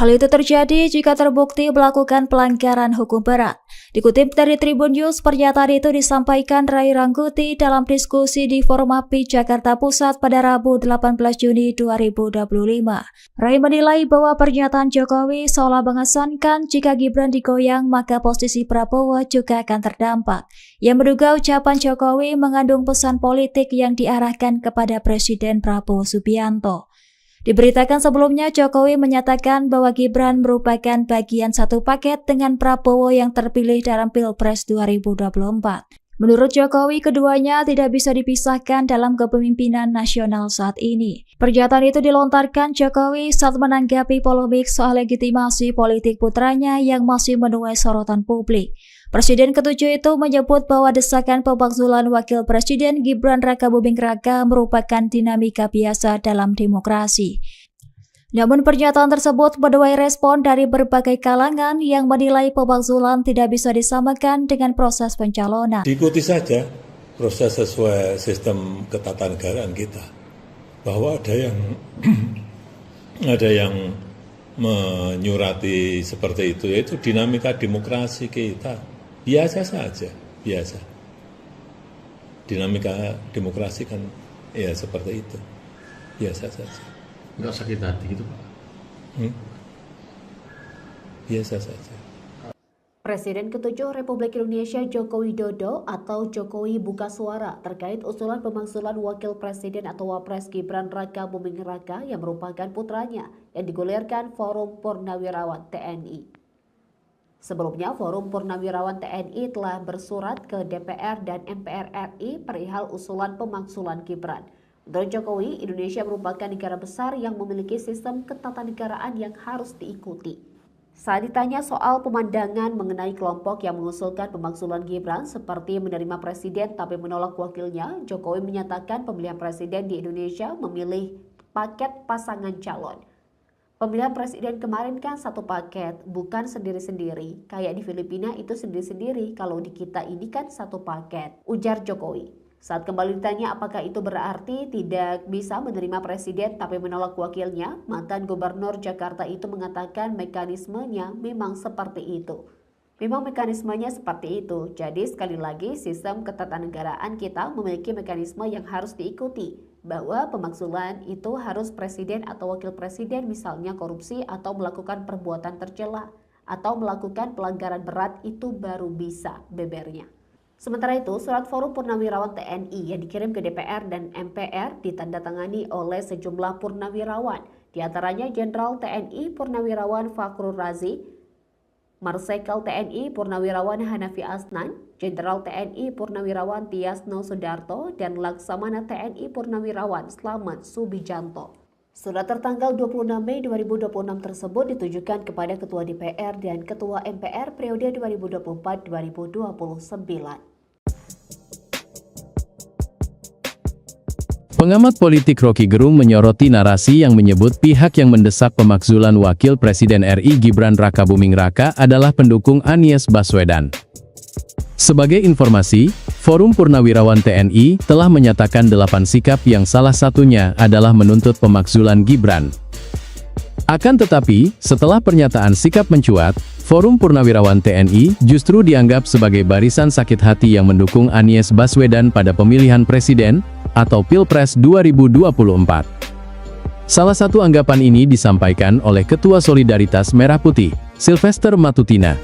Hal itu terjadi jika terbukti melakukan pelanggaran hukum berat. Dikutip dari Tribun News, pernyataan itu disampaikan Ray Rangkuti dalam diskusi di Forum API Jakarta Pusat pada Rabu 18 Juni 2025. Ray menilai bahwa pernyataan Jokowi seolah mengesankan jika Gibran digoyang maka posisi Prabowo juga akan terdampak. Ia menduga ucapan Jokowi mengandung pesan politik yang diarahkan kepada Presiden Prabowo Subianto. Diberitakan sebelumnya, Jokowi menyatakan bahwa Gibran merupakan bagian satu paket dengan Prabowo yang terpilih dalam Pilpres 2024. Menurut Jokowi, keduanya tidak bisa dipisahkan dalam kepemimpinan nasional saat ini. Pernyataan itu dilontarkan Jokowi saat menanggapi polemik soal legitimasi politik putranya yang masih menuai sorotan publik. Presiden ke-7 itu menyebut bahwa desakan pemakzulan Wakil Presiden Gibran Rakabuming Raka merupakan dinamika biasa dalam demokrasi. Namun pernyataan tersebut menuai respon dari berbagai kalangan yang menilai pemakzulan tidak bisa disamakan dengan proses pencalonan. Diikuti saja proses sesuai sistem ketatanegaraan kita. Bahwa ada yang menyurati seperti itu, yaitu dinamika demokrasi kita. Biasa saja, biasa. Dinamika demokrasi kan ya seperti itu, biasa saja. Nggak sakit hati gitu Pak? Biasa saja. Presiden ke-7 Republik Indonesia Joko Widodo atau Jokowi buka suara terkait usulan pemakzulan Wakil Presiden atau Wapres Gibran Rakabuming Raka yang merupakan putranya yang digulirkan Forum Purnawirawan TNI. Sebelumnya, Forum Purnawirawan TNI telah bersurat ke DPR dan MPR RI perihal usulan pemakzulan Gibran. Menurut Jokowi, Indonesia merupakan negara besar yang memiliki sistem ketatanegaraan yang harus diikuti. Saat ditanya soal pemandangan mengenai kelompok yang mengusulkan pemakzulan Gibran seperti menerima presiden tapi menolak wakilnya, Jokowi menyatakan pemilihan presiden di Indonesia memilih paket pasangan calon. Pemilihan presiden kemarin kan satu paket, bukan sendiri-sendiri. Kayak di Filipina itu sendiri-sendiri, kalau di kita ini kan satu paket, ujar Jokowi. Saat kembali ditanya apakah itu berarti tidak bisa menerima presiden tapi menolak wakilnya, mantan gubernur Jakarta itu mengatakan mekanismenya memang seperti itu. Memang mekanismenya seperti itu, jadi sekali lagi sistem ketatanegaraan kita memiliki mekanisme yang harus diikuti. Bahwa pemakzulan itu harus presiden atau wakil presiden misalnya korupsi atau melakukan perbuatan tercela atau melakukan pelanggaran berat itu baru bisa, bebernya. Sementara itu, surat Forum Purnawirawan TNI yang dikirim ke DPR dan MPR ditandatangani oleh sejumlah purnawirawan, diantaranya Jenderal TNI Purnawirawan Fakhrul Razi, Marsikal TNI Purnawirawan Hanafi Asnan, Jenderal TNI Purnawirawan Tiasno Sudarto, dan Laksamana TNI Purnawirawan Slamet Subijanto. Surat tertanggal 26 Mei 2026 tersebut ditujukan kepada Ketua DPR dan Ketua MPR periode 2024-2029. Pengamat politik Rocky Gerung menyoroti narasi yang menyebut pihak yang mendesak pemakzulan Wakil Presiden RI Gibran Rakabuming Raka adalah pendukung Anies Baswedan. Sebagai informasi, Forum Purnawirawan TNI telah menyatakan 8 sikap yang salah satunya adalah menuntut pemakzulan Gibran. Akan tetapi, setelah pernyataan sikap mencuat, Forum Purnawirawan TNI justru dianggap sebagai barisan sakit hati yang mendukung Anies Baswedan pada pemilihan presiden atau Pilpres 2024. Salah satu anggapan ini disampaikan oleh Ketua Solidaritas Merah Putih, Sylvester Matutina.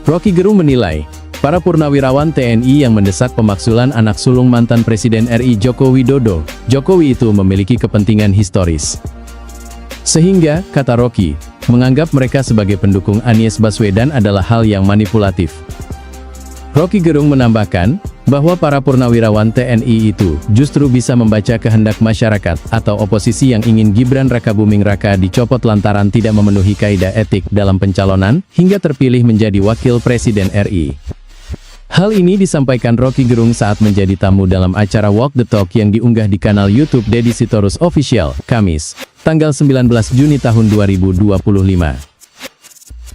Rocky Gerung menilai, para purnawirawan TNI yang mendesak pemakzulan anak sulung mantan Presiden RI Joko Widodo, Jokowi itu memiliki kepentingan historis. Sehingga, kata Rocky, menganggap mereka sebagai pendukung Anies Baswedan adalah hal yang manipulatif. Rocky Gerung menambahkan, bahwa para purnawirawan TNI itu justru bisa membaca kehendak masyarakat atau oposisi yang ingin Gibran Rakabuming Raka dicopot lantaran tidak memenuhi kaidah etik dalam pencalonan, hingga terpilih menjadi Wakil Presiden RI. Hal ini disampaikan Rocky Gerung saat menjadi tamu dalam acara Walk the Talk yang diunggah di kanal YouTube Deddy Sitorus Official, Kamis, tanggal 19 Juni tahun 2025.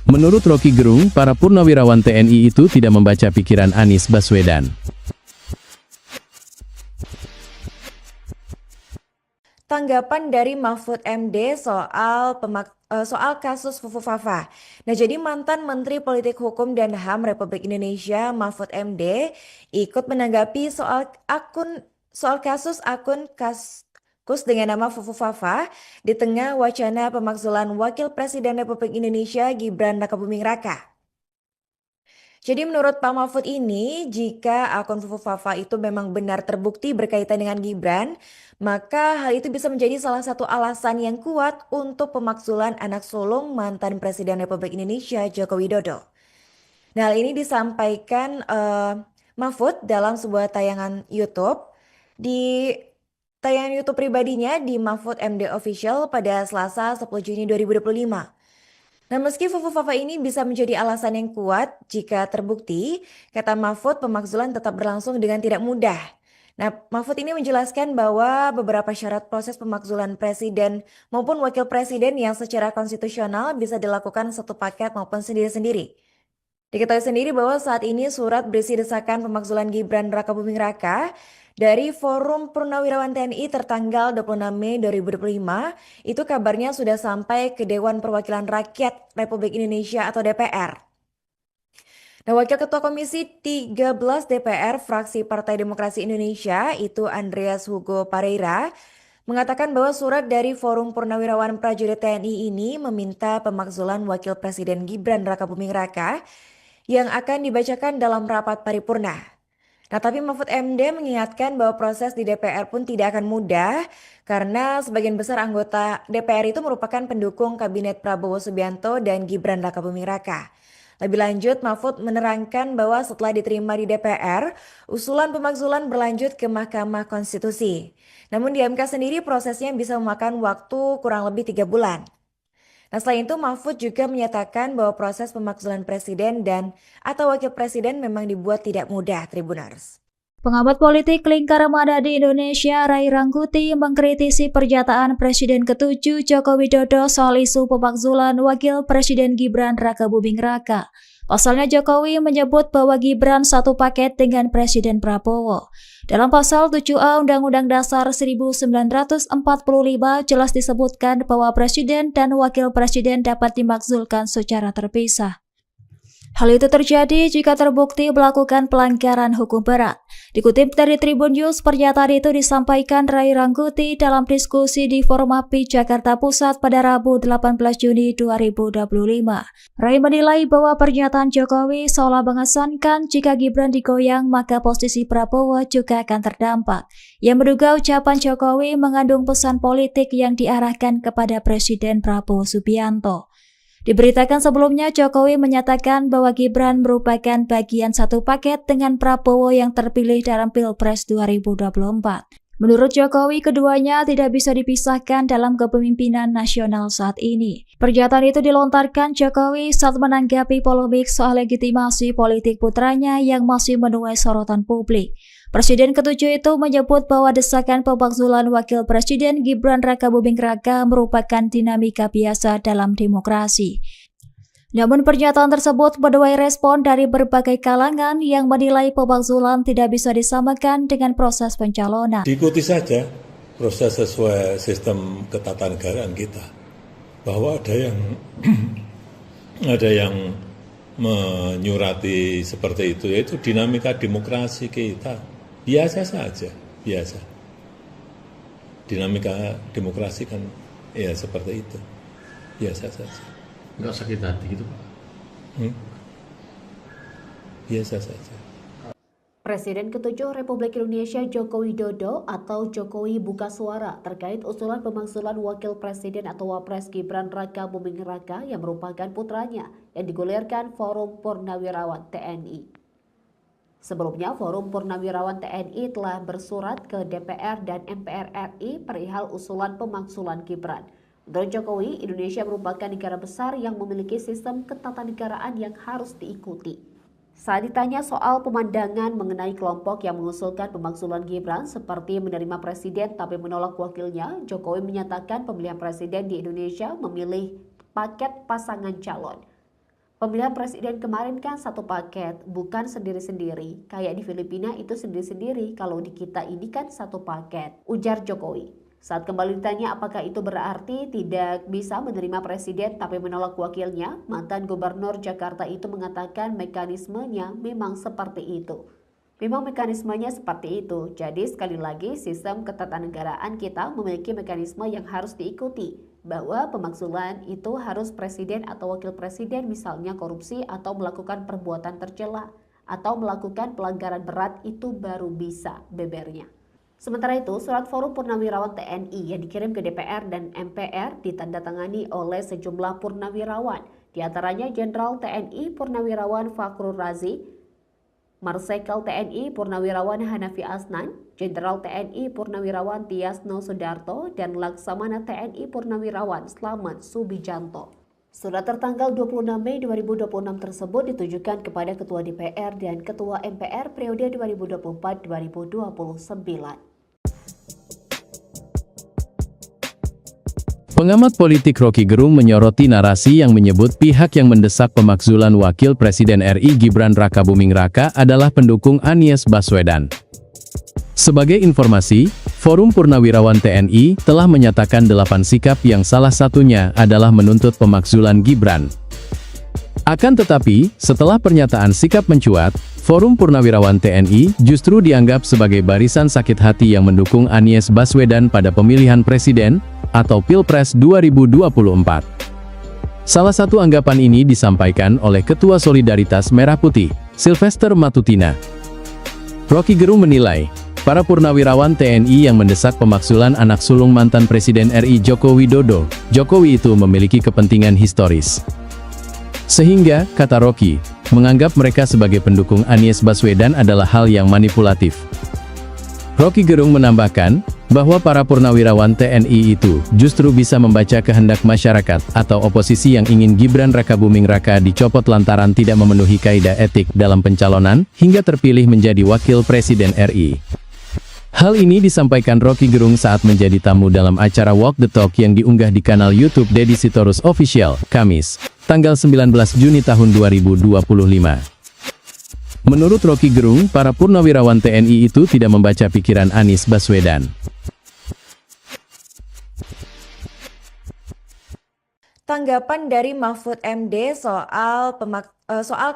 Menurut Rocky Gerung, para purnawirawan TNI itu tidak membaca pikiran Anies Baswedan. tanggapan dari Mahfud MD soal kasus Fufu Fafa. Nah, jadi mantan Menteri Politik Hukum dan HAM Republik Indonesia Mahfud MD ikut menanggapi soal kasus akun Kaskus dengan nama Fufu Fafa di tengah wacana pemakzulan Wakil Presiden Republik Indonesia Gibran Rakabuming Raka. Jadi menurut Pak Mahfud ini, jika akun Fufu Fafa itu memang benar terbukti berkaitan dengan Gibran, maka hal itu bisa menjadi salah satu alasan yang kuat untuk pemakzulan anak sulung mantan Presiden Republik Indonesia Joko Widodo. Nah, hal ini disampaikan Mahfud dalam sebuah tayangan YouTube di tayangan YouTube pribadinya di Mahfud MD Official pada Selasa 10 Juni 2025. Nah, meski Fufu Fafa ini bisa menjadi alasan yang kuat jika terbukti, kata Mahfud pemakzulan tetap berlangsung dengan tidak mudah. Nah, Mahfud ini menjelaskan bahwa beberapa syarat proses pemakzulan presiden maupun wakil presiden yang secara konstitusional bisa dilakukan satu paket maupun sendiri-sendiri. Diketahui sendiri bahwa saat ini surat berisi desakan pemakzulan Gibran Rakabuming Raka dari Forum Purnawirawan TNI tertanggal 26 Mei 2025, itu kabarnya sudah sampai ke Dewan Perwakilan Rakyat Republik Indonesia atau DPR. Nah, Wakil Ketua Komisi 13 DPR fraksi Partai Demokrasi Indonesia, itu Andreas Hugo Pareira, mengatakan bahwa surat dari Forum Purnawirawan Prajurit TNI ini meminta pemakzulan Wakil Presiden Gibran Rakabuming Raka yang akan dibacakan dalam rapat paripurna. Nah, tapi Mahfud MD mengingatkan bahwa proses di DPR pun tidak akan mudah karena sebagian besar anggota DPR itu merupakan pendukung Kabinet Prabowo Subianto dan Gibran Rakabuming Raka. Lebih lanjut, Mahfud menerangkan bahwa setelah diterima di DPR, usulan pemakzulan berlanjut ke Mahkamah Konstitusi. Namun di MK sendiri prosesnya bisa memakan waktu kurang lebih 3 bulan. Nah, selain itu Mahfud juga menyatakan bahwa proses pemakzulan presiden dan atau wakil presiden memang dibuat tidak mudah, Tribuners. Pengamat politik lingkar mana di Indonesia, Ray Rangkuti, mengkritisi pernyataan Presiden ke-7 Joko Widodo soal isu pemakzulan Wakil Presiden Gibran Rakabuming Raka. Pasalnya Jokowi menyebut bahwa Gibran satu paket dengan Presiden Prabowo. Dalam pasal 7A Undang-Undang Dasar 1945 jelas disebutkan bahwa Presiden dan Wakil Presiden dapat dimakzulkan secara terpisah. Hal itu terjadi jika terbukti melakukan pelanggaran hukum berat. Dikutip dari Tribun News, pernyataan itu disampaikan Ray Rangkuti dalam diskusi di Forum API Jakarta Pusat pada Rabu 18 Juni 2025. Ray menilai bahwa pernyataan Jokowi seolah mengesankan jika Gibran digoyang maka posisi Prabowo juga akan terdampak. Ia menduga ucapan Jokowi mengandung pesan politik yang diarahkan kepada Presiden Prabowo Subianto. Diberitakan sebelumnya Jokowi menyatakan bahwa Gibran merupakan bagian satu paket dengan Prabowo yang terpilih dalam Pilpres 2024. Menurut Jokowi, keduanya tidak bisa dipisahkan dalam kepemimpinan nasional saat ini. Pernyataan itu dilontarkan Jokowi saat menanggapi polemik soal legitimasi politik putranya yang masih menuai sorotan publik. Presiden ke-7 itu menyebut bahwa desakan pemakzulan Wakil Presiden Gibran Rakabuming Raka merupakan dinamika biasa dalam demokrasi. Namun pernyataan tersebut menuai respon dari berbagai kalangan yang menilai pemakzulan tidak bisa disamakan dengan proses pencalonan. Diikuti saja proses sesuai sistem ketatanegaraan kita. Bahwa ada yang menyurati seperti itu, yaitu dinamika demokrasi kita. Biasa saja, biasa. Dinamika demokrasi kan ya seperti itu, biasa saja. Nggak sakit hati gitu Pak? Biasa saja. Presiden ke-7 Republik Indonesia Joko Widodo atau Jokowi buka suara terkait usulan pemakzulan Wakil Presiden atau Wapres Gibran Rakabuming Raka yang merupakan putranya yang digulirkan Forum Purnawirawan TNI. Sebelumnya, Forum Purnawirawan TNI telah bersurat ke DPR dan MPR RI perihal usulan pemakzulan Gibran. Menurut Jokowi, Indonesia merupakan negara besar yang memiliki sistem ketatanegaraan yang harus diikuti. Saat ditanya soal pemandangan mengenai kelompok yang mengusulkan pemakzulan Gibran seperti menerima presiden tapi menolak wakilnya, Jokowi menyatakan pemilihan presiden di Indonesia memilih paket pasangan calon. Pemilihan presiden kemarin kan satu paket, bukan sendiri-sendiri. Kayak di Filipina itu sendiri-sendiri, kalau di kita ini kan satu paket, ujar Jokowi. Saat kembali ditanya apakah itu berarti tidak bisa menerima presiden tapi menolak wakilnya, mantan gubernur Jakarta itu mengatakan mekanismenya memang seperti itu. Memang mekanismenya seperti itu. Jadi sekali lagi sistem ketatanegaraan kita memiliki mekanisme yang harus diikuti. Bahwa pemakzulan itu harus presiden atau wakil presiden misalnya korupsi atau melakukan perbuatan tercela atau melakukan pelanggaran berat itu baru bisa, bebernya. Sementara itu, surat Forum Purnawirawan TNI yang dikirim ke DPR dan MPR ditandatangani oleh sejumlah purnawirawan, di antaranya Jenderal TNI Purnawirawan Fakhrul Razi, Marsikal TNI Purnawirawan Hanafi Asnan, Jenderal TNI Purnawirawan Tiasno Sudarto, dan Laksamana TNI Purnawirawan Slamet Subijanto. Surat tertanggal 26 Mei 2026 tersebut ditujukan kepada Ketua DPR dan Ketua MPR periode 2024-2029. Pengamat politik Rocky Gerung menyoroti narasi yang menyebut pihak yang mendesak pemakzulan Wakil Presiden RI Gibran Rakabuming Raka adalah pendukung Anies Baswedan. Sebagai informasi, Forum Purnawirawan TNI telah menyatakan 8 sikap yang salah satunya adalah menuntut pemakzulan Gibran. Akan tetapi, setelah pernyataan sikap mencuat, Forum Purnawirawan TNI justru dianggap sebagai barisan sakit hati yang mendukung Anies Baswedan pada pemilihan presiden atau Pilpres 2024. Salah satu anggapan ini disampaikan oleh Ketua Solidaritas Merah Putih, Sylvester Matutina. Rocky Gerung menilai, para purnawirawan TNI yang mendesak pemakzulan anak sulung mantan Presiden RI Joko Widodo, Jokowi itu memiliki kepentingan historis. Sehingga, kata Rocky, menganggap mereka sebagai pendukung Anies Baswedan adalah hal yang manipulatif. Rocky Gerung menambahkan, bahwa para purnawirawan TNI itu justru bisa membaca kehendak masyarakat atau oposisi yang ingin Gibran Rakabuming Raka dicopot lantaran tidak memenuhi kaidah etik dalam pencalonan, hingga terpilih menjadi Wakil Presiden RI. Hal ini disampaikan Rocky Gerung saat menjadi tamu dalam acara Walk the Talk yang diunggah di kanal YouTube Deddy Sitorus Official, Kamis, tanggal 19 Juni tahun 2025. Menurut Rocky Gerung, para purnawirawan TNI itu tidak membaca pikiran Anies Baswedan. Tanggapan dari Mahfud MD soal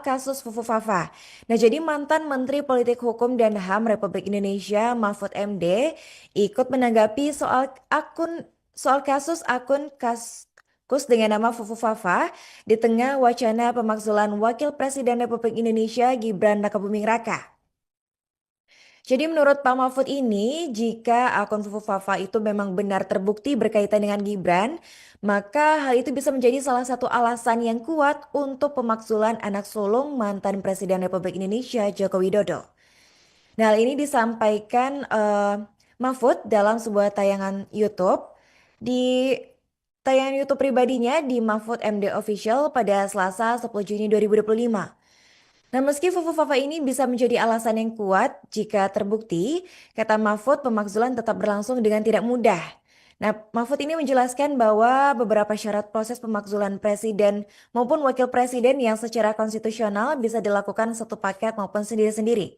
kasus Fufu Fafa. Nah, jadi mantan Menteri Politik Hukum dan HAM Republik Indonesia Mahfud MD ikut menanggapi soal kasus akun Kaskus dengan nama Fufu Fafa di tengah wacana pemakzulan Wakil Presiden Republik Indonesia Gibran Rakabuming Raka. Jadi menurut Pak Mahfud ini, jika akun Fufu Fafa itu memang benar terbukti berkaitan dengan Gibran, maka hal itu bisa menjadi salah satu alasan yang kuat untuk pemakzulan anak sulung mantan Presiden Republik Indonesia Joko Widodo. Nah, hal ini disampaikan Mahfud dalam sebuah tayangan YouTube. Di tayangan YouTube pribadinya di Mahfud MD Official pada Selasa 10 Juni 2025. Nah, meski Fufu Fafa ini bisa menjadi alasan yang kuat jika terbukti, kata Mahfud pemakzulan tetap berlangsung dengan tidak mudah. Nah, Mahfud ini menjelaskan bahwa beberapa syarat proses pemakzulan presiden maupun wakil presiden yang secara konstitusional bisa dilakukan satu paket maupun sendiri-sendiri.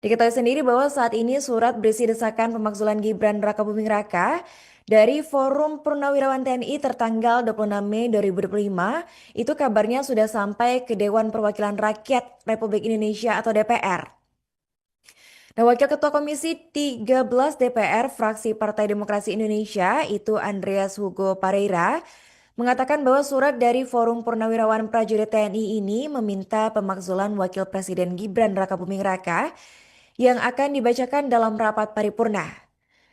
Diketahui sendiri bahwa saat ini surat berisi desakan pemakzulan Gibran Rakabuming Raka dari Forum Purnawirawan TNI tertanggal 26 Mei 2025, itu kabarnya sudah sampai ke Dewan Perwakilan Rakyat Republik Indonesia atau DPR. Nah, Wakil Ketua Komisi 13 DPR fraksi Partai Demokrasi Indonesia, itu Andreas Hugo Pareira, mengatakan bahwa surat dari Forum Purnawirawan Prajurit TNI ini meminta pemakzulan Wakil Presiden Gibran Rakabuming Raka yang akan dibacakan dalam rapat paripurna.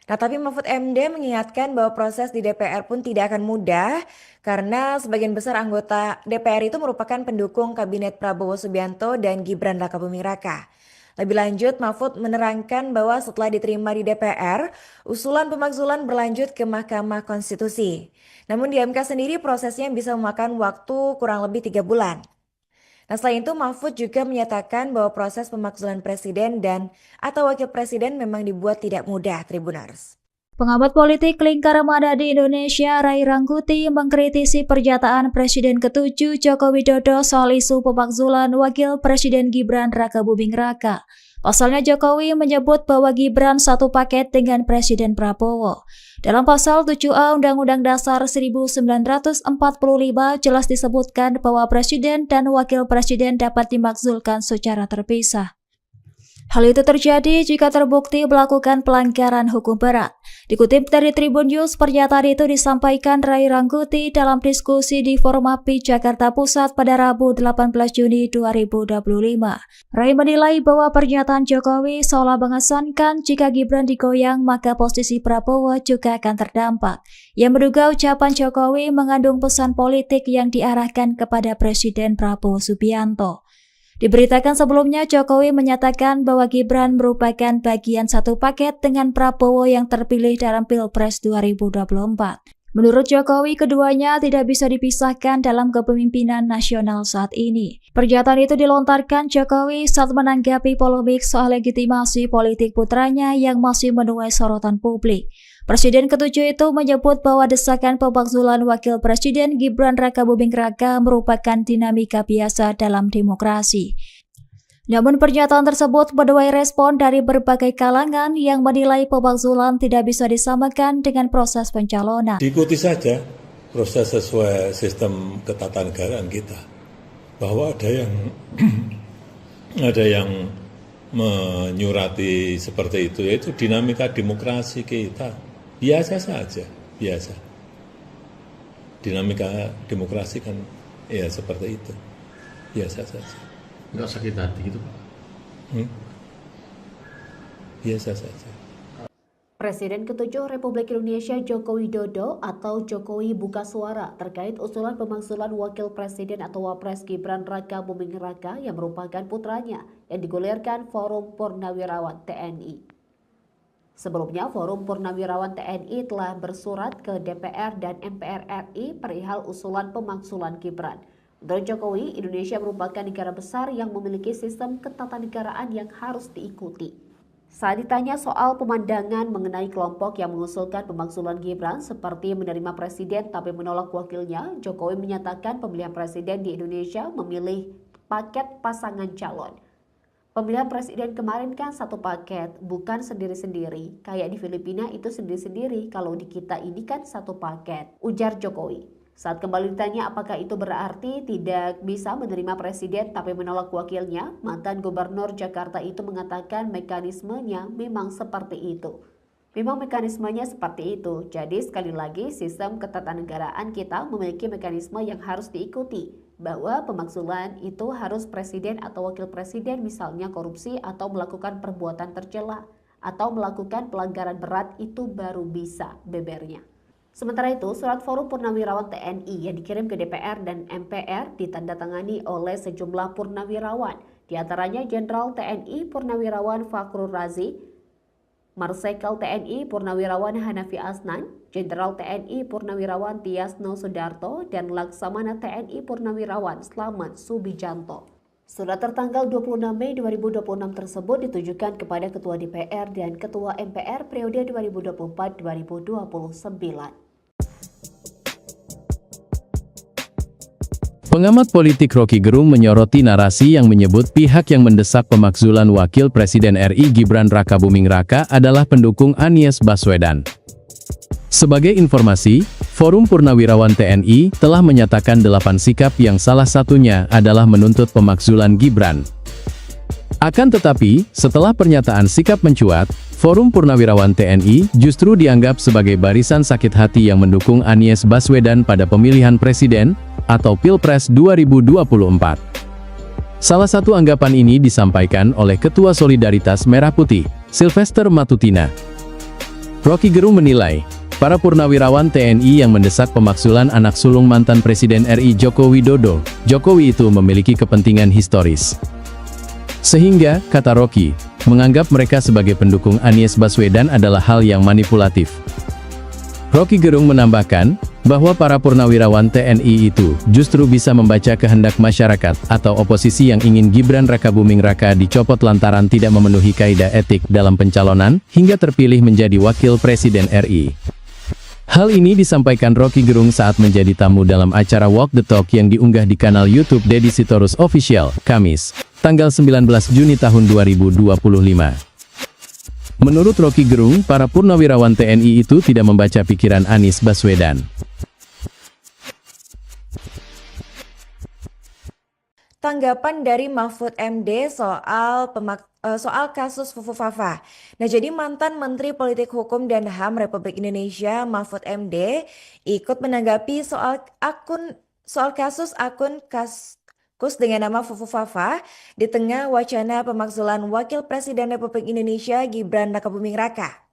Nah, tapi Mahfud MD mengingatkan bahwa proses di DPR pun tidak akan mudah karena sebagian besar anggota DPR itu merupakan pendukung Kabinet Prabowo Subianto dan Gibran Rakabuming Raka. Lebih lanjut, Mahfud menerangkan bahwa setelah diterima di DPR, usulan pemakzulan berlanjut ke Mahkamah Konstitusi. Namun di MK sendiri prosesnya bisa memakan waktu kurang lebih 3 bulan. Nah, selain itu Mahfud juga menyatakan bahwa proses pemakzulan presiden dan atau wakil presiden memang dibuat tidak mudah, Tribuners. Pengamat politik lingkar mana di Indonesia, Ray Rangkuti, mengkritisi pernyataan Presiden ke-7 Joko Widodo soal isu pemakzulan Wakil Presiden Gibran Rakabuming Raka. Pasalnya Jokowi menyebut bahwa Gibran satu paket dengan Presiden Prabowo. Dalam pasal 7A Undang-Undang Dasar 1945 jelas disebutkan bahwa Presiden dan Wakil Presiden dapat dimakzulkan secara terpisah. Hal itu terjadi jika terbukti melakukan pelanggaran hukum berat. Dikutip dari Tribun News, pernyataan itu disampaikan Ray Rangkuti dalam diskusi di Forum API Jakarta Pusat pada Rabu 18 Juni 2025. Ray menilai bahwa pernyataan Jokowi seolah mengesankan jika Gibran digoyang maka posisi Prabowo juga akan terdampak. Ia menduga ucapan Jokowi mengandung pesan politik yang diarahkan kepada Presiden Prabowo Subianto. Diberitakan sebelumnya, Jokowi menyatakan bahwa Gibran merupakan bagian satu paket dengan Prabowo yang terpilih dalam Pilpres 2024. Menurut Jokowi, keduanya tidak bisa dipisahkan dalam kepemimpinan nasional saat ini. Pernyataan itu dilontarkan Jokowi saat menanggapi polemik soal legitimasi politik putranya yang masih menuai sorotan publik. Presiden ke-7 itu menyebut bahwa desakan pemakzulan Wakil Presiden Gibran Rakabuming Raka merupakan dinamika biasa dalam demokrasi. Namun pernyataan tersebut menuai respon dari berbagai kalangan yang menilai pemakzulan tidak bisa disamakan dengan proses pencalonan. Diikuti saja proses sesuai sistem ketatanegaraan kita. Bahwa ada yang menyurati seperti itu, yaitu dinamika demokrasi kita. Biasa saja, biasa. Dinamika demokrasi kan ya seperti itu. Biasa saja. Nggak sakit hati gitu Pak? Biasa saja. Presiden ke-7 Republik Indonesia Joko Widodo atau Jokowi buka suara terkait usulan pemakzulan Wakil Presiden atau Wapres Gibran Rakabuming Raka yang merupakan putranya yang digulirkan Forum Purnawirawan TNI. Sebelumnya, Forum Purnawirawan TNI telah bersurat ke DPR dan MPR RI perihal usulan pemakzulan Gibran. Menurut Jokowi, Indonesia merupakan negara besar yang memiliki sistem ketatanegaraan yang harus diikuti. Saat ditanya soal pemandangan mengenai kelompok yang mengusulkan pemakzulan Gibran seperti menerima presiden tapi menolak wakilnya, Jokowi menyatakan pemilihan presiden di Indonesia memilih paket pasangan calon. Pemilihan presiden kemarin kan satu paket, bukan sendiri-sendiri. Kayak di Filipina itu sendiri-sendiri, kalau di kita ini kan satu paket, ujar Jokowi. Saat kembali ditanya apakah itu berarti tidak bisa menerima presiden tapi menolak wakilnya, mantan gubernur Jakarta itu mengatakan mekanismenya memang seperti itu. Memang mekanismenya seperti itu, jadi sekali lagi sistem ketatanegaraan kita memiliki mekanisme yang harus diikuti. Bahwa pemakzulan itu harus presiden atau wakil presiden misalnya korupsi atau melakukan perbuatan tercela atau melakukan pelanggaran berat itu baru bisa, bebernya. Sementara itu, surat Forum Purnawirawan TNI yang dikirim ke DPR dan MPR ditandatangani oleh sejumlah purnawirawan, diantaranya Jenderal TNI Purnawirawan Fakhrul Razi, Marsikal TNI Purnawirawan Hanafi Asnan, Jenderal TNI Purnawirawan Tiasno Sudarto, dan Laksamana TNI Purnawirawan Slamet Subijanto. Surat tertanggal 26 Mei 2026 tersebut ditujukan kepada Ketua DPR dan Ketua MPR periode 2024-2029. Pengamat politik Rocky Gerung menyoroti narasi yang menyebut pihak yang mendesak pemakzulan Wakil Presiden RI Gibran Rakabuming Raka adalah pendukung Anies Baswedan. Sebagai informasi, Forum Purnawirawan TNI telah menyatakan 8 sikap yang salah satunya adalah menuntut pemakzulan Gibran. Akan tetapi, setelah pernyataan sikap mencuat, Forum Purnawirawan TNI justru dianggap sebagai barisan sakit hati yang mendukung Anies Baswedan pada pemilihan presiden atau Pilpres 2024. Salah satu anggapan ini disampaikan oleh Ketua Solidaritas Merah Putih, Sylvester Matutina. Rocky Gerung menilai, para purnawirawan TNI yang mendesak pemakzulan anak sulung mantan Presiden RI Joko Widodo, Jokowi itu memiliki kepentingan historis. Sehingga, kata Rocky, menganggap mereka sebagai pendukung Anies Baswedan adalah hal yang manipulatif. Rocky Gerung menambahkan, bahwa para purnawirawan TNI itu justru bisa membaca kehendak masyarakat atau oposisi yang ingin Gibran Rakabuming Raka dicopot lantaran tidak memenuhi kaidah etik dalam pencalonan hingga terpilih menjadi Wakil Presiden RI. Hal ini disampaikan Rocky Gerung saat menjadi tamu dalam acara Walk the Talk yang diunggah di kanal YouTube Deddy Sitorus Official, Kamis, tanggal 19 Juni tahun 2025. Menurut Rocky Gerung, para purnawirawan TNI itu tidak membaca pikiran Anies Baswedan. Tanggapan dari Mahfud MD soal kasus Fufu Fafa. Nah, jadi mantan Menteri Politik Hukum dan HAM Republik Indonesia Mahfud MD ikut menanggapi soal kasus akun Kaskus dengan nama Fufu Fafa di tengah wacana pemakzulan Wakil Presiden Republik Indonesia Gibran Rakabuming Raka.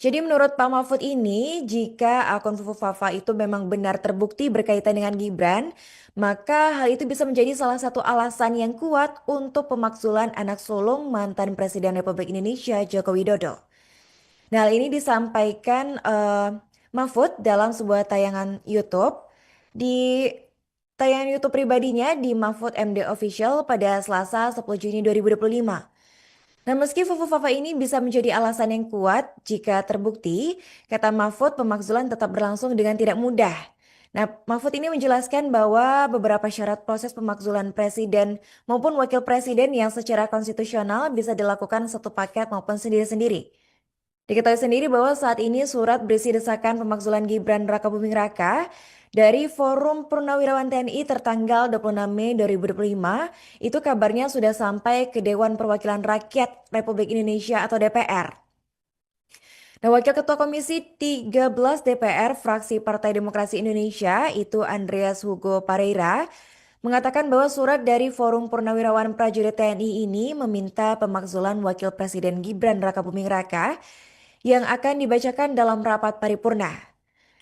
Jadi menurut Pak Mahfud ini, jika akun Fufu Fafa itu memang benar terbukti berkaitan dengan Gibran, maka hal itu bisa menjadi salah satu alasan yang kuat untuk pemakzulan anak sulung mantan Presiden Republik Indonesia Joko Widodo. Nah, hal ini disampaikan Mahfud dalam sebuah tayangan YouTube. Di tayangan YouTube pribadinya di Mahfud MD Official pada Selasa 10 Juni 2025. Nah, meski Fufu Fafa ini bisa menjadi alasan yang kuat jika terbukti, kata Mahfud pemakzulan tetap berlangsung dengan tidak mudah. Nah, Mahfud ini menjelaskan bahwa beberapa syarat proses pemakzulan presiden maupun wakil presiden yang secara konstitusional bisa dilakukan satu paket maupun sendiri-sendiri. Diketahui sendiri bahwa saat ini surat berisi desakan pemakzulan Gibran Rakabuming Raka dari Forum Purnawirawan TNI tertanggal 26 Mei 2025, itu kabarnya sudah sampai ke Dewan Perwakilan Rakyat Republik Indonesia atau DPR. Nah, Wakil Ketua Komisi 13 DPR fraksi Partai Demokrasi Indonesia, itu Andreas Hugo Pareira, mengatakan bahwa surat dari Forum Purnawirawan Prajurit TNI ini meminta pemakzulan Wakil Presiden Gibran Rakabuming Raka yang akan dibacakan dalam rapat paripurna.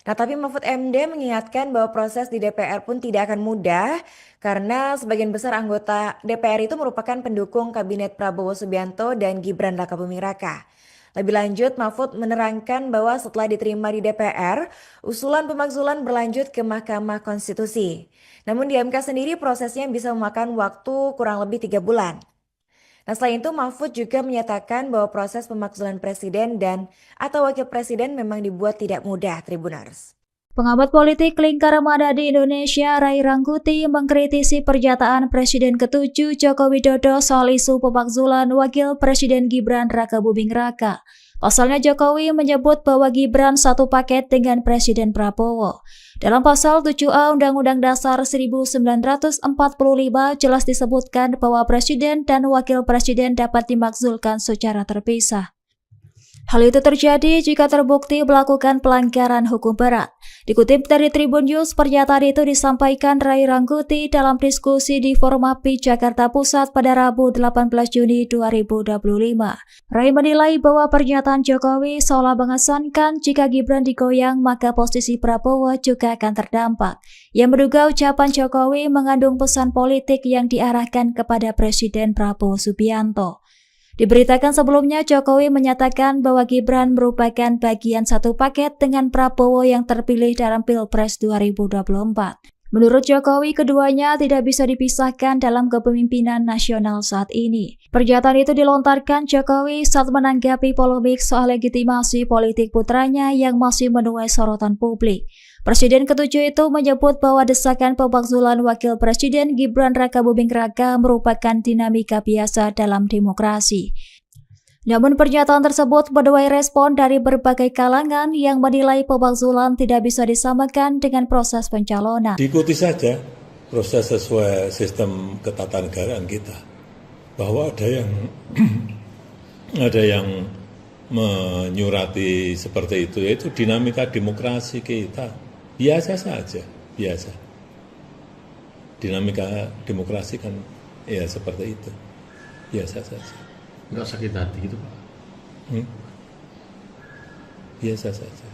Nah, tapi Mahfud MD mengingatkan bahwa proses di DPR pun tidak akan mudah karena sebagian besar anggota DPR itu merupakan pendukung Kabinet Prabowo Subianto dan Gibran Rakabuming Raka. Lebih lanjut, Mahfud menerangkan bahwa setelah diterima di DPR, usulan pemakzulan berlanjut ke Mahkamah Konstitusi. Namun di MK sendiri prosesnya bisa memakan waktu kurang lebih 3 bulan. Nah, selain itu Mahfud juga menyatakan bahwa proses pemakzulan presiden dan atau wakil presiden memang dibuat tidak mudah, Tribuners. Pengamat politik lingkar mana di Indonesia, Ray Rangkuti, mengkritisi pernyataan Presiden ke-7 Joko Widodo soal isu pemakzulan Wakil Presiden Gibran Rakabuming Raka. Pasalnya Jokowi menyebut bahwa Gibran satu paket dengan Presiden Prabowo. Dalam pasal 7A Undang-Undang Dasar 1945 jelas disebutkan bahwa Presiden dan Wakil Presiden dapat dimakzulkan secara terpisah. Hal itu terjadi jika terbukti melakukan pelanggaran hukum berat. Dikutip dari Tribun News, pernyataan itu disampaikan Ray Rangkuti dalam diskusi di Forum API Jakarta Pusat pada Rabu 18 Juni 2025. Ray menilai bahwa pernyataan Jokowi seolah mengesankan jika Gibran digoyang maka posisi Prabowo juga akan terdampak. Ia menduga ucapan Jokowi mengandung pesan politik yang diarahkan kepada Presiden Prabowo Subianto. Diberitakan sebelumnya Jokowi menyatakan bahwa Gibran merupakan bagian satu paket dengan Prabowo yang terpilih dalam Pilpres 2024. Menurut Jokowi, keduanya tidak bisa dipisahkan dalam kepemimpinan nasional saat ini. Pernyataan itu dilontarkan Jokowi saat menanggapi polemik soal legitimasi politik putranya yang masih menuai sorotan publik. Presiden ke-7 itu menyebut bahwa desakan pemakzulan Wakil Presiden Gibran Rakabuming Raka merupakan dinamika biasa dalam demokrasi. Namun pernyataan tersebut menuai respon dari berbagai kalangan yang menilai pemakzulan tidak bisa disamakan dengan proses pencalonan. Diikuti saja proses sesuai sistem ketatanegaraan kita. Bahwa ada yang menyurati seperti itu, yaitu dinamika demokrasi kita. Biasa saja, biasa. Dinamika demokrasi kan ya seperti itu, biasa saja. Nggak sakit hati gitu Pak? Biasa saja.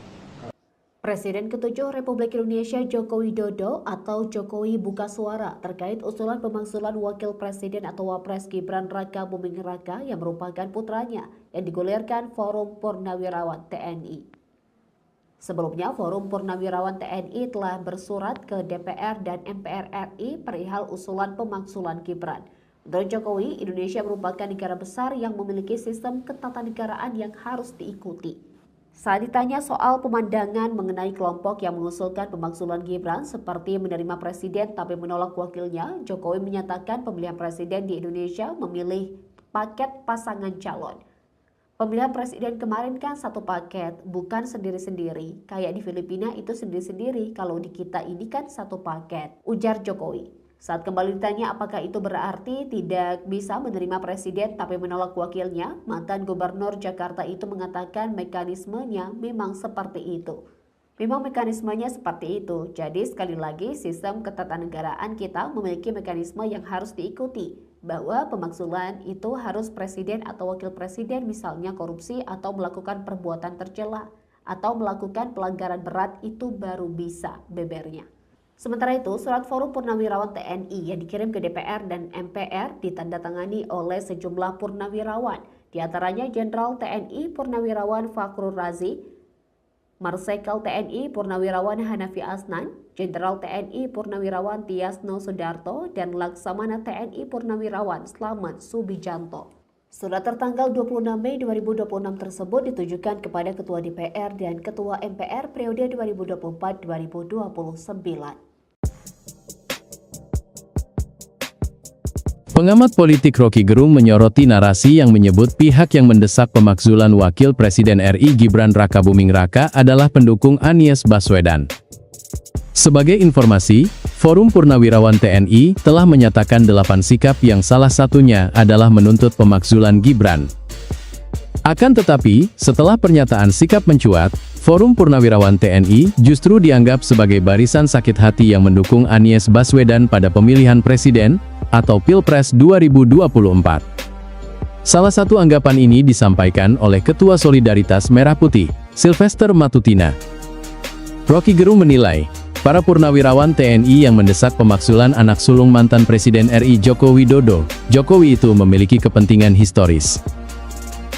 Presiden ke-7 Republik Indonesia Joko Widodo atau Jokowi buka suara terkait usulan pemakzulan Wakil Presiden atau Wapres Gibran Rakabuming Raka yang merupakan putranya yang digulirkan Forum Purnawirawan TNI. Sebelumnya, Forum Purnawirawan TNI telah bersurat ke DPR dan MPR RI perihal usulan pemakzulan Gibran. Menurut Jokowi, Indonesia merupakan negara besar yang memiliki sistem ketatanegaraan yang harus diikuti. Saat ditanya soal pemandangan mengenai kelompok yang mengusulkan pemakzulan Gibran seperti menerima presiden tapi menolak wakilnya, Jokowi menyatakan pemilihan presiden di Indonesia memilih paket pasangan calon. Pemilihan presiden kemarin kan satu paket, bukan sendiri-sendiri. Kayak di Filipina itu sendiri-sendiri, kalau di kita ini kan satu paket, ujar Jokowi. Saat kembali ditanya apakah itu berarti tidak bisa menerima presiden tapi menolak wakilnya, mantan gubernur Jakarta itu mengatakan mekanismenya memang seperti itu. Memang mekanismenya seperti itu, jadi sekali lagi sistem ketatanegaraan kita memiliki mekanisme yang harus diikuti, bahwa pemakzulan itu harus presiden atau wakil presiden misalnya korupsi atau melakukan perbuatan tercela, atau melakukan pelanggaran berat itu baru bisa bebernya. Sementara itu, surat Forum Purnawirawan TNI yang dikirim ke DPR dan MPR ditandatangani oleh sejumlah purnawirawan, diantaranya Jenderal TNI Purnawirawan Fakhrul Razi, Marsikal TNI Purnawirawan Hanafi Asnan, Jenderal TNI Purnawirawan Tiasno Sudarto, dan Laksamana TNI Purnawirawan Slamet Subijanto. Surat tertanggal 26 Mei 2026 tersebut ditujukan kepada Ketua DPR dan Ketua MPR periode 2024-2029. Pengamat politik Rocky Gerung menyoroti narasi yang menyebut pihak yang mendesak pemakzulan Wakil Presiden RI Gibran Rakabuming Raka adalah pendukung Anies Baswedan. Sebagai informasi, Forum Purnawirawan TNI telah menyatakan 8 sikap yang salah satunya adalah menuntut pemakzulan Gibran. Akan tetapi, setelah pernyataan sikap mencuat, Forum Purnawirawan TNI justru dianggap sebagai barisan sakit hati yang mendukung Anies Baswedan pada pemilihan presiden atau Pilpres 2024. Salah satu anggapan ini disampaikan oleh Ketua Solidaritas Merah Putih, Sylvester Matutina. Rocky Gerung menilai, para purnawirawan TNI yang mendesak pemakzulan anak sulung mantan Presiden RI Joko Widodo, Jokowi itu memiliki kepentingan historis.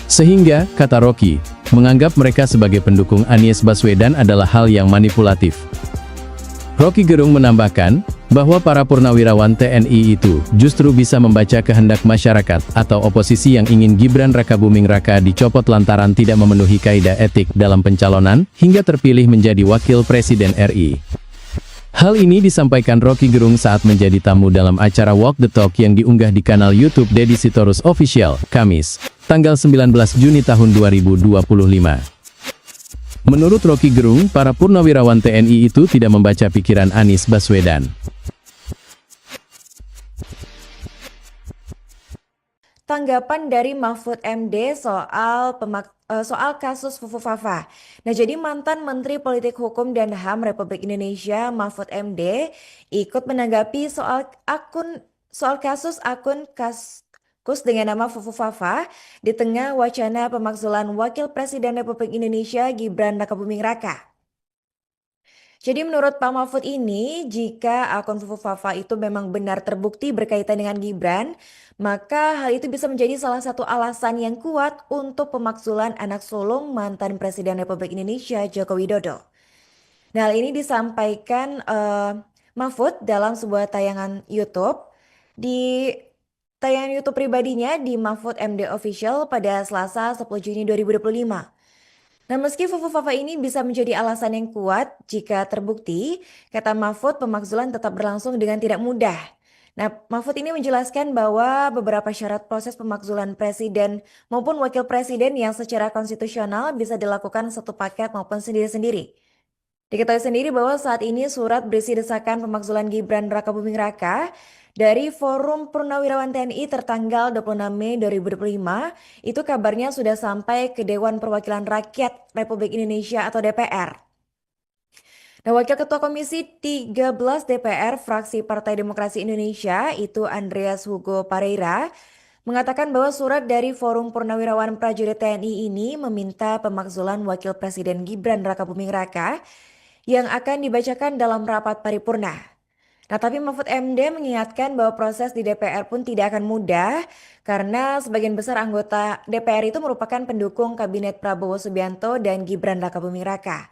Sehingga, kata Rocky, menganggap mereka sebagai pendukung Anies Baswedan adalah hal yang manipulatif. Rocky Gerung menambahkan, bahwa para purnawirawan TNI itu justru bisa membaca kehendak masyarakat atau oposisi yang ingin Gibran Rakabuming Raka dicopot lantaran tidak memenuhi kaidah etik dalam pencalonan, hingga terpilih menjadi Wakil Presiden RI. Hal ini disampaikan Rocky Gerung saat menjadi tamu dalam acara Walk the Talk yang diunggah di kanal YouTube Deddy Sitorus Official, Kamis, tanggal 19 Juni tahun 2025. Menurut Rocky Gerung, para purnawirawan TNI itu tidak membaca pikiran Anies Baswedan. Tanggapan dari Mahfud MD soal kasus Fufu Fafa. Nah, jadi mantan Menteri Politik Hukum dan HAM Republik Indonesia Mahfud MD ikut menanggapi soal kasus akun Kaskus dengan nama Fufu Fafa di tengah wacana pemakzulan Wakil Presiden Republik Indonesia Gibran Rakabuming Raka. Jadi menurut Pak Mahfud ini, jika akun Fufu Fafa itu memang benar terbukti berkaitan dengan Gibran, maka hal itu bisa menjadi salah satu alasan yang kuat untuk pemakzulan anak sulung mantan Presiden Republik Indonesia Joko Widodo. Nah, hal ini disampaikan Mahfud dalam sebuah tayangan YouTube. Di tayangan YouTube pribadinya di Mahfud MD Official pada Selasa 10 Juni 2025. Nah, meski Fufu Fafa ini bisa menjadi alasan yang kuat jika terbukti, kata Mahfud pemakzulan tetap berlangsung dengan tidak mudah. Nah, Mahfud ini menjelaskan bahwa beberapa syarat proses pemakzulan presiden maupun wakil presiden yang secara konstitusional bisa dilakukan satu paket maupun sendiri-sendiri. Diketahui sendiri bahwa saat ini surat berisi desakan pemakzulan Gibran Rakabuming Raka dari Forum Purnawirawan TNI tertanggal 26 Mei 2025, itu kabarnya sudah sampai ke Dewan Perwakilan Rakyat Republik Indonesia atau DPR. Nah, Wakil Ketua Komisi 13 DPR fraksi Partai Demokrasi Indonesia, itu Andreas Hugo Pareira, mengatakan bahwa surat dari Forum Purnawirawan Prajurit TNI ini meminta pemakzulan Wakil Presiden Gibran Rakabuming Raka yang akan dibacakan dalam rapat paripurna. Nah, tapi Mahfud MD mengingatkan bahwa proses di DPR pun tidak akan mudah karena sebagian besar anggota DPR itu merupakan pendukung Kabinet Prabowo Subianto dan Gibran Rakabuming Raka.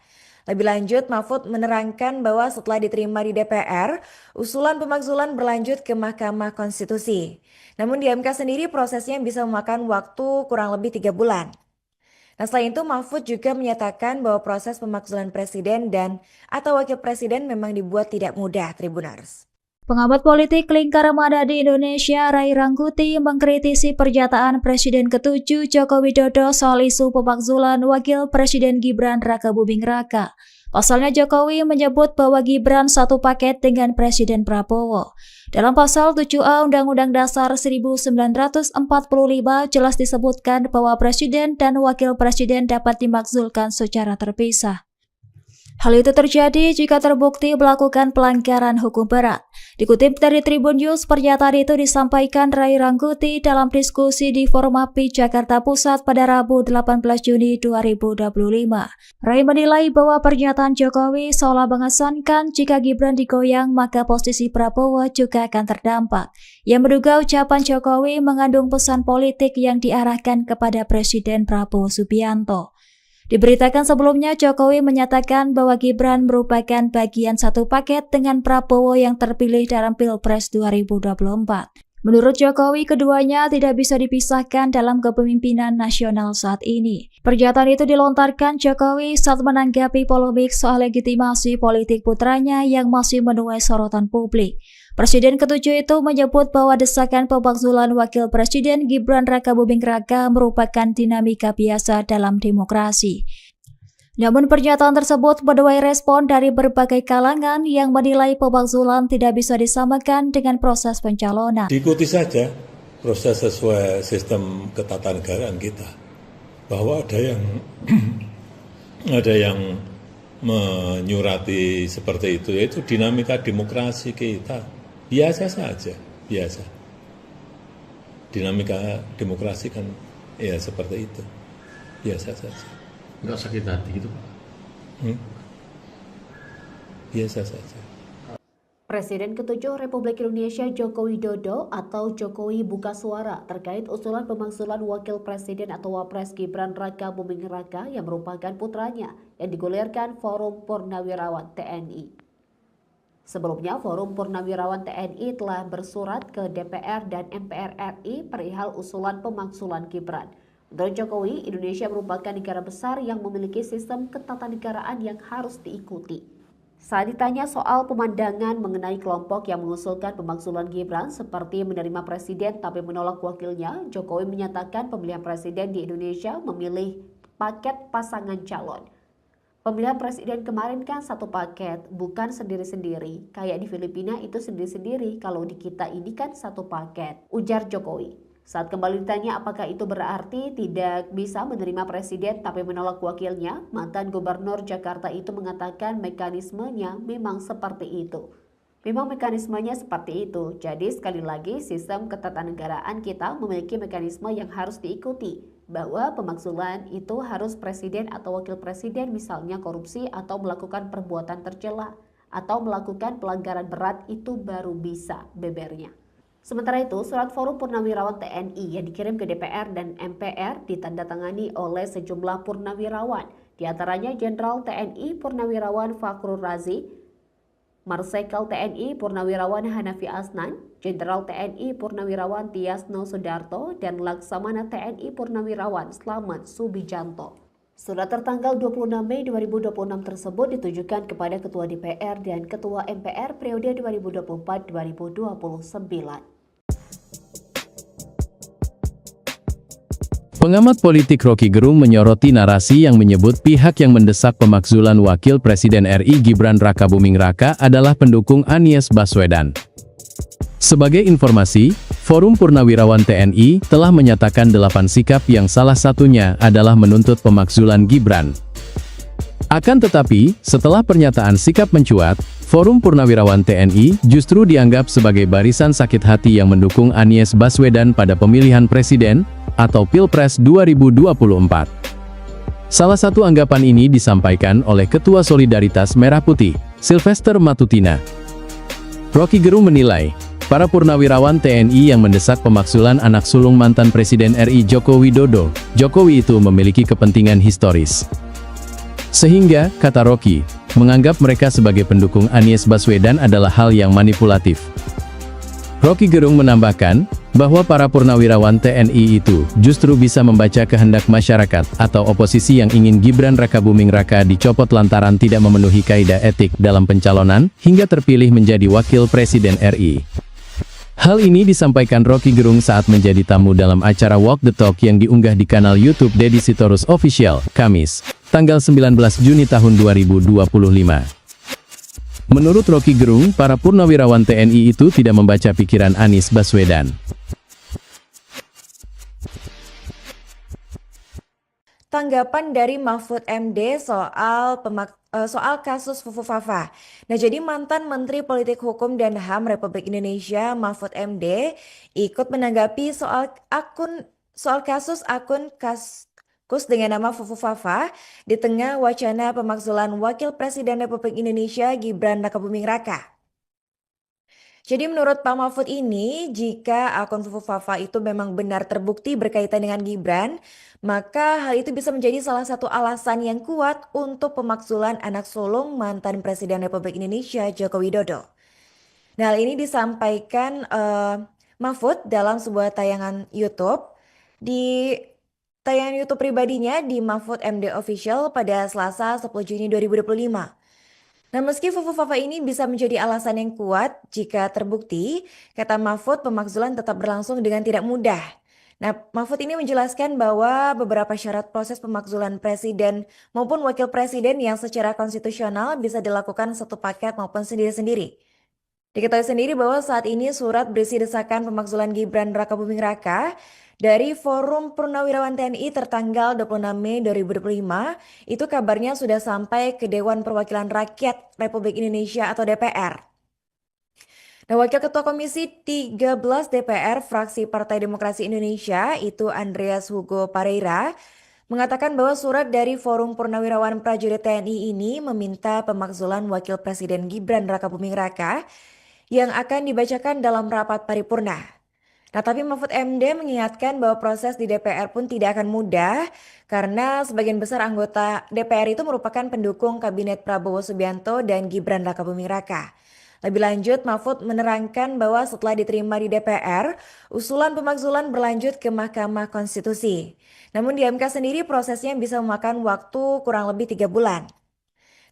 Lebih lanjut, Mahfud menerangkan bahwa setelah diterima di DPR, usulan pemakzulan berlanjut ke Mahkamah Konstitusi. Namun di MK sendiri prosesnya bisa memakan waktu kurang lebih 3 bulan. Nah, selain itu Mahfud juga menyatakan bahwa proses pemakzulan presiden dan atau wakil presiden memang dibuat tidak mudah, Tribuners. Pengamat politik lingkar mana di Indonesia, Ray Rangkuti, mengkritisi pernyataan Presiden ke-7 Joko Widodo soal isu pemakzulan Wakil Presiden Gibran Rakabuming Raka. Pasalnya Jokowi menyebut bahwa Gibran satu paket dengan Presiden Prabowo. Dalam pasal 7A Undang-Undang Dasar 1945 jelas disebutkan bahwa Presiden dan Wakil Presiden dapat dimakzulkan secara terpisah. Hal itu terjadi jika terbukti melakukan pelanggaran hukum berat. Dikutip dari Tribun News, pernyataan itu disampaikan Ray Rangkuti dalam diskusi di Forum API Jakarta Pusat pada Rabu 18 Juni 2025. Ray menilai bahwa pernyataan Jokowi seolah mengesankan jika Gibran digoyang maka posisi Prabowo juga akan terdampak. Ia menduga ucapan Jokowi mengandung pesan politik yang diarahkan kepada Presiden Prabowo Subianto. Diberitakan sebelumnya Jokowi menyatakan bahwa Gibran merupakan bagian satu paket dengan Prabowo yang terpilih dalam Pilpres 2024. Menurut Jokowi, keduanya tidak bisa dipisahkan dalam kepemimpinan nasional saat ini. Pernyataan itu dilontarkan Jokowi saat menanggapi polemik soal legitimasi politik putranya yang masih menuai sorotan publik. Presiden ke-7 itu menyebut bahwa desakan pemakzulan Wakil Presiden Gibran Rakabuming Raka merupakan dinamika biasa dalam demokrasi. Namun pernyataan tersebut menuai respon dari berbagai kalangan yang menilai pemakzulan tidak bisa disamakan dengan proses pencalonan. Diikuti saja proses sesuai sistem ketatanegaraan kita. Bahwa ada yang menyurati seperti itu, yaitu dinamika demokrasi kita. Biasa saja, biasa. Dinamika demokrasi kan ya seperti itu, biasa saja. Nggak sakit hati gitu Pak? Biasa saja. Presiden ke-7 Republik Indonesia Joko Widodo atau Jokowi buka suara terkait usulan pemakzulan Wakil Presiden atau Wapres Gibran Rakabuming Raka yang merupakan putranya yang digulirkan Forum Purnawirawan TNI. Sebelumnya, Forum Purnawirawan TNI telah bersurat ke DPR dan MPR RI perihal usulan pemakzulan Gibran. Menurut Jokowi, Indonesia merupakan negara besar yang memiliki sistem ketatanegaraan yang harus diikuti. Saat ditanya soal pemandangan mengenai kelompok yang mengusulkan pemakzulan Gibran seperti menerima presiden tapi menolak wakilnya, Jokowi menyatakan pemilihan presiden di Indonesia memilih paket pasangan calon. Pemilihan presiden kemarin kan satu paket, bukan sendiri-sendiri. Kayak di Filipina itu sendiri-sendiri, kalau di kita ini kan satu paket, ujar Jokowi. Saat kembali ditanya apakah itu berarti tidak bisa menerima presiden tapi menolak wakilnya, mantan gubernur Jakarta itu mengatakan mekanismenya memang seperti itu. Memang mekanismenya seperti itu, jadi sekali lagi sistem ketatanegaraan kita memiliki mekanisme yang harus diikuti. Bahwa pemakzulan itu harus presiden atau wakil presiden misalnya korupsi atau melakukan perbuatan tercela atau melakukan pelanggaran berat itu baru bisa, bebernya. Sementara itu, surat Forum Purnawirawan TNI yang dikirim ke DPR dan MPR ditandatangani oleh sejumlah purnawirawan, diantaranya Jenderal TNI Purnawirawan Fakhrul Razi, Marsikal TNI Purnawirawan Hanafi Asnan, Jenderal TNI Purnawirawan Tiasno Sudarto, dan Laksamana TNI Purnawirawan Slamet Subijanto. Surat tertanggal 26 Mei 2026 tersebut ditujukan kepada Ketua DPR dan Ketua MPR periode 2024-2029. Pengamat politik Rocky Gerung menyoroti narasi yang menyebut pihak yang mendesak pemakzulan Wakil Presiden RI Gibran Rakabuming Raka adalah pendukung Anies Baswedan. Sebagai informasi, Forum Purnawirawan TNI telah menyatakan 8 sikap yang salah satunya adalah menuntut pemakzulan Gibran. Akan tetapi, setelah pernyataan sikap mencuat, Forum Purnawirawan TNI justru dianggap sebagai barisan sakit hati yang mendukung Anies Baswedan pada pemilihan presiden atau Pilpres 2024. Salah satu anggapan ini disampaikan oleh Ketua Solidaritas Merah Putih, Sylvester Matutina. Rocky Gerung menilai, para purnawirawan TNI yang mendesak pemakzulan anak sulung mantan Presiden RI Joko Widodo, Jokowi itu memiliki kepentingan historis. Sehingga, kata Rocky, menganggap mereka sebagai pendukung Anies Baswedan adalah hal yang manipulatif. Rocky Gerung menambahkan, bahwa para purnawirawan TNI itu justru bisa membaca kehendak masyarakat atau oposisi yang ingin Gibran Rakabuming Raka dicopot lantaran tidak memenuhi kaidah etik dalam pencalonan hingga terpilih menjadi Wakil Presiden RI. Hal ini disampaikan Roky Gerung saat menjadi tamu dalam acara Walk the Talk yang diunggah di kanal YouTube Deddy Sitorus Official, Kamis, tanggal 19 Juni tahun 2025. Menurut Roky Gerung, para purnawirawan TNI itu tidak membaca pikiran Anies Baswedan. Tanggapan dari Mahfud MD soal kasus Fufu Fafa. Nah, jadi mantan Menteri Politik Hukum dan HAM Republik Indonesia Mahfud MD ikut menanggapi soal kasus akun Kaskus dengan nama Fufu Fafa di tengah wacana pemakzulan Wakil Presiden Republik Indonesia Gibran Rakabuming Raka. Jadi menurut Pak Mahfud ini, jika akun Fufu Fafa itu memang benar terbukti berkaitan dengan Gibran, maka hal itu bisa menjadi salah satu alasan yang kuat untuk pemakzulan anak sulung mantan Presiden Republik Indonesia Joko Widodo. Nah, hal ini disampaikan Mahfud dalam sebuah tayangan YouTube. Di tayangan YouTube pribadinya di Mahfud MD Official pada Selasa 10 Juni 2025. Nah, meski Fufu Fafa ini bisa menjadi alasan yang kuat jika terbukti, kata Mahfud pemakzulan tetap berlangsung dengan tidak mudah. Nah, Mahfud ini menjelaskan bahwa beberapa syarat proses pemakzulan presiden maupun wakil presiden yang secara konstitusional bisa dilakukan satu paket maupun sendiri-sendiri. Diketahui sendiri bahwa saat ini surat berisi desakan pemakzulan Gibran Rakabuming Raka dari Forum Purnawirawan TNI tertanggal 26 Mei 2025, itu kabarnya sudah sampai ke Dewan Perwakilan Rakyat Republik Indonesia atau DPR. Nah, Wakil Ketua Komisi 13 DPR fraksi Partai Demokrasi Indonesia, itu Andreas Hugo Pareira, mengatakan bahwa surat dari Forum Purnawirawan Prajurit TNI ini meminta pemakzulan Wakil Presiden Gibran Rakabuming Raka yang akan dibacakan dalam rapat paripurna. Nah, tapi Mahfud MD mengingatkan bahwa proses di DPR pun tidak akan mudah karena sebagian besar anggota DPR itu merupakan pendukung Kabinet Prabowo Subianto dan Gibran Rakabuming Raka. Lebih lanjut, Mahfud menerangkan bahwa setelah diterima di DPR, usulan pemakzulan berlanjut ke Mahkamah Konstitusi. Namun di MK sendiri prosesnya bisa memakan waktu kurang lebih 3 bulan.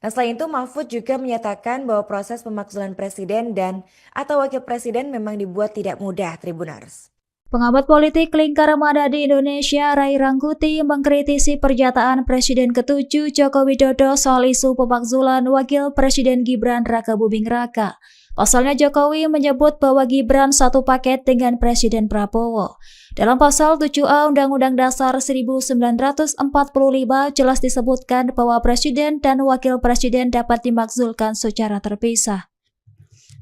Nah, selain itu Mahfud juga menyatakan bahwa proses pemakzulan presiden dan atau wakil presiden memang dibuat tidak mudah, Tribuners. Pengamat politik lingkar mana di Indonesia, Ray Rangkuti, mengkritisi pernyataan Presiden ke-7 Joko Widodo soal isu pemakzulan Wakil Presiden Gibran Rakabuming Raka. Pasalnya Jokowi menyebut bahwa Gibran satu paket dengan Presiden Prabowo. Dalam pasal 7A Undang-Undang Dasar 1945 jelas disebutkan bahwa Presiden dan Wakil Presiden dapat dimakzulkan secara terpisah.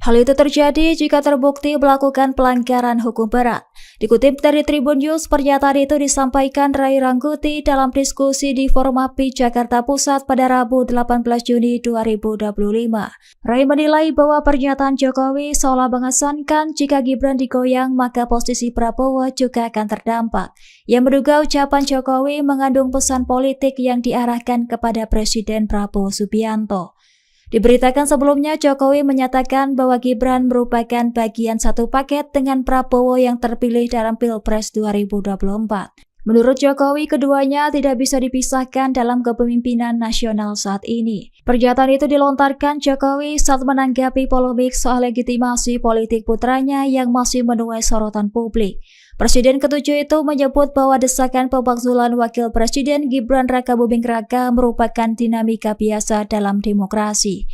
Hal itu terjadi jika terbukti melakukan pelanggaran hukum berat. Dikutip dari Tribun News, pernyataan itu disampaikan Ray Rangkuti dalam diskusi di Forum API Jakarta Pusat pada Rabu 18 Juni 2025. Ray menilai bahwa pernyataan Jokowi seolah mengesankan jika Gibran digoyang maka posisi Prabowo juga akan terdampak. Ia menduga ucapan Jokowi mengandung pesan politik yang diarahkan kepada Presiden Prabowo Subianto. Diberitakan sebelumnya Jokowi menyatakan bahwa Gibran merupakan bagian satu paket dengan Prabowo yang terpilih dalam Pilpres 2024. Menurut Jokowi, keduanya tidak bisa dipisahkan dalam kepemimpinan nasional saat ini. Pernyataan itu dilontarkan Jokowi saat menanggapi polemik soal legitimasi politik putranya yang masih menuai sorotan publik. Presiden ke-7 itu menyebut bahwa desakan pemakzulan Wakil Presiden Gibran Rakabuming Raka merupakan dinamika biasa dalam demokrasi.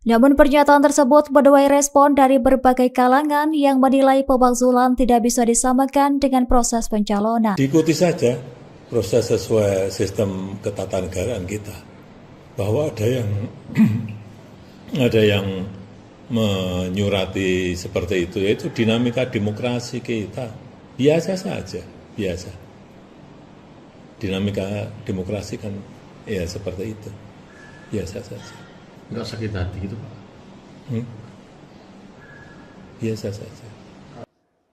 Namun pernyataan tersebut menuai respon dari berbagai kalangan yang menilai pemakzulan tidak bisa disamakan dengan proses pencalonan. Diikuti saja proses sesuai sistem ketatanegaraan kita. Bahwa ada yang menyurati seperti itu, yaitu dinamika demokrasi kita. Biasa saja, biasa. Dinamika demokrasi kan ya seperti itu, biasa saja. Nggak sakit hati gitu Pak? Biasa saja.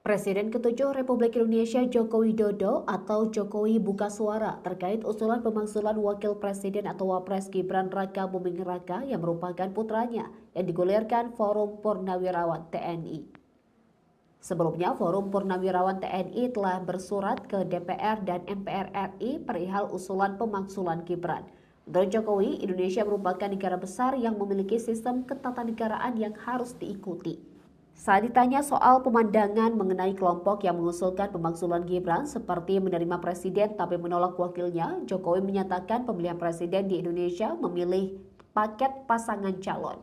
Presiden ke-7 Republik Indonesia Joko Widodo atau Jokowi buka suara terkait usulan pemakzulan Wakil Presiden atau Wapres Gibran Rakabuming Raka yang merupakan putranya yang digulirkan Forum Purnawirawan TNI. Sebelumnya, Forum Purnawirawan TNI telah bersurat ke DPR dan MPR RI perihal usulan pemakzulan Gibran. Menurut Jokowi, Indonesia merupakan negara besar yang memiliki sistem ketatanegaraan yang harus diikuti. Saat ditanya soal pemandangan mengenai kelompok yang mengusulkan pemakzulan Gibran seperti menerima presiden tapi menolak wakilnya, Jokowi menyatakan pemilihan presiden di Indonesia memilih paket pasangan calon.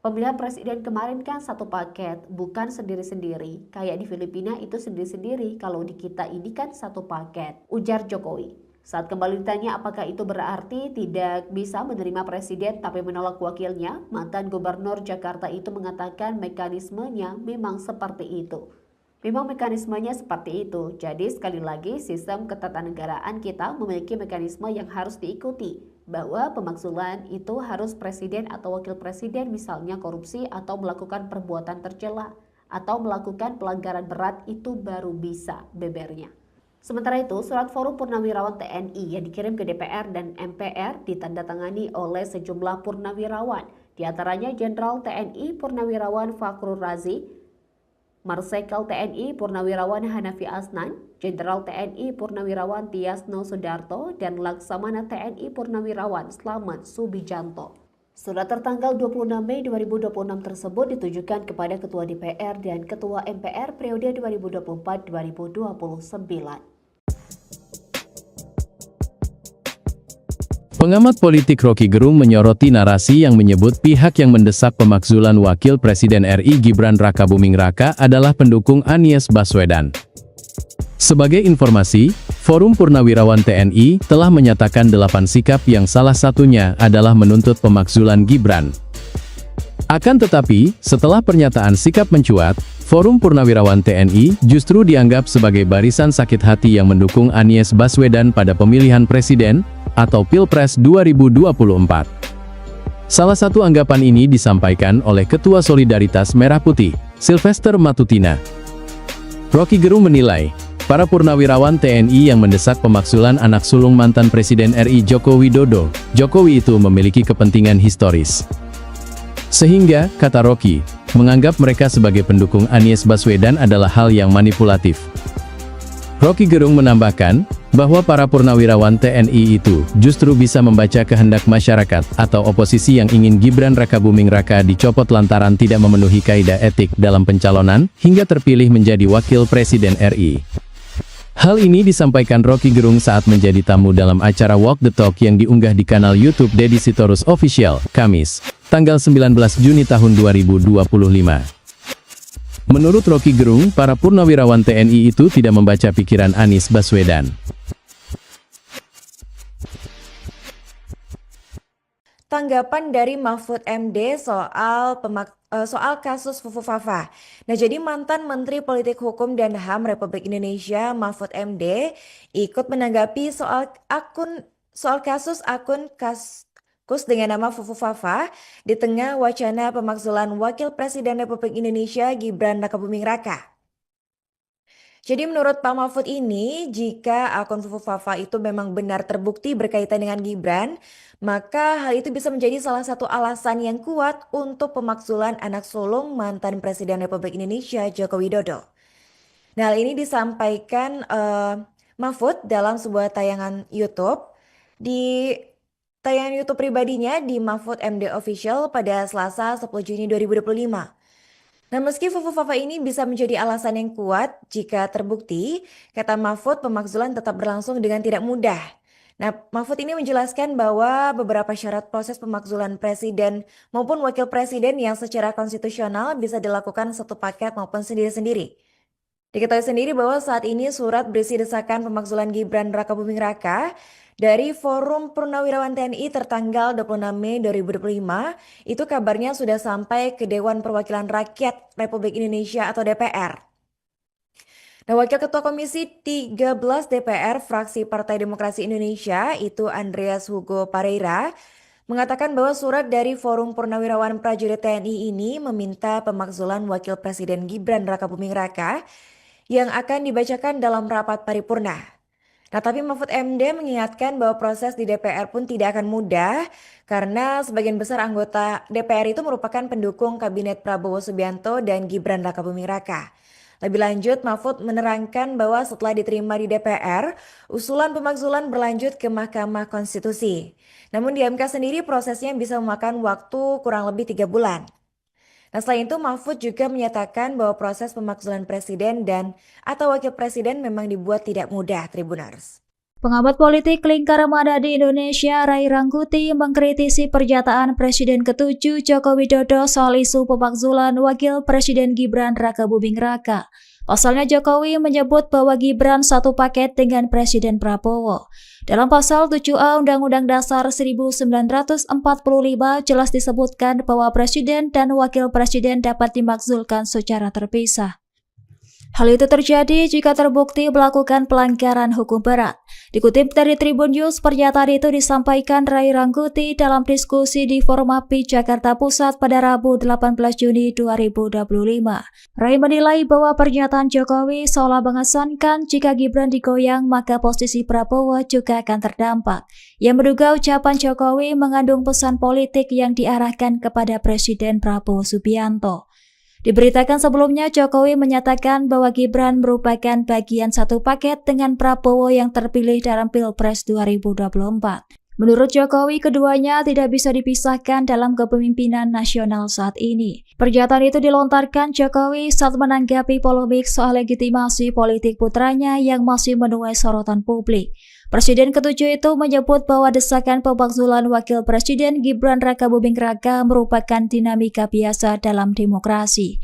Pemilihan presiden kemarin kan satu paket, bukan sendiri-sendiri. Kayak di Filipina itu sendiri-sendiri, kalau di kita ini kan satu paket, ujar Jokowi. Saat kembali ditanya apakah itu berarti tidak bisa menerima presiden tapi menolak wakilnya, mantan gubernur Jakarta itu mengatakan mekanismenya memang seperti itu. Memang mekanismenya seperti itu, jadi sekali lagi sistem ketatanegaraan kita memiliki mekanisme yang harus diikuti, bahwa pemakzulan itu harus presiden atau wakil presiden misalnya korupsi atau melakukan perbuatan tercela, atau melakukan pelanggaran berat itu baru bisa, bebernya. Sementara itu, surat Forum Purnawirawan TNI yang dikirim ke DPR dan MPR ditandatangani oleh sejumlah purnawirawan, diantaranya Jenderal TNI Purnawirawan Fakhrul Razi, Marsikal TNI Purnawirawan Hanafi Asnan, Jenderal TNI Purnawirawan Tiasno Sudarto, dan Laksamana TNI Purnawirawan Slamet Subijanto. Surat tertanggal 26 Mei 2026 tersebut ditujukan kepada Ketua DPR dan Ketua MPR periode 2024-2029. Pengamat politik Rocky Gerung menyoroti narasi yang menyebut pihak yang mendesak pemakzulan Wakil Presiden RI Gibran Rakabuming Raka adalah pendukung Anies Baswedan. Sebagai informasi, Forum Purnawirawan TNI telah menyatakan 8 sikap yang salah satunya adalah menuntut pemakzulan Gibran. Akan tetapi, setelah pernyataan sikap mencuat, Forum Purnawirawan TNI justru dianggap sebagai barisan sakit hati yang mendukung Anies Baswedan pada pemilihan presiden atau Pilpres 2024. Salah satu anggapan ini disampaikan oleh Ketua Solidaritas Merah Putih, Sylvester Matutina. Rocky Gerung menilai, para purnawirawan TNI yang mendesak pemakzulan anak sulung mantan Presiden RI Joko Widodo, Jokowi itu memiliki kepentingan historis. Sehingga, kata Rocky, menganggap mereka sebagai pendukung Anies Baswedan adalah hal yang manipulatif. Rocky Gerung menambahkan, bahwa para purnawirawan TNI itu justru bisa membaca kehendak masyarakat atau oposisi yang ingin Gibran Rakabuming Raka dicopot lantaran tidak memenuhi kaidah etik dalam pencalonan, hingga terpilih menjadi Wakil Presiden RI. Hal ini disampaikan Rocky Gerung saat menjadi tamu dalam acara Walk the Talk yang diunggah di kanal YouTube Deddy Sitorus Official, Kamis, tanggal 19 Juni tahun 2025. Menurut Rocky Gerung, para purnawirawan TNI itu tidak membaca pikiran Anies Baswedan. Tanggapan dari Mahfud MD soal kasus Fufu Fafa. Nah, jadi mantan Menteri Politik Hukum dan HAM Republik Indonesia Mahfud MD ikut menanggapi soal kasus akun Kaskus dengan nama Fufu Fafa di tengah wacana pemakzulan Wakil Presiden Republik Indonesia Gibran Rakabuming Raka. Jadi menurut Pak Mahfud ini, jika akun Fufu Fafa itu memang benar terbukti berkaitan dengan Gibran, maka hal itu bisa menjadi salah satu alasan yang kuat untuk pemakzulan anak sulung mantan Presiden Republik Indonesia Joko Widodo. Nah, hal ini disampaikan Mahfud dalam sebuah tayangan YouTube di tayangan YouTube pribadinya di Mahfud MD Official pada Selasa 10 Juni 2025. Nah, meski Fufu Fafa ini bisa menjadi alasan yang kuat jika terbukti, kata Mahfud pemakzulan tetap berlangsung dengan tidak mudah. Nah, Mahfud ini menjelaskan bahwa beberapa syarat proses pemakzulan presiden maupun wakil presiden yang secara konstitusional bisa dilakukan satu paket maupun sendiri-sendiri. Diketahui sendiri bahwa saat ini surat berisi desakan pemakzulan Gibran Rakabuming Raka dari Forum Purnawirawan TNI tertanggal 26 Mei 2025, itu kabarnya sudah sampai ke Dewan Perwakilan Rakyat Republik Indonesia atau DPR. Nah, Wakil Ketua Komisi 13 DPR fraksi Partai Demokrasi Indonesia, itu Andreas Hugo Pareira, mengatakan bahwa surat dari Forum Purnawirawan Prajurit TNI ini meminta pemakzulan Wakil Presiden Gibran Rakabuming Raka yang akan dibacakan dalam rapat paripurna. Nah, tapi Mahfud MD mengingatkan bahwa proses di DPR pun tidak akan mudah karena sebagian besar anggota DPR itu merupakan pendukung Kabinet Prabowo Subianto dan Gibran Rakabuming Raka. Lebih lanjut, Mahfud menerangkan bahwa setelah diterima di DPR, usulan pemakzulan berlanjut ke Mahkamah Konstitusi. Namun di MK sendiri prosesnya bisa memakan waktu kurang lebih 3 bulan. Nah, selain itu Mahfud juga menyatakan bahwa proses pemakzulan presiden dan atau wakil presiden memang dibuat tidak mudah, Tribuners. Pengamat politik lingkar mana di Indonesia, Ray Rangkuti, mengkritisi pernyataan Presiden ke-7 Joko Widodo soal isu pemakzulan Wakil Presiden Gibran Rakabuming Raka. Pasalnya Jokowi menyebut bahwa Gibran satu paket dengan Presiden Prabowo. Dalam pasal 7A Undang-Undang Dasar 1945 jelas disebutkan bahwa Presiden dan Wakil Presiden dapat dimakzulkan secara terpisah. Hal itu terjadi jika terbukti melakukan pelanggaran hukum berat. Dikutip dari Tribun News, pernyataan itu disampaikan Ray Rangkuti dalam diskusi di Forum API Jakarta Pusat pada Rabu 18 Juni 2025. Ray menilai bahwa pernyataan Jokowi seolah mengesankan jika Gibran digoyang maka posisi Prabowo juga akan terdampak. Ia menduga ucapan Jokowi mengandung pesan politik yang diarahkan kepada Presiden Prabowo Subianto. Diberitakan sebelumnya, Jokowi menyatakan bahwa Gibran merupakan bagian satu paket dengan Prabowo yang terpilih dalam Pilpres 2024. Menurut Jokowi, keduanya tidak bisa dipisahkan dalam kepemimpinan nasional saat ini. Pernyataan itu dilontarkan Jokowi saat menanggapi polemik soal legitimasi politik putranya yang masih menuai sorotan publik. Presiden ke-7 itu menyebut bahwa desakan pemakzulan Wakil Presiden Gibran Rakabuming Raka merupakan dinamika biasa dalam demokrasi.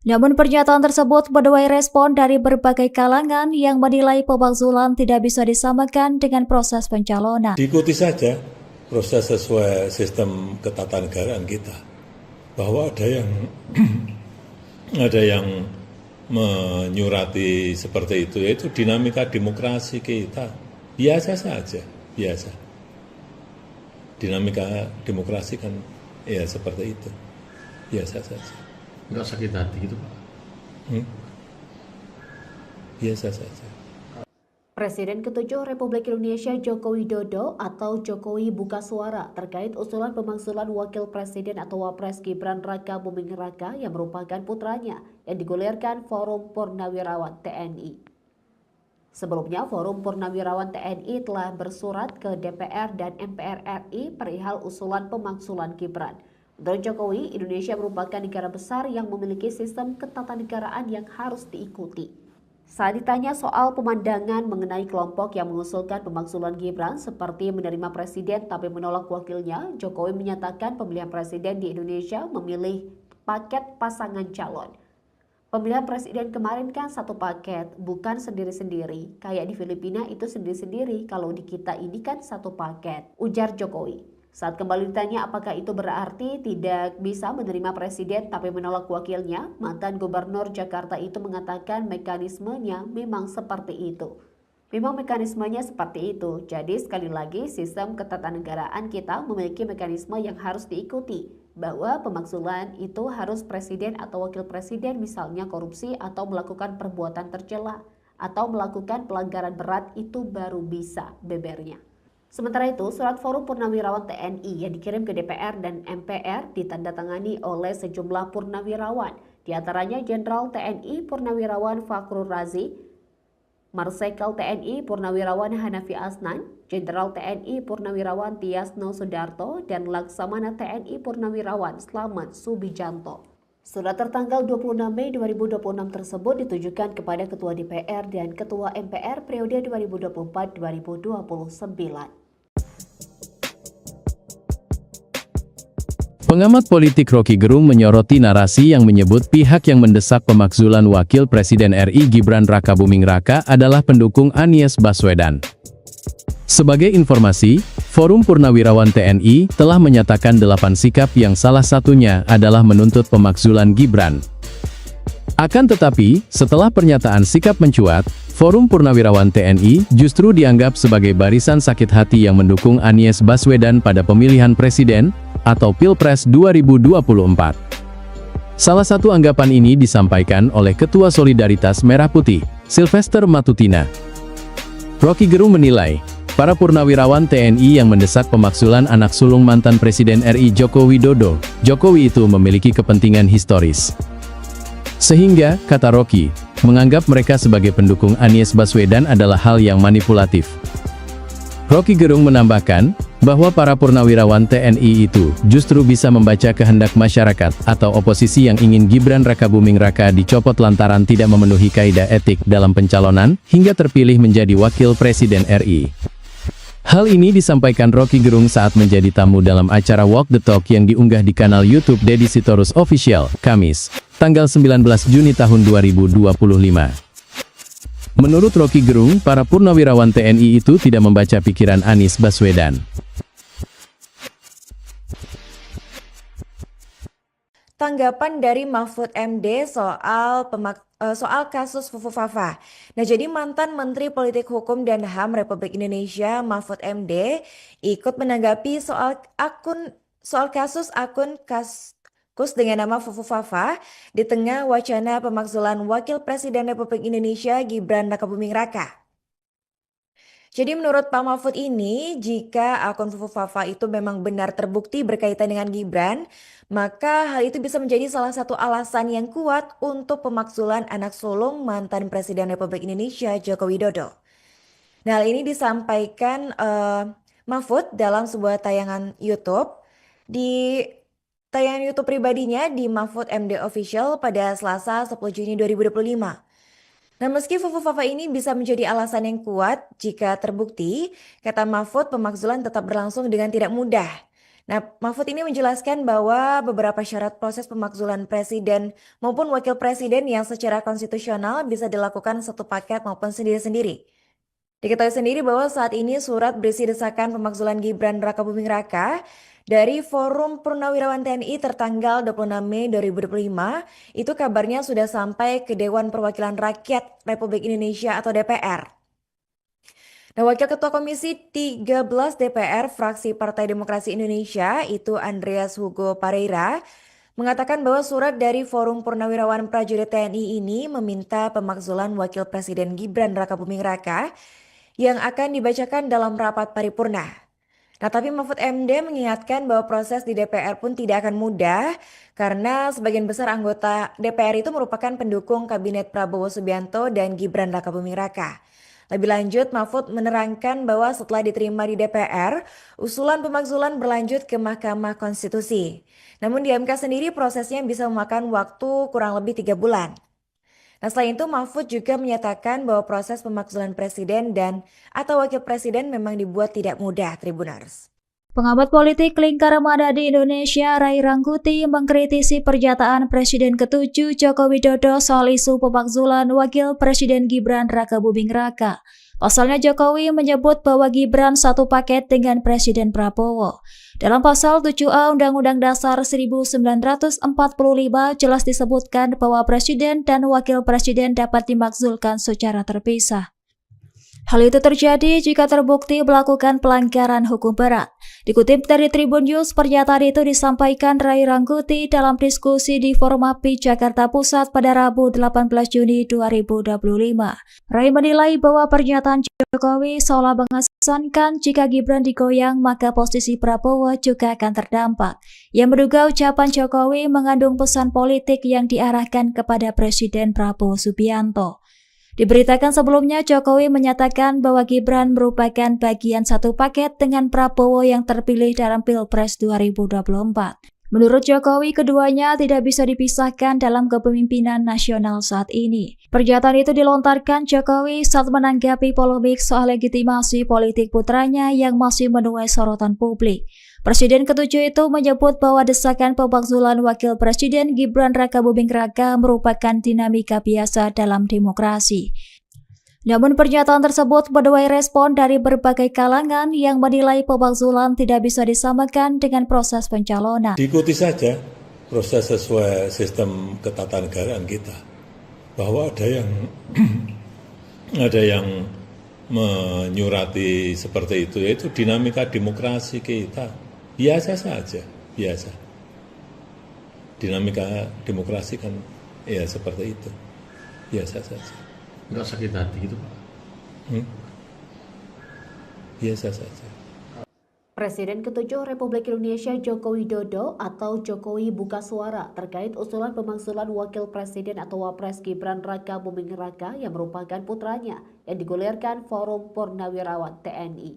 Namun pernyataan tersebut menuai respon dari berbagai kalangan yang menilai pemakzulan tidak bisa disamakan dengan proses pencalonan. Diikuti saja proses sesuai sistem ketatanegaraan kita. Bahwa ada yang menyurati seperti itu, yaitu dinamika demokrasi kita. Biasa saja, biasa. Dinamika demokrasi kan ya seperti itu, biasa saja. Nggak sakit hati gitu Pak? Biasa saja. Presiden ke-7 Republik Indonesia Joko Widodo atau Jokowi buka suara terkait usulan pemakzulan Wakil Presiden atau Wapres Gibran Rakabuming Raka yang merupakan putranya yang digulirkan Forum Purnawirawan TNI. Sebelumnya, Forum Purnawirawan TNI telah bersurat ke DPR dan MPR RI perihal usulan pemakzulan Gibran. Menurut Jokowi, Indonesia merupakan negara besar yang memiliki sistem ketatanegaraan yang harus diikuti. Saat ditanya soal pemandangan mengenai kelompok yang mengusulkan pemakzulan Gibran seperti menerima presiden tapi menolak wakilnya, Jokowi menyatakan pemilihan presiden di Indonesia memilih paket pasangan calon. Pemilihan presiden kemarin kan satu paket, bukan sendiri-sendiri. Kayak di Filipina itu sendiri-sendiri, kalau di kita ini kan satu paket, ujar Jokowi. Saat kembali ditanya apakah itu berarti tidak bisa menerima presiden tapi menolak wakilnya, mantan gubernur Jakarta itu mengatakan mekanismenya memang seperti itu. Memang mekanismenya seperti itu, jadi sekali lagi sistem ketatanegaraan kita memiliki mekanisme yang harus diikuti. Bahwa pemakzulan itu harus presiden atau wakil presiden misalnya korupsi atau melakukan perbuatan tercela atau melakukan pelanggaran berat itu baru bisa, bebernya. Sementara itu, surat Forum Purnawirawan TNI yang dikirim ke DPR dan MPR ditandatangani oleh sejumlah purnawirawan, diantaranya Jenderal TNI Purnawirawan Fakhrul Razi, Marsikal TNI Purnawirawan Hanafi Asnan, Jenderal TNI Purnawirawan Tiasno Sudarto, dan Laksamana TNI Purnawirawan Slamet Subijanto. Surat tertanggal 26 Mei 2026 tersebut ditujukan kepada Ketua DPR dan Ketua MPR periode 2024-2029. Pengamat politik Rocky Gerung menyoroti narasi yang menyebut pihak yang mendesak pemakzulan Wakil Presiden RI Gibran Rakabuming Raka adalah pendukung Anies Baswedan. Sebagai informasi, Forum Purnawirawan TNI telah menyatakan 8 sikap yang salah satunya adalah menuntut pemakzulan Gibran. Akan tetapi, setelah pernyataan sikap mencuat, Forum Purnawirawan TNI justru dianggap sebagai barisan sakit hati yang mendukung Anies Baswedan pada pemilihan presiden atau Pilpres 2024. Salah satu anggapan ini disampaikan oleh Ketua Solidaritas Merah Putih, Sylvester Matutina. Rocky Gerung menilai, para purnawirawan TNI yang mendesak pemakzulan anak sulung mantan Presiden RI Joko Widodo, Jokowi itu memiliki kepentingan historis. Sehingga, kata Rocky, menganggap mereka sebagai pendukung Anies Baswedan adalah hal yang manipulatif. Rocky Gerung menambahkan, bahwa para purnawirawan TNI itu justru bisa membaca kehendak masyarakat atau oposisi yang ingin Gibran Rakabuming Raka dicopot lantaran tidak memenuhi kaidah etik dalam pencalonan, hingga terpilih menjadi Wakil Presiden RI. Hal ini disampaikan Rocky Gerung saat menjadi tamu dalam acara Walk the Talk yang diunggah di kanal YouTube Deddy Sitorus Official, Kamis, tanggal 19 Juni tahun 2025. Menurut Rocky Gerung, para purnawirawan TNI itu tidak membaca pikiran Anies Baswedan. Tanggapan dari Mahfud MD soal kasus Fufu Fafa. Nah, jadi mantan Menteri Politik Hukum dan HAM Republik Indonesia Mahfud MD ikut menanggapi soal kasus akun Kaskus dengan nama Fufu Fafa di tengah wacana pemakzulan Wakil Presiden Republik Indonesia Gibran Rakabuming Raka. Jadi menurut Pak Mahfud ini, jika akun Fufu Fafa itu memang benar terbukti berkaitan dengan Gibran, maka hal itu bisa menjadi salah satu alasan yang kuat untuk pemakzulan anak sulung mantan Presiden Republik Indonesia Joko Widodo. Nah, hal ini disampaikan Mahfud dalam sebuah tayangan YouTube di tayangan YouTube pribadinya di Mahfud MD Official pada Selasa 10 Juni 2025. Nah, meski Fufu Fafa ini bisa menjadi alasan yang kuat jika terbukti, kata Mahfud, pemakzulan tetap berlangsung dengan tidak mudah. Nah, Mahfud ini menjelaskan bahwa beberapa syarat proses pemakzulan presiden maupun wakil presiden yang secara konstitusional bisa dilakukan satu paket maupun sendiri-sendiri. Diketahui sendiri bahwa saat ini surat berisi desakan pemakzulan Gibran Rakabuming Raka dari Forum Purnawirawan TNI tertanggal 26 Mei 2025, itu kabarnya sudah sampai ke Dewan Perwakilan Rakyat Republik Indonesia atau DPR. Nah, Wakil Ketua Komisi 13 DPR fraksi Partai Demokrasi Indonesia, itu Andreas Hugo Pareira, mengatakan bahwa surat dari Forum Purnawirawan Prajurit TNI ini meminta pemakzulan Wakil Presiden Gibran Rakabuming Raka yang akan dibacakan dalam rapat paripurna. Nah, tapi Mahfud MD mengingatkan bahwa proses di DPR pun tidak akan mudah karena sebagian besar anggota DPR itu merupakan pendukung Kabinet Prabowo Subianto dan Gibran Rakabuming Raka. Lebih lanjut, Mahfud menerangkan bahwa setelah diterima di DPR, usulan pemakzulan berlanjut ke Mahkamah Konstitusi. Namun di MK sendiri prosesnya bisa memakan waktu kurang lebih 3 bulan. Nah, selain itu Mahfud juga menyatakan bahwa proses pemakzulan presiden dan atau wakil presiden memang dibuat tidak mudah, Tribuners. Pengamat politik lingkar mana di Indonesia, Ray Rangkuti, mengkritisi pernyataan Presiden ke-7 Joko Widodo soal isu pemakzulan Wakil Presiden Gibran Rakabuming Raka. Pasalnya Jokowi menyebut bahwa Gibran satu paket dengan Presiden Prabowo. Dalam pasal 7A Undang-Undang Dasar 1945 jelas disebutkan bahwa Presiden dan Wakil Presiden dapat dimakzulkan secara terpisah. Hal itu terjadi jika terbukti melakukan pelanggaran hukum berat. Dikutip dari Tribun News, pernyataan itu disampaikan Ray Rangkuti dalam diskusi di Forum API Jakarta Pusat pada Rabu 18 Juni 2025. Ray menilai bahwa pernyataan Jokowi seolah mengesankan jika Gibran digoyang maka posisi Prabowo juga akan terdampak. Ia menduga ucapan Jokowi mengandung pesan politik yang diarahkan kepada Presiden Prabowo Subianto. Diberitakan sebelumnya, Jokowi menyatakan bahwa Gibran merupakan bagian satu paket dengan Prabowo yang terpilih dalam Pilpres 2024. Menurut Jokowi, keduanya tidak bisa dipisahkan dalam kepemimpinan nasional saat ini. Pernyataan itu dilontarkan Jokowi saat menanggapi polemik soal legitimasi politik putranya yang masih menuai sorotan publik. Presiden ke-7 itu menyebut bahwa desakan pemakzulan Wakil Presiden Gibran Rakabuming Raka merupakan dinamika biasa dalam demokrasi. Namun pernyataan tersebut menuai respon dari berbagai kalangan yang menilai pemakzulan tidak bisa disamakan dengan proses pencalonan. Diikuti saja proses sesuai sistem ketatanegaraan kita. Bahwa ada yang menyurati seperti itu, yaitu dinamika demokrasi kita. Biasa saja, biasa. Dinamika demokrasi kan ya seperti itu, biasa saja. Nggak sakit hati gitu Pak? Biasa saja. Presiden ke-7 Republik Indonesia Joko Widodo atau Jokowi buka suara terkait usulan pemakzulan Wakil Presiden atau Wapres Gibran Raka Buming Raka yang merupakan putranya yang digulirkan Forum Purnawirawan TNI.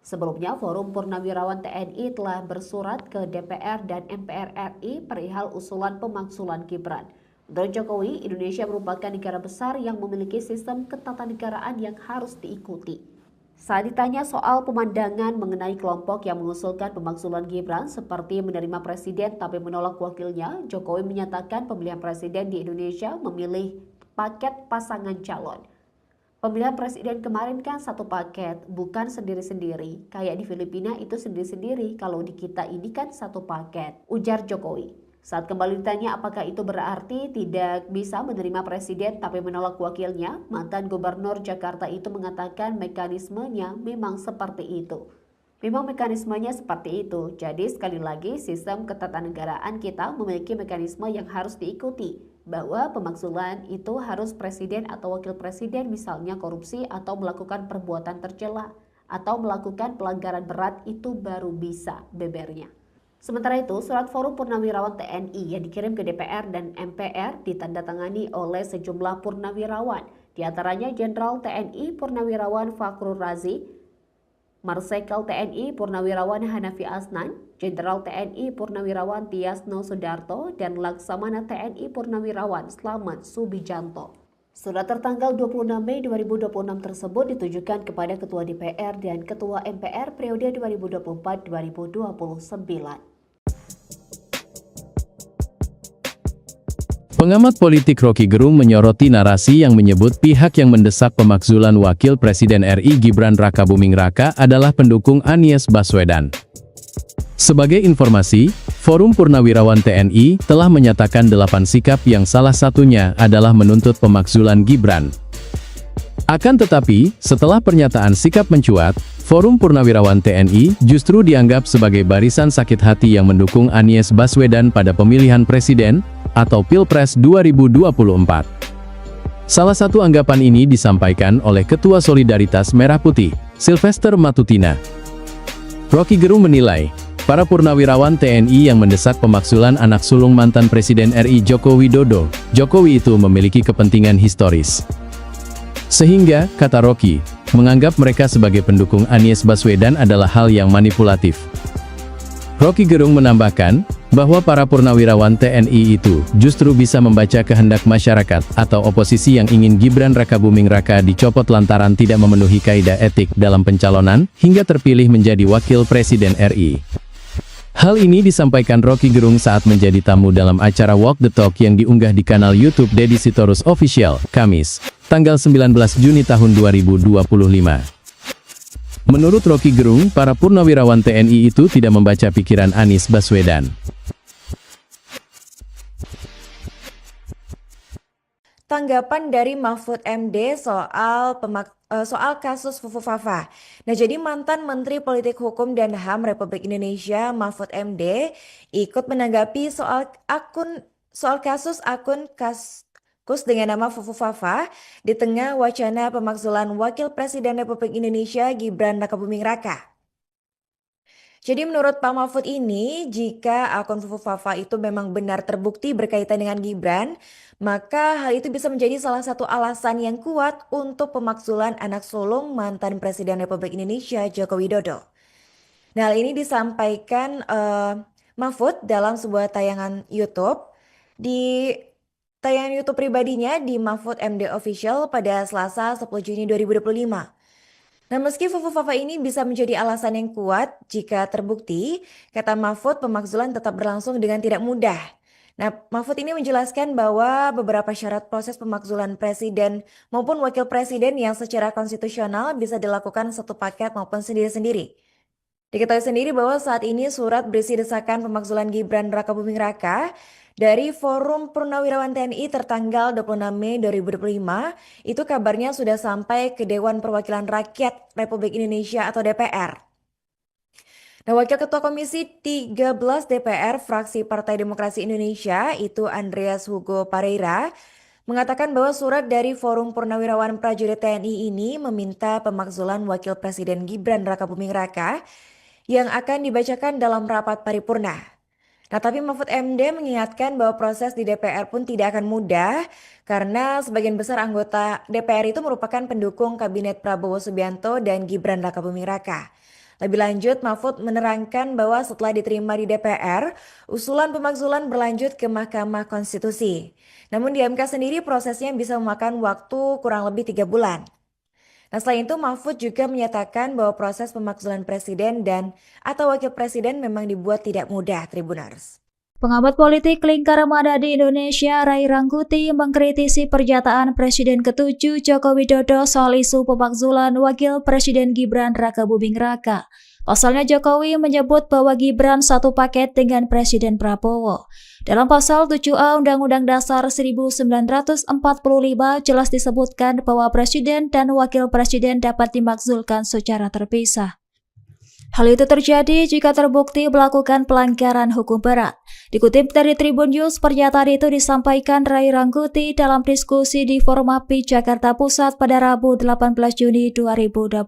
Sebelumnya, Forum Purnawirawan TNI telah bersurat ke DPR dan MPR RI perihal usulan pemakzulan Gibran. Menurut Jokowi, Indonesia merupakan negara besar yang memiliki sistem ketatanegaraan yang harus diikuti. Saat ditanya soal pemandangan mengenai kelompok yang mengusulkan pemakzulan Gibran seperti menerima presiden tapi menolak wakilnya, Jokowi menyatakan pemilihan presiden di Indonesia memilih paket pasangan calon. Pemilihan presiden kemarin kan satu paket, bukan sendiri-sendiri. Kayak di Filipina itu sendiri-sendiri, kalau di kita ini kan satu paket, ujar Jokowi. Saat kembali ditanya apakah itu berarti tidak bisa menerima presiden tapi menolak wakilnya, mantan gubernur Jakarta itu mengatakan mekanismenya memang seperti itu. Memang mekanismenya seperti itu, jadi sekali lagi sistem ketatanegaraan kita memiliki mekanisme yang harus diikuti, bahwa pemakzulan itu harus presiden atau wakil presiden misalnya korupsi atau melakukan perbuatan tercela, atau melakukan pelanggaran berat itu baru bisa, bebernya. Sementara itu, surat Forum Purnawirawan TNI yang dikirim ke DPR dan MPR ditandatangani oleh sejumlah purnawirawan, diantaranya Jenderal TNI Purnawirawan Fakhrul Razi, Marsikal TNI Purnawirawan Hanafi Asnan, Jenderal TNI Purnawirawan Tiasno Sudarto, dan Laksamana TNI Purnawirawan Slamet Subijanto. Surat tertanggal 26 Mei 2026 tersebut ditujukan kepada Ketua DPR dan Ketua MPR periode 2024-2029. Pengamat politik Rocky Gerung menyoroti narasi yang menyebut pihak yang mendesak pemakzulan Wakil Presiden RI Gibran Raka Buming Raka adalah pendukung Anies Baswedan. Sebagai informasi, Forum Purnawirawan TNI telah menyatakan 8 sikap yang salah satunya adalah menuntut pemakzulan Gibran. Akan tetapi, setelah pernyataan sikap mencuat, Forum Purnawirawan TNI justru dianggap sebagai barisan sakit hati yang mendukung Anies Baswedan pada pemilihan presiden atau Pilpres 2024. Salah satu anggapan ini disampaikan oleh Ketua Solidaritas Merah Putih, Sylvester Matutina. Rocky Gerung menilai, para purnawirawan TNI yang mendesak pemakzulan anak sulung mantan Presiden RI Joko Widodo, Jokowi itu memiliki kepentingan historis. Sehingga, kata Rocky, menganggap mereka sebagai pendukung Anies Baswedan adalah hal yang manipulatif. Rocky Gerung menambahkan, bahwa para purnawirawan TNI itu justru bisa membaca kehendak masyarakat atau oposisi yang ingin Gibran Raka Buming Raka dicopot lantaran tidak memenuhi kaidah etik dalam pencalonan, hingga terpilih menjadi Wakil Presiden RI. Hal ini disampaikan Rocky Gerung saat menjadi tamu dalam acara Walk the Talk yang diunggah di kanal YouTube Deddy Sitorus Official, Kamis, tanggal 19 Juni tahun 2025. Menurut Rocky Gerung, para purnawirawan TNI itu tidak membaca pikiran Anies Baswedan. Tanggapan dari Mahfud MD soal kasus Fufu Fafa. Nah, jadi mantan Menteri Politik Hukum dan HAM Republik Indonesia Mahfud MD ikut menanggapi soal kasus akun Kaskus dengan nama Fufu Fafa di tengah wacana pemakzulan Wakil Presiden Republik Indonesia Gibran Raka Buming Raka. Jadi menurut Pak Mahfud ini, jika akun Fufu Fafa itu memang benar terbukti berkaitan dengan Gibran, maka hal itu bisa menjadi salah satu alasan yang kuat untuk pemakzulan anak sulung mantan Presiden Republik Indonesia Joko Widodo. Nah, hal ini disampaikan Mahfud dalam sebuah tayangan YouTube. Di tayangan YouTube pribadinya di Mahfud MD Official pada Selasa 10 Juni 2025. Nah, meski Fufu Fafa ini bisa menjadi alasan yang kuat jika terbukti, kata Mahfud pemakzulan tetap berlangsung dengan tidak mudah. Nah, Mahfud ini menjelaskan bahwa beberapa syarat proses pemakzulan presiden maupun wakil presiden yang secara konstitusional bisa dilakukan satu paket maupun sendiri-sendiri. Diketahui sendiri bahwa saat ini surat berisi desakan pemakzulan Gibran Raka Buming Raka dari Forum Purnawirawan TNI tertanggal 26 Mei 2025, itu kabarnya sudah sampai ke Dewan Perwakilan Rakyat Republik Indonesia atau DPR. Nah, Wakil Ketua Komisi 13 DPR fraksi Partai Demokrasi Indonesia, itu Andreas Hugo Pareira, mengatakan bahwa surat dari Forum Purnawirawan Prajurit TNI ini meminta pemakzulan Wakil Presiden Gibran Raka Buming Raka yang akan dibacakan dalam rapat paripurna. Nah, tapi Mahfud MD mengingatkan bahwa proses di DPR pun tidak akan mudah karena sebagian besar anggota DPR itu merupakan pendukung kabinet Prabowo Subianto dan Gibran Rakabuming Raka. Lebih lanjut, Mahfud menerangkan bahwa setelah diterima di DPR, usulan pemakzulan berlanjut ke Mahkamah Konstitusi. Namun di MK sendiri prosesnya bisa memakan waktu kurang lebih 3 bulan. Nah, selain itu Mahfud juga menyatakan bahwa proses pemakzulan presiden dan atau wakil presiden memang dibuat tidak mudah, Tribuners. Pengamat politik lingkar mana di Indonesia, Ray Rangkuti, mengkritisi pernyataan Presiden ke-7 Joko Widodo soal isu pemakzulan Wakil Presiden Gibran Rakabuming Raka. Pasalnya Jokowi menyebut bahwa Gibran satu paket dengan Presiden Prabowo. Dalam pasal 7A Undang-Undang Dasar 1945 jelas disebutkan bahwa Presiden dan Wakil Presiden dapat dimakzulkan secara terpisah. Hal itu terjadi jika terbukti melakukan pelanggaran hukum berat. Dikutip dari Tribun News, pernyataan itu disampaikan Ray Rangkuti dalam diskusi di Forum API Jakarta Pusat pada Rabu 18 Juni 2025.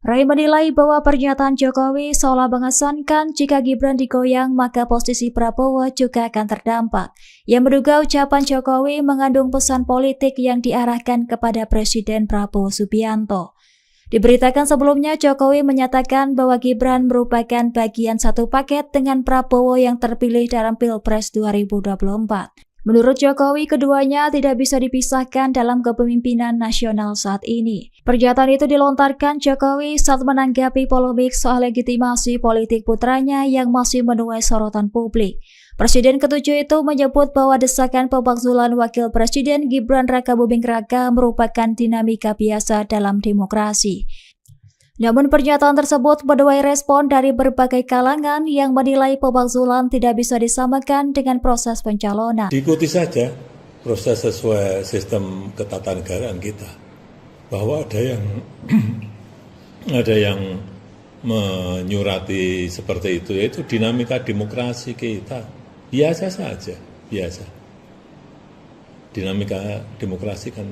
Ray menilai bahwa pernyataan Jokowi seolah mengesankan jika Gibran digoyang maka posisi Prabowo juga akan terdampak. Ia menduga ucapan Jokowi mengandung pesan politik yang diarahkan kepada Presiden Prabowo Subianto. Diberitakan sebelumnya, Jokowi menyatakan bahwa Gibran merupakan bagian satu paket dengan Prabowo yang terpilih dalam Pilpres 2024. Menurut Jokowi, keduanya tidak bisa dipisahkan dalam kepemimpinan nasional saat ini. Pernyataan itu dilontarkan Jokowi saat menanggapi polemik soal legitimasi politik putranya yang masih menuai sorotan publik. Presiden ke-7 itu menyebut bahwa desakan pemakzulan Wakil Presiden Gibran Rakabuming Raka merupakan dinamika biasa dalam demokrasi. Namun pernyataan tersebut menuai respon dari berbagai kalangan yang menilai pemakzulan tidak bisa disamakan dengan proses pencalonan. Diikuti saja proses sesuai sistem ketatanegaraan kita. Bahwa ada yang menyurati seperti itu, yaitu dinamika demokrasi kita. Biasa saja, biasa. Dinamika demokrasi kan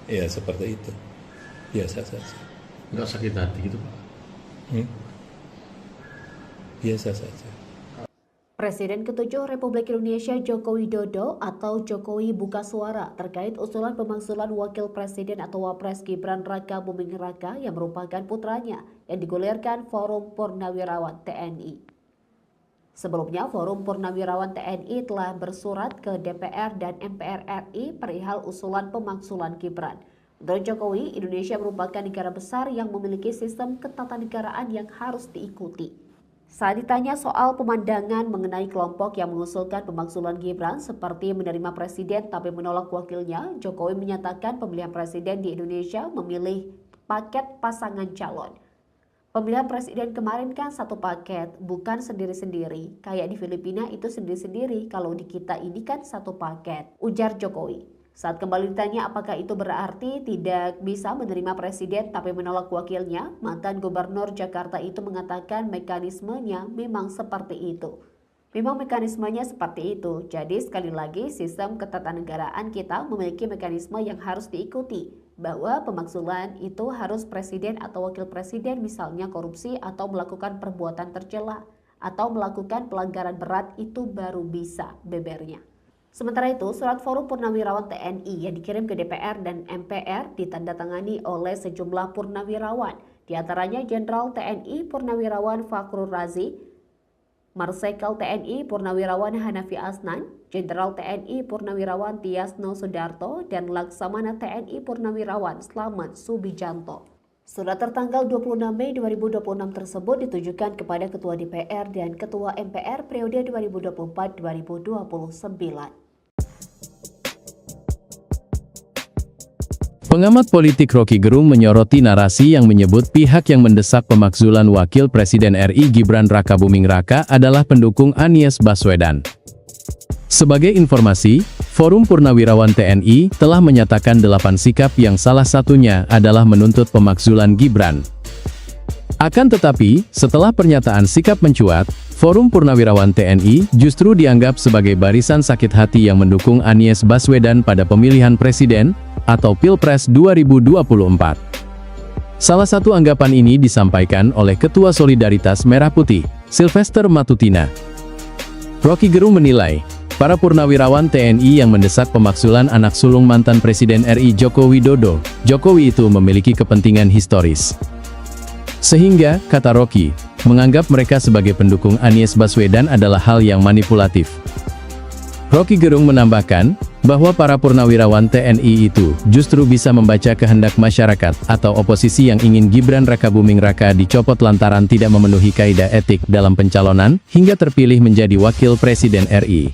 ya seperti itu, biasa saja. Nggak sakit hati gitu Pak? Biasa saja. Presiden ke-7 Republik Indonesia Joko Widodo atau Jokowi buka suara terkait usulan pemakzulan Wakil Presiden atau Wapres Gibran Rakabuming Raka yang merupakan putranya yang digulirkan Forum Purnawirawan TNI. Sebelumnya, Forum Purnawirawan TNI telah bersurat ke DPR dan MPR RI perihal usulan pemakzulan Gibran. Menurut Jokowi, Indonesia merupakan negara besar yang memiliki sistem ketatanegaraan yang harus diikuti. Saat ditanya soal pemandangan mengenai kelompok yang mengusulkan pemakzulan Gibran seperti menerima presiden tapi menolak wakilnya, Jokowi menyatakan pemilihan presiden di Indonesia memilih paket pasangan calon. Pemilihan presiden kemarin kan satu paket, bukan sendiri-sendiri. Kayak di Filipina itu sendiri-sendiri, kalau di kita ini kan satu paket, ujar Jokowi. Saat kembali ditanya apakah itu berarti tidak bisa menerima presiden tapi menolak wakilnya, mantan gubernur Jakarta itu mengatakan mekanismenya memang seperti itu. Memang mekanismenya seperti itu, jadi sekali lagi sistem ketatanegaraan kita memiliki mekanisme yang harus diikuti, bahwa pemakzulan itu harus presiden atau wakil presiden misalnya korupsi atau melakukan perbuatan tercela, atau melakukan pelanggaran berat itu baru bisa bebernya. Sementara itu, surat Forum Purnawirawan TNI yang dikirim ke DPR dan MPR ditandatangani oleh sejumlah purnawirawan, diantaranya Jenderal TNI Purnawirawan Fakhrul Razi, Marsikal TNI Purnawirawan Hanafi Asnan, Jenderal TNI Purnawirawan Tiasno Sudarto, dan Laksamana TNI Purnawirawan Slamet Subijanto. Surat tertanggal 26 Mei 2026 tersebut ditujukan kepada Ketua DPR dan Ketua MPR periode 2024-2029. Pengamat politik Rocky Gerung menyoroti narasi yang menyebut pihak yang mendesak pemakzulan Wakil Presiden RI Gibran Rakabuming Raka adalah pendukung Anies Baswedan. Sebagai informasi, Forum Purnawirawan TNI telah menyatakan 8 sikap yang salah satunya adalah menuntut pemakzulan Gibran. Akan tetapi, setelah pernyataan sikap mencuat, Forum Purnawirawan TNI justru dianggap sebagai barisan sakit hati yang mendukung Anies Baswedan pada pemilihan presiden atau Pilpres 2024. Salah satu anggapan ini disampaikan oleh Ketua Solidaritas Merah Putih, Sylvester Matutina. Rocky Gerung menilai, para purnawirawan TNI yang mendesak pemakzulan anak sulung mantan Presiden RI Joko Widodo, Jokowi itu memiliki kepentingan historis. Sehingga, kata Rocky, menganggap mereka sebagai pendukung Anies Baswedan adalah hal yang manipulatif. Rocky Gerung menambahkan, bahwa para purnawirawan TNI itu justru bisa membaca kehendak masyarakat atau oposisi yang ingin Gibran Rakabuming Raka dicopot lantaran tidak memenuhi kaidah etik dalam pencalonan, hingga terpilih menjadi Wakil Presiden RI.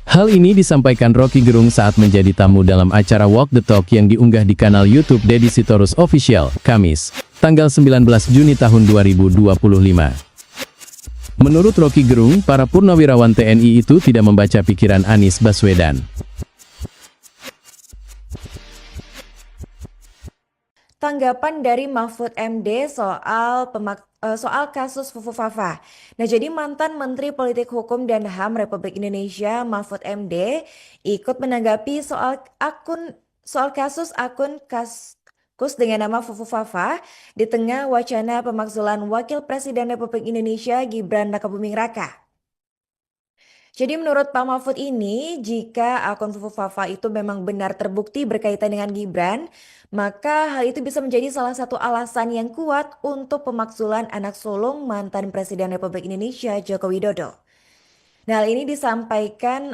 Hal ini disampaikan Rocky Gerung saat menjadi tamu dalam acara Walk the Talk yang diunggah di kanal YouTube Deddy Sitorus Official, Kamis, tanggal 19 Juni tahun 2025. Menurut Rocky Gerung, para purnawirawan TNI itu tidak membaca pikiran Anies Baswedan. Tanggapan dari Mahfud MD soal kasus Fufu Fafa. Nah, jadi mantan Menteri Politik Hukum dan HAM Republik Indonesia Mahfud MD ikut menanggapi soal kasus akun Kaskus dengan nama Fufu Fafa di tengah wacana pemakzulan Wakil Presiden Republik Indonesia Gibran Rakabuming Raka. Jadi menurut Pak Mahfud ini, jika akun Fufu Fafa itu memang benar terbukti berkaitan dengan Gibran, maka hal itu bisa menjadi salah satu alasan yang kuat untuk pemakzulan anak sulung mantan Presiden Republik Indonesia Joko Widodo. Nah, hal ini disampaikan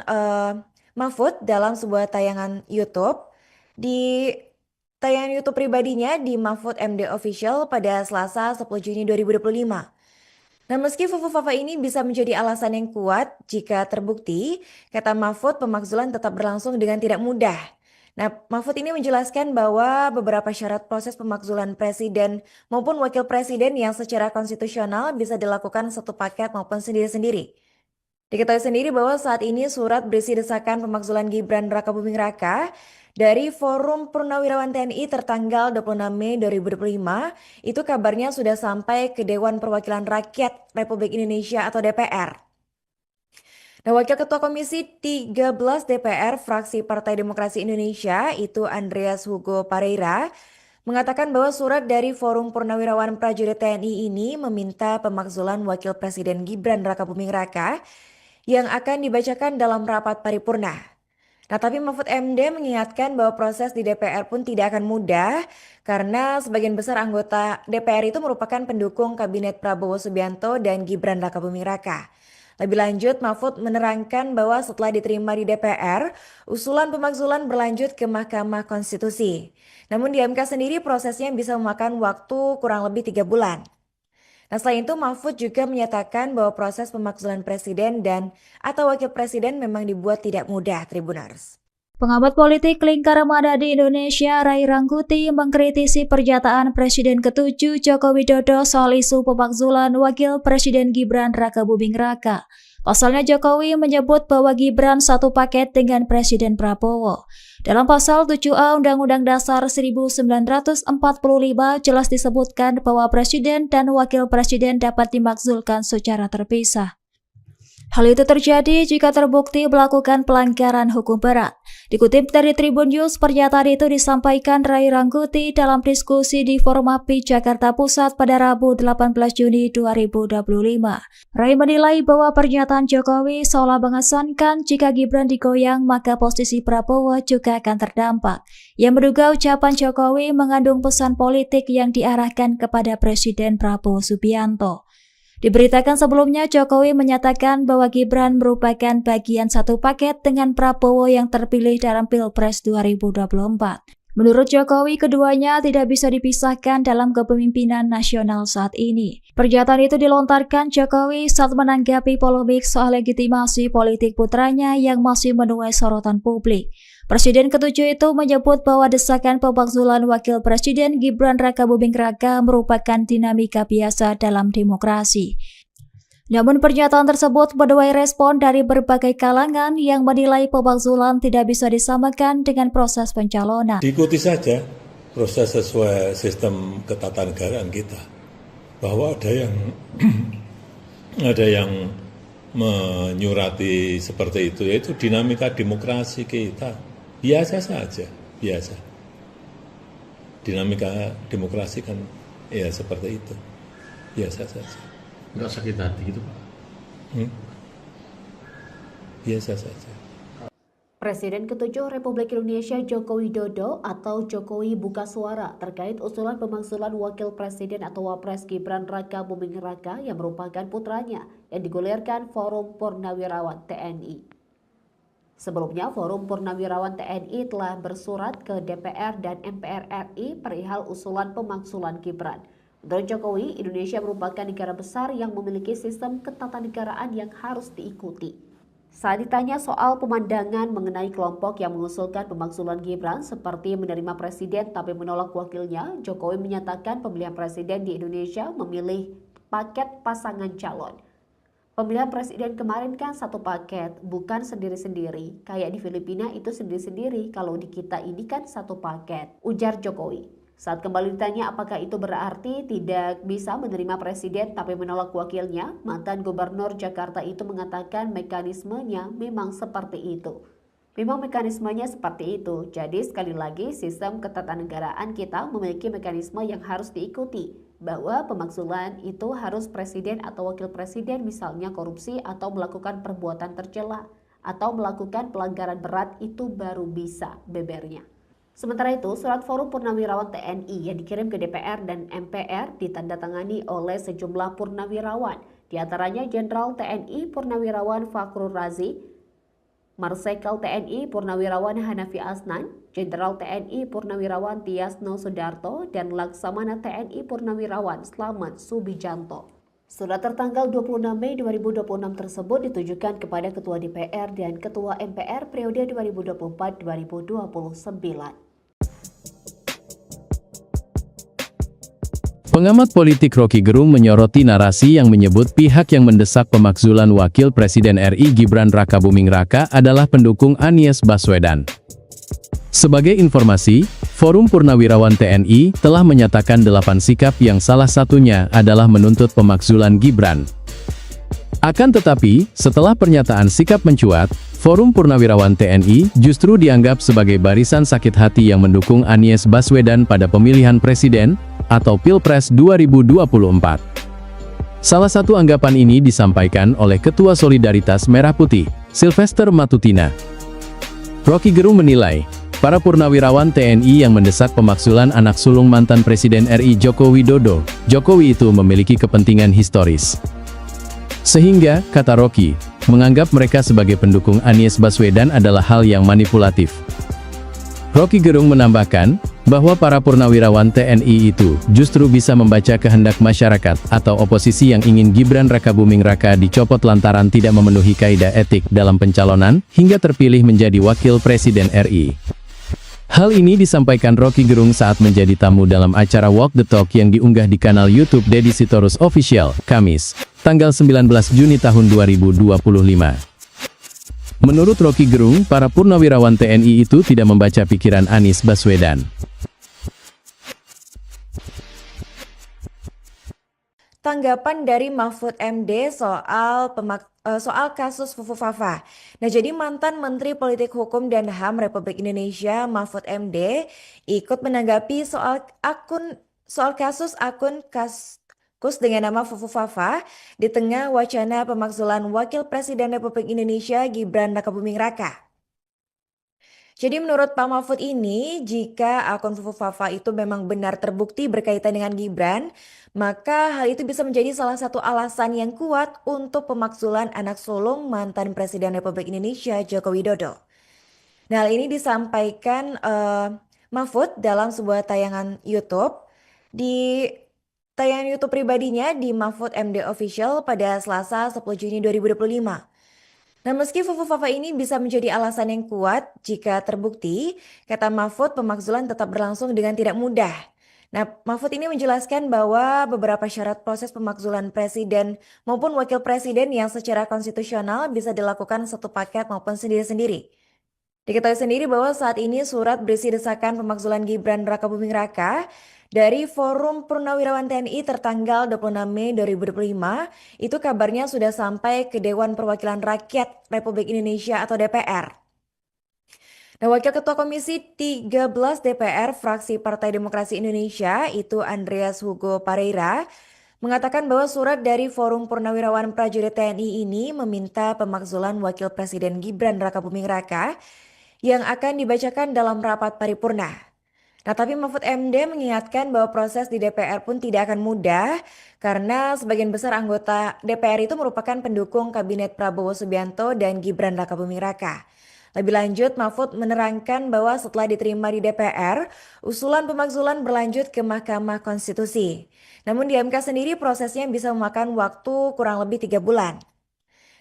Mahfud dalam sebuah tayangan YouTube. Di tayangan YouTube pribadinya di Mahfud MD Official pada Selasa 10 Juni 2025. Nah, meski Fufu Fafa ini bisa menjadi alasan yang kuat jika terbukti, kata Mahfud pemakzulan tetap berlangsung dengan tidak mudah. Nah, Mahfud ini menjelaskan bahwa beberapa syarat proses pemakzulan presiden maupun wakil presiden yang secara konstitusional bisa dilakukan satu paket maupun sendiri-sendiri. Diketahui sendiri bahwa saat ini surat berisi desakan pemakzulan Gibran Rakabuming Raka dari Forum Purnawirawan TNI tertanggal 26 Mei 2025, itu kabarnya sudah sampai ke Dewan Perwakilan Rakyat Republik Indonesia atau DPR. Nah, Wakil Ketua Komisi 13 DPR fraksi Partai Demokrasi Indonesia, itu Andreas Hugo Pareira, mengatakan bahwa surat dari Forum Purnawirawan Prajurit TNI ini meminta pemakzulan Wakil Presiden Gibran Rakabuming Raka yang akan dibacakan dalam rapat paripurna. Nah, tapi Mahfud MD mengingatkan bahwa proses di DPR pun tidak akan mudah karena sebagian besar anggota DPR itu merupakan pendukung Kabinet Prabowo Subianto dan Gibran Rakabuming Raka. Lebih lanjut, Mahfud menerangkan bahwa setelah diterima di DPR, usulan pemakzulan berlanjut ke Mahkamah Konstitusi. Namun di MK sendiri prosesnya bisa memakan waktu kurang lebih 3 bulan. Nah, selain itu Mahfud juga menyatakan bahwa proses pemakzulan presiden dan atau wakil presiden memang dibuat tidak mudah, Tribuners. Pengamat politik lingkar mana di Indonesia, Ray Rangkuti, mengkritisi pernyataan Presiden ke-7 Joko Widodo soal isu pemakzulan Wakil Presiden Gibran Rakabuming Raka. Pasalnya Jokowi menyebut bahwa Gibran satu paket dengan Presiden Prabowo. Dalam pasal 7A Undang-Undang Dasar 1945 jelas disebutkan bahwa Presiden dan Wakil Presiden dapat dimakzulkan secara terpisah. Hal itu terjadi jika terbukti melakukan pelanggaran hukum berat. Dikutip dari Tribun News, pernyataan itu disampaikan Ray Rangkuti dalam diskusi di Forum API Jakarta Pusat pada Rabu 18 Juni 2025. Ray menilai bahwa pernyataan Jokowi seolah mengesankan jika Gibran digoyang maka posisi Prabowo juga akan terdampak. Ia menduga ucapan Jokowi mengandung pesan politik yang diarahkan kepada Presiden Prabowo Subianto. Diberitakan sebelumnya Jokowi menyatakan bahwa Gibran merupakan bagian satu paket dengan Prabowo yang terpilih dalam Pilpres 2024. Menurut Jokowi, keduanya tidak bisa dipisahkan dalam kepemimpinan nasional saat ini. Pernyataan itu dilontarkan Jokowi saat menanggapi polemik soal legitimasi politik putranya yang masih menuai sorotan publik. Presiden ke-7 itu menyebut bahwa desakan pemakzulan Wakil Presiden Gibran Rakabuming Raka merupakan dinamika biasa dalam demokrasi. Namun pernyataan tersebut menuai respon dari berbagai kalangan yang menilai pemakzulan tidak bisa disamakan dengan proses pencalonan. Diikuti saja proses sesuai sistem ketatanegaraan kita. Bahwa ada yang menyurati seperti itu, yaitu dinamika demokrasi kita. Biasa saja, biasa. dinamika demokrasi kan ya seperti itu, biasa saja. Nggak sakit hati gitu Pak? Biasa saja. Presiden ke-7 Republik Indonesia Joko Widodo atau Jokowi buka suara terkait usulan pemakzulan Wakil Presiden atau Wapres Gibran Raka Buming Raka yang merupakan putranya yang digulirkan Forum Purnawirawan TNI. Sebelumnya, Forum Purnawirawan TNI telah bersurat ke DPR dan MPR RI perihal usulan pemakzulan Gibran. Menurut Jokowi, Indonesia merupakan negara besar yang memiliki sistem ketatanegaraan yang harus diikuti. Saat ditanya soal pemandangan mengenai kelompok yang mengusulkan pemakzulan Gibran seperti menerima presiden tapi menolak wakilnya, Jokowi menyatakan pemilihan presiden di Indonesia memilih paket pasangan calon. Pemilihan presiden kemarin kan satu paket, bukan sendiri-sendiri. Kayak di Filipina itu sendiri-sendiri, kalau di kita ini kan satu paket, ujar Jokowi. Saat kembali ditanya apakah itu berarti tidak bisa menerima presiden tapi menolak wakilnya, mantan gubernur Jakarta itu mengatakan mekanismenya memang seperti itu. Memang mekanismenya seperti itu, jadi sekali lagi sistem ketatanegaraan kita memiliki mekanisme yang harus diikuti, bahwa pemakzulan itu harus presiden atau wakil presiden misalnya korupsi atau melakukan perbuatan tercela, atau melakukan pelanggaran berat itu baru bisa, bebernya. Sementara itu, surat Forum Purnawirawan TNI yang dikirim ke DPR dan MPR ditandatangani oleh sejumlah purnawirawan, diantaranya Jenderal TNI Purnawirawan Fakhrul Razi, Marsikal TNI Purnawirawan Hanafi Asnan, Jenderal TNI Purnawirawan Tiasno Sudarto, dan Laksamana TNI Purnawirawan Slamet Subijanto. Surat tertanggal 26 Mei 2026 tersebut ditujukan kepada Ketua DPR dan Ketua MPR periode 2024-2029. Pengamat politik Rocky Gerung menyoroti narasi yang menyebut pihak yang mendesak pemakzulan Wakil Presiden RI Gibran Raka Buming Raka adalah pendukung Anies Baswedan. Sebagai informasi, Forum Purnawirawan TNI telah menyatakan 8 sikap yang salah satunya adalah menuntut pemakzulan Gibran. Akan tetapi, setelah pernyataan sikap mencuat, Forum Purnawirawan TNI justru dianggap sebagai barisan sakit hati yang mendukung Anies Baswedan pada pemilihan presiden atau Pilpres 2024. Salah satu anggapan ini disampaikan oleh Ketua Solidaritas Merah Putih, Sylvester Matutina. Rocky Gerung menilai, para purnawirawan TNI yang mendesak pemakzulan anak sulung mantan Presiden RI Joko Widodo, Jokowi itu memiliki kepentingan historis. Sehingga, kata Rocky, menganggap mereka sebagai pendukung Anies Baswedan adalah hal yang manipulatif. Rocky Gerung menambahkan, bahwa para purnawirawan TNI itu justru bisa membaca kehendak masyarakat atau oposisi yang ingin Gibran Raka Buming Raka dicopot lantaran tidak memenuhi kaidah etik dalam pencalonan hingga terpilih menjadi Wakil Presiden RI. Hal ini disampaikan Rocky Gerung saat menjadi tamu dalam acara Walk the Talk yang diunggah di kanal YouTube Deddy Sitorus Official, Kamis, tanggal 19 Juni tahun 2025. Menurut Rocky Gerung, para purnawirawan TNI itu tidak membaca pikiran Anies Baswedan. Tanggapan dari Mahfud MD soal kasus Fufu Fafa. Nah, jadi mantan Menteri Politik Hukum dan HAM Republik Indonesia Mahfud MD ikut menanggapi soal kasus akun Kaskus dengan nama Fufu Fafa di tengah wacana pemakzulan Wakil Presiden Republik Indonesia Gibran Raka Buming Raka. Jadi menurut Pak Mahfud ini, jika akun Fufu Fafa itu memang benar terbukti berkaitan dengan Gibran, maka hal itu bisa menjadi salah satu alasan yang kuat untuk pemakzulan anak sulung mantan Presiden Republik Indonesia Joko Widodo. Nah, hal ini disampaikan Mahfud dalam sebuah tayangan YouTube di tayangan YouTube pribadinya di Mahfud MD Official pada Selasa 10 Juni 2025. Nah, meski Fufu Fafa ini bisa menjadi alasan yang kuat jika terbukti, kata Mahfud pemakzulan tetap berlangsung dengan tidak mudah. Nah, Mahfud ini menjelaskan bahwa beberapa syarat proses pemakzulan presiden maupun wakil presiden yang secara konstitusional bisa dilakukan satu paket maupun sendiri-sendiri. Diketahui sendiri bahwa saat ini surat berisi desakan pemakzulan Gibran Raka Buming Raka dari Forum Purnawirawan TNI tertanggal 26 Mei 2025, itu kabarnya sudah sampai ke Dewan Perwakilan Rakyat Republik Indonesia atau DPR. Nah, Wakil Ketua Komisi 13 DPR fraksi Partai Demokrasi Indonesia itu Andreas Hugo Pareira mengatakan bahwa surat dari Forum Purnawirawan Prajurit TNI ini meminta pemakzulan Wakil Presiden Gibran Rakabuming Raka yang akan dibacakan dalam rapat paripurna. Nah, tapi Mahfud MD mengingatkan bahwa proses di DPR pun tidak akan mudah karena sebagian besar anggota DPR itu merupakan pendukung Kabinet Prabowo Subianto dan Gibran Rakabuming Raka. Lebih lanjut, Mahfud menerangkan bahwa setelah diterima di DPR, usulan pemakzulan berlanjut ke Mahkamah Konstitusi. Namun di MK sendiri prosesnya bisa memakan waktu kurang lebih 3 bulan.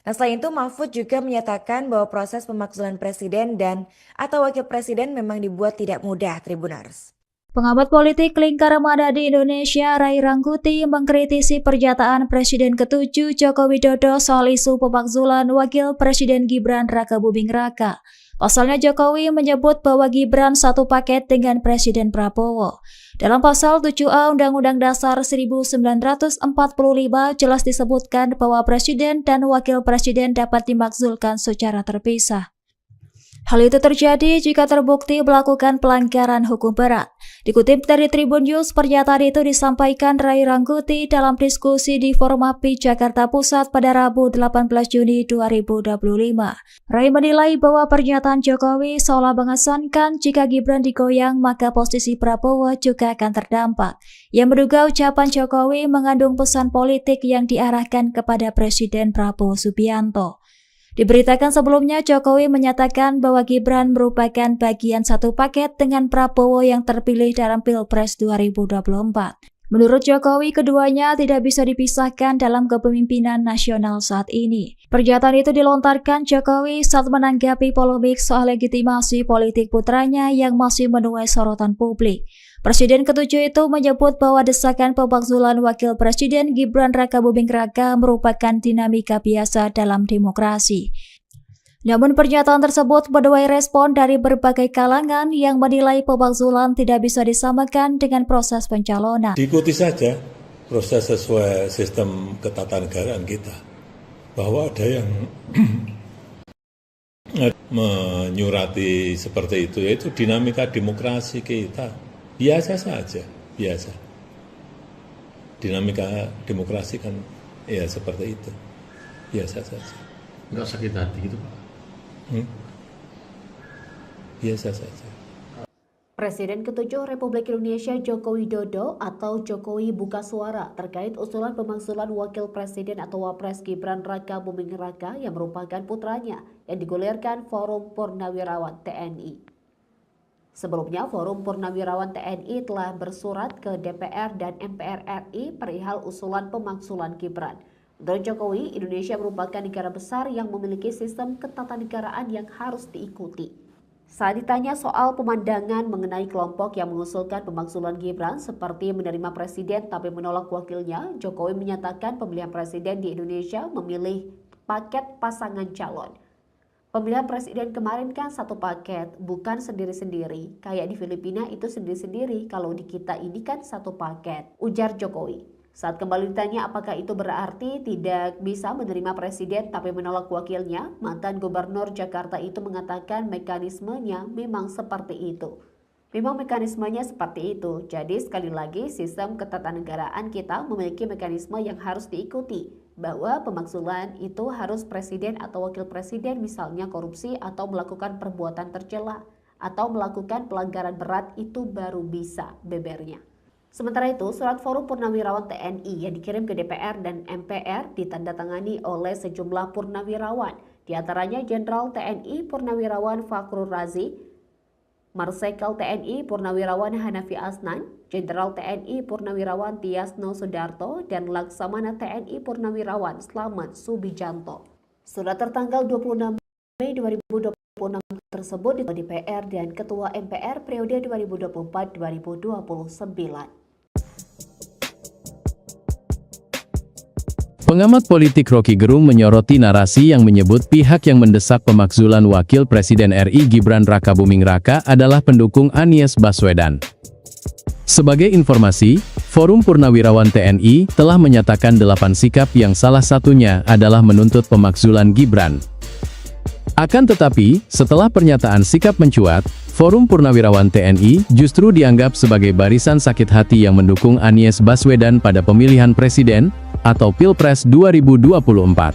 Nah, selain itu Mahfud juga menyatakan bahwa proses pemakzulan presiden dan atau wakil presiden memang dibuat tidak mudah, Tribuners. Pengamat politik lingkar mana di Indonesia, Ray Rangkuti, mengkritisi pernyataan Presiden ke-7 Joko Widodo soal isu pemakzulan Wakil Presiden Gibran Rakabuming Raka. Pasalnya Jokowi menyebut bahwa Gibran satu paket dengan Presiden Prabowo. Dalam pasal 7A Undang-Undang Dasar 1945 jelas disebutkan bahwa Presiden dan Wakil Presiden dapat dimakzulkan secara terpisah. Hal itu terjadi jika terbukti melakukan pelanggaran hukum berat. Dikutip dari Tribun News, pernyataan itu disampaikan Ray Rangkuti dalam diskusi di Forum API Jakarta Pusat pada Rabu 18 Juni 2025. Ray menilai bahwa pernyataan Jokowi seolah mengesankan jika Gibran digoyang maka posisi Prabowo juga akan terdampak. Ia menduga ucapan Jokowi mengandung pesan politik yang diarahkan kepada Presiden Prabowo Subianto. Diberitakan sebelumnya Jokowi menyatakan bahwa Gibran merupakan bagian satu paket dengan Prabowo yang terpilih dalam Pilpres 2024. Menurut Jokowi, keduanya tidak bisa dipisahkan dalam kepemimpinan nasional saat ini. Pernyataan itu dilontarkan Jokowi saat menanggapi polemik soal legitimasi politik putranya yang masih menuai sorotan publik. Presiden ke-7 itu menyebut bahwa desakan pemakzulan Wakil Presiden Gibran Rakabuming Raka merupakan dinamika biasa dalam demokrasi. Namun pernyataan tersebut menuai respon dari berbagai kalangan yang menilai pemakzulan tidak bisa disamakan dengan proses pencalonan. Diikuti saja proses sesuai sistem ketatanegaraan kita. Bahwa ada yang menyurati seperti itu, yaitu dinamika demokrasi kita. Biasa saja, biasa. Dinamika demokrasi kan ya seperti itu, biasa saja. Nggak sakit hati gitu Pak? Biasa saja. Presiden ke-7 Republik Indonesia Joko Widodo atau Jokowi buka suara terkait usulan pemakzulan Wakil Presiden atau Wapres Gibran Rakabuming Raka yang merupakan putranya yang digulirkan Forum Purnawirawan TNI. Sebelumnya, Forum Purnawirawan TNI telah bersurat ke DPR dan MPR RI perihal usulan pemakzulan Gibran. Menurut Jokowi, Indonesia merupakan negara besar yang memiliki sistem ketatanegaraan yang harus diikuti. Saat ditanya soal pemandangan mengenai kelompok yang mengusulkan pemakzulan Gibran seperti menerima presiden tapi menolak wakilnya, Jokowi menyatakan pemilihan presiden di Indonesia memilih paket pasangan calon. Pemilihan presiden kemarin kan satu paket, bukan sendiri-sendiri. Kayak di Filipina itu sendiri-sendiri, kalau di kita ini kan satu paket, ujar Jokowi. Saat kembali ditanya apakah itu berarti tidak bisa menerima presiden tapi menolak wakilnya, mantan gubernur Jakarta itu mengatakan mekanismenya memang seperti itu. Memang mekanismenya seperti itu, jadi sekali lagi sistem ketatanegaraan kita memiliki mekanisme yang harus diikuti. Bahwa pemakzulan itu harus presiden atau wakil presiden misalnya korupsi atau melakukan perbuatan tercela atau melakukan pelanggaran berat itu baru bisa, bebernya. Sementara itu, surat Forum Purnawirawan TNI yang dikirim ke DPR dan MPR ditandatangani oleh sejumlah purnawirawan, di antaranya Jenderal TNI Purnawirawan Fakhrul Razi, Marsikal TNI Purnawirawan Hanafi Asnan, Jenderal TNI Purnawirawan Tiasno Sudarto, dan Laksamana TNI Purnawirawan Slamet Subijanto. Surat tertanggal 26 Mei 2026 tersebut di DPR dan Ketua MPR periode 2024-2029. Pengamat politik Rocky Gerung menyoroti narasi yang menyebut pihak yang mendesak pemakzulan Wakil Presiden RI Gibran Rakabuming Raka adalah pendukung Anies Baswedan. Sebagai informasi, Forum Purnawirawan TNI telah menyatakan 8 sikap yang salah satunya adalah menuntut pemakzulan Gibran. Akan tetapi, setelah pernyataan sikap mencuat, Forum Purnawirawan TNI justru dianggap sebagai barisan sakit hati yang mendukung Anies Baswedan pada pemilihan presiden atau Pilpres 2024.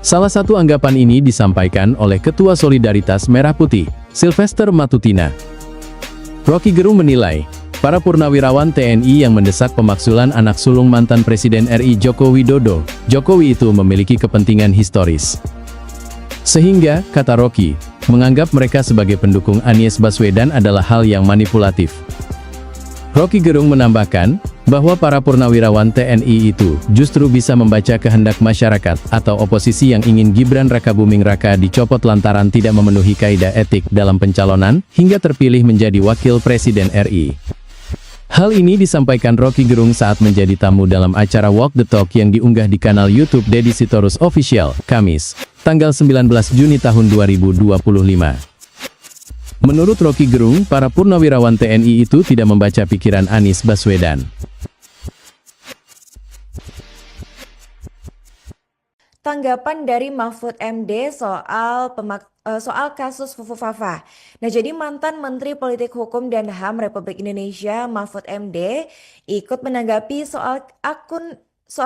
Salah satu anggapan ini disampaikan oleh Ketua Solidaritas Merah Putih, Sylvester Matutina. Rocky Gerung menilai, para purnawirawan TNI yang mendesak pemakzulan anak sulung mantan Presiden RI Joko Widodo, Jokowi itu memiliki kepentingan historis. Sehingga, kata Rocky, menganggap mereka sebagai pendukung Anies Baswedan adalah hal yang manipulatif. Rocky Gerung menambahkan, bahwa para purnawirawan TNI itu justru bisa membaca kehendak masyarakat atau oposisi yang ingin Gibran Rakabuming Raka dicopot lantaran tidak memenuhi kaidah etik dalam pencalonan, hingga terpilih menjadi Wakil Presiden RI. Hal ini disampaikan Rocky Gerung saat menjadi tamu dalam acara Walk the Talk yang diunggah di kanal YouTube Deddy Sitorus Official, Kamis, tanggal 19 Juni tahun 2025. Menurut Rocky Gerung, para purnawirawan TNI itu tidak membaca pikiran Anies Baswedan. Tanggapan dari Mahfud MD soal kasus Fufu Fafa. Nah, jadi mantan Menteri Politik Hukum dan HAM Republik Indonesia Mahfud MD ikut menanggapi soal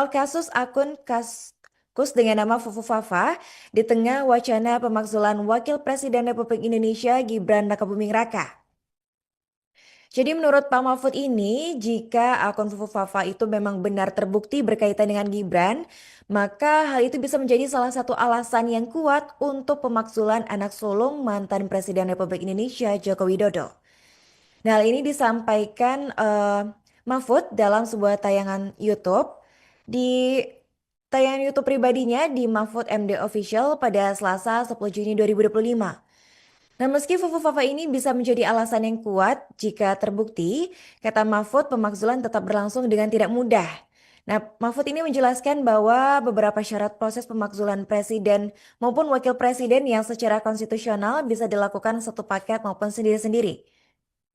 kasus akun Kaskus dengan nama Fufu Fafa di tengah wacana pemakzulan Wakil Presiden Republik Indonesia Gibran Rakabuming Raka. Jadi menurut Pak Mahfud ini, jika akun Fufu Fafa itu memang benar terbukti berkaitan dengan Gibran, maka hal itu bisa menjadi salah satu alasan yang kuat untuk pemakzulan anak sulung mantan Presiden Republik Indonesia Joko Widodo. Nah, hal ini disampaikan Mahfud dalam sebuah tayangan YouTube. Di tayangan YouTube pribadinya di Mahfud MD Official pada Selasa 10 Juni 2025. Nah, meski Fufu Fafa ini bisa menjadi alasan yang kuat jika terbukti, kata Mahfud pemakzulan tetap berlangsung dengan tidak mudah. Nah, Mahfud ini menjelaskan bahwa beberapa syarat proses pemakzulan presiden maupun wakil presiden yang secara konstitusional bisa dilakukan satu paket maupun sendiri-sendiri.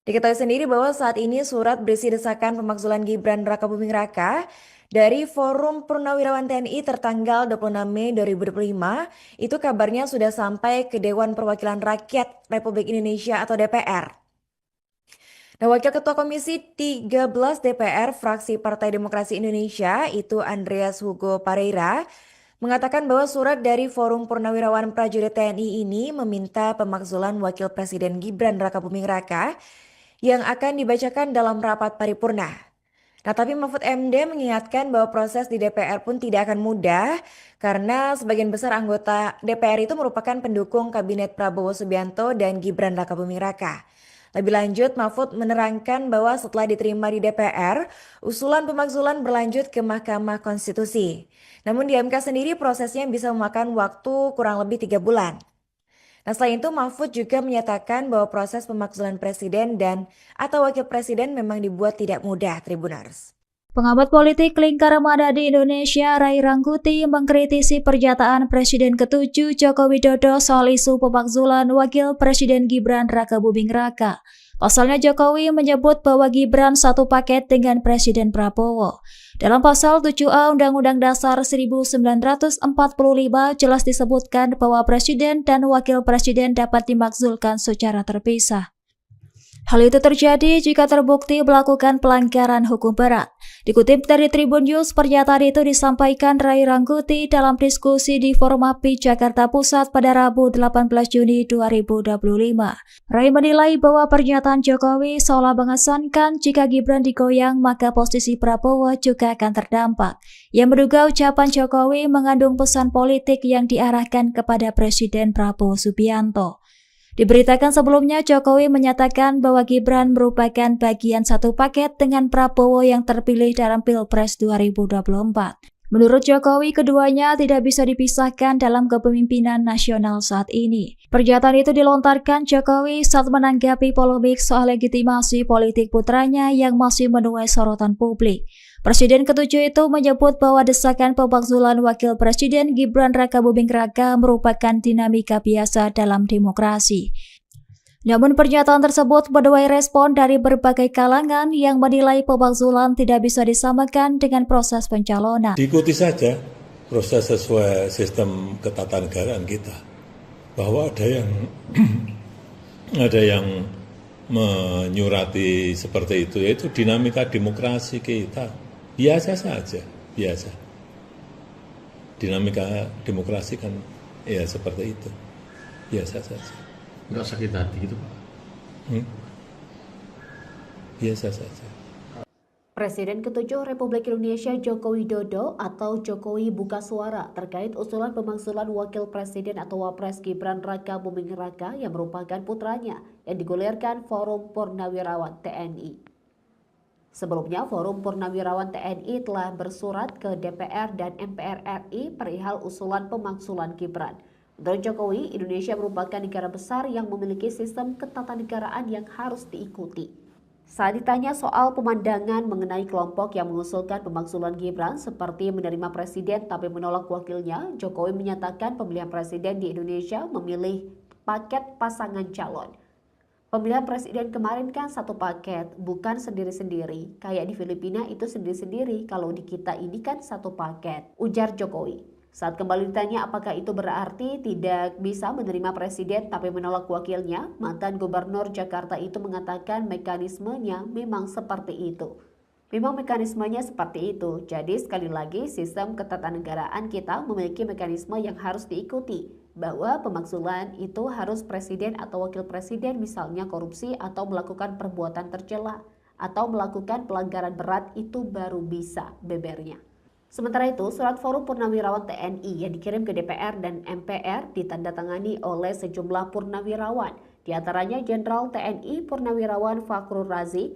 Diketahui sendiri bahwa saat ini surat berisi desakan pemakzulan Gibran Rakabuming Raka dari Forum Purnawirawan TNI tertanggal 26 Mei 2025, itu kabarnya sudah sampai ke Dewan Perwakilan Rakyat Republik Indonesia atau DPR. Nah, Wakil Ketua Komisi 13 DPR fraksi Partai Demokrasi Indonesia, itu Andreas Hugo Pareira, mengatakan bahwa surat dari Forum Purnawirawan Prajurit TNI ini meminta pemakzulan Wakil Presiden Gibran Rakabuming Raka yang akan dibacakan dalam rapat paripurna. Nah, tapi Mahfud MD mengingatkan bahwa proses di DPR pun tidak akan mudah karena sebagian besar anggota DPR itu merupakan pendukung Kabinet Prabowo Subianto dan Gibran Rakabuming Raka. Lebih lanjut, Mahfud menerangkan bahwa setelah diterima di DPR, usulan pemakzulan berlanjut ke Mahkamah Konstitusi. Namun di MK sendiri prosesnya bisa memakan waktu kurang lebih 3 bulan. Nah, selain itu Mahfud juga menyatakan bahwa proses pemakzulan presiden dan atau wakil presiden memang dibuat tidak mudah, Tribuners. Pengamat politik lingkar mana di Indonesia, Ray Rangkuti, mengkritisi pernyataan Presiden ke-7 Joko Widodo soal isu pemakzulan Wakil Presiden Gibran Rakabuming Raka. Pasalnya Jokowi menyebut bahwa Gibran satu paket dengan Presiden Prabowo. Dalam pasal 7A Undang-Undang Dasar 1945 jelas disebutkan bahwa Presiden dan Wakil Presiden dapat dimakzulkan secara terpisah. Hal itu terjadi jika terbukti melakukan pelanggaran hukum berat. Dikutip dari Tribun News, pernyataan itu disampaikan Ray Rangkuti dalam diskusi di Forum API Jakarta Pusat pada Rabu 18 Juni 2025. Ray menilai bahwa pernyataan Jokowi seolah mengesankan jika Gibran digoyang maka posisi Prabowo juga akan terdampak. Ia menduga ucapan Jokowi mengandung pesan politik yang diarahkan kepada Presiden Prabowo Subianto. Diberitakan sebelumnya Jokowi menyatakan bahwa Gibran merupakan bagian satu paket dengan Prabowo yang terpilih dalam Pilpres 2024. Menurut Jokowi, keduanya tidak bisa dipisahkan dalam kepemimpinan nasional saat ini. Pernyataan itu dilontarkan Jokowi saat menanggapi polemik soal legitimasi politik putranya yang masih menuai sorotan publik. Presiden ke-7 itu menyebut bahwa desakan pemakzulan Wakil Presiden Gibran Rakabuming Raka merupakan dinamika biasa dalam demokrasi. Namun pernyataan tersebut menuai respon dari berbagai kalangan yang menilai pemakzulan tidak bisa disamakan dengan proses pencalonan. Diikuti saja proses sesuai sistem ketatanegaraan kita. bahwa ada yang menyurati seperti itu, yaitu dinamika demokrasi kita. Biasa saja, biasa. Dinamika demokrasi kan ya seperti itu, biasa saja. Nggak sakit hati gitu Pak? Biasa saja. Presiden ke-7 Republik Indonesia Joko Widodo atau Jokowi buka suara terkait usulan pemakzulan Wakil Presiden atau Wapres Gibran Raka Buming Raka yang merupakan putranya yang digulirkan Forum Purnawirawan TNI. Sebelumnya, Forum Purnawirawan TNI telah bersurat ke DPR dan MPR RI perihal usulan pemakzulan Gibran. Menurut Jokowi, Indonesia merupakan negara besar yang memiliki sistem ketatanegaraan yang harus diikuti. Saat ditanya soal pemandangan mengenai kelompok yang mengusulkan pemakzulan Gibran seperti menerima presiden tapi menolak wakilnya, Jokowi menyatakan pemilihan presiden di Indonesia memilih paket pasangan calon. Pemilihan presiden kemarin kan satu paket, bukan sendiri-sendiri. Kayak di Filipina itu sendiri-sendiri, kalau di kita ini kan satu paket, ujar Jokowi. Saat kembali ditanya apakah itu berarti tidak bisa menerima presiden tapi menolak wakilnya, mantan gubernur Jakarta itu mengatakan mekanismenya memang seperti itu. Memang mekanismenya seperti itu, jadi sekali lagi sistem ketatanegaraan kita memiliki mekanisme yang harus diikuti, bahwa pemakzulan itu harus presiden atau wakil presiden misalnya korupsi atau melakukan perbuatan tercela, atau melakukan pelanggaran berat itu baru bisa, bebernya. Sementara itu, surat Forum Purnawirawan TNI yang dikirim ke DPR dan MPR ditandatangani oleh sejumlah purnawirawan, diantaranya Jenderal TNI Purnawirawan Fakhrul Razi,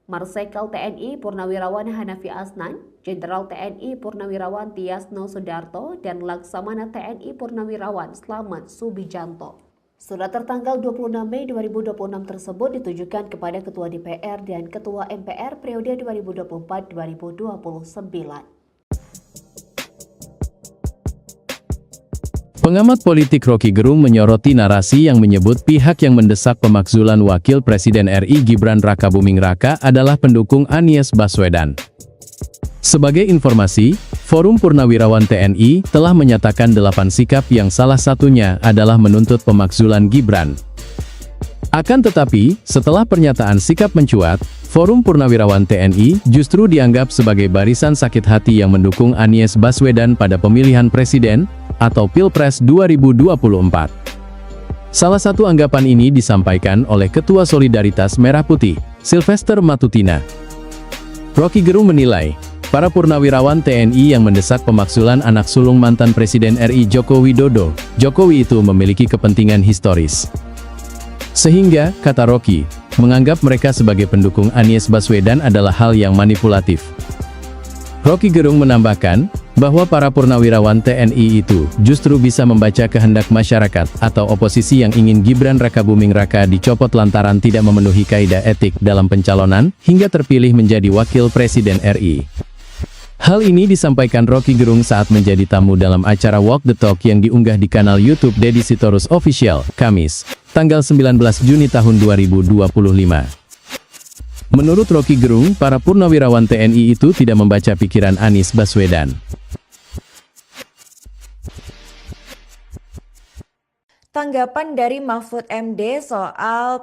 Marsikal TNI Purnawirawan Hanafi Asnan, Jenderal TNI Purnawirawan Tiasno Sudarto, dan Laksamana TNI Purnawirawan Slamet Subijanto. Surat tertanggal 26 Mei 2026 tersebut ditujukan kepada Ketua DPR dan Ketua MPR periode 2024-2029. Pengamat politik Rocky Gerung menyoroti narasi yang menyebut pihak yang mendesak pemakzulan Wakil Presiden RI Gibran Raka Buming Raka adalah pendukung Anies Baswedan. Sebagai informasi, Forum Purnawirawan TNI telah menyatakan 8 sikap yang salah satunya adalah menuntut pemakzulan Gibran. Akan tetapi, setelah pernyataan sikap mencuat, Forum Purnawirawan TNI justru dianggap sebagai barisan sakit hati yang mendukung Anies Baswedan pada pemilihan presiden atau Pilpres 2024. Salah satu anggapan ini disampaikan oleh Ketua Solidaritas Merah Putih, Sylvester Matutina. Rocky Gerung menilai, para purnawirawan TNI yang mendesak pemakzulan anak sulung mantan Presiden RI Joko Widodo, Jokowi itu memiliki kepentingan historis. Sehingga, kata Rocky, menganggap mereka sebagai pendukung Anies Baswedan adalah hal yang manipulatif. Rocky Gerung menambahkan, bahwa para purnawirawan TNI itu justru bisa membaca kehendak masyarakat atau oposisi yang ingin Gibran Raka Buming Raka dicopot lantaran tidak memenuhi kaidah etik dalam pencalonan, hingga terpilih menjadi Wakil Presiden RI. Hal ini disampaikan Rocky Gerung saat menjadi tamu dalam acara Walk the Talk yang diunggah di kanal YouTube Deddy Sitorus Official, Kamis, tanggal 19 Juni tahun 2025. Menurut Rocky Gerung, para purnawirawan TNI itu tidak membaca pikiran Anies Baswedan. Tanggapan dari Mahfud MD soal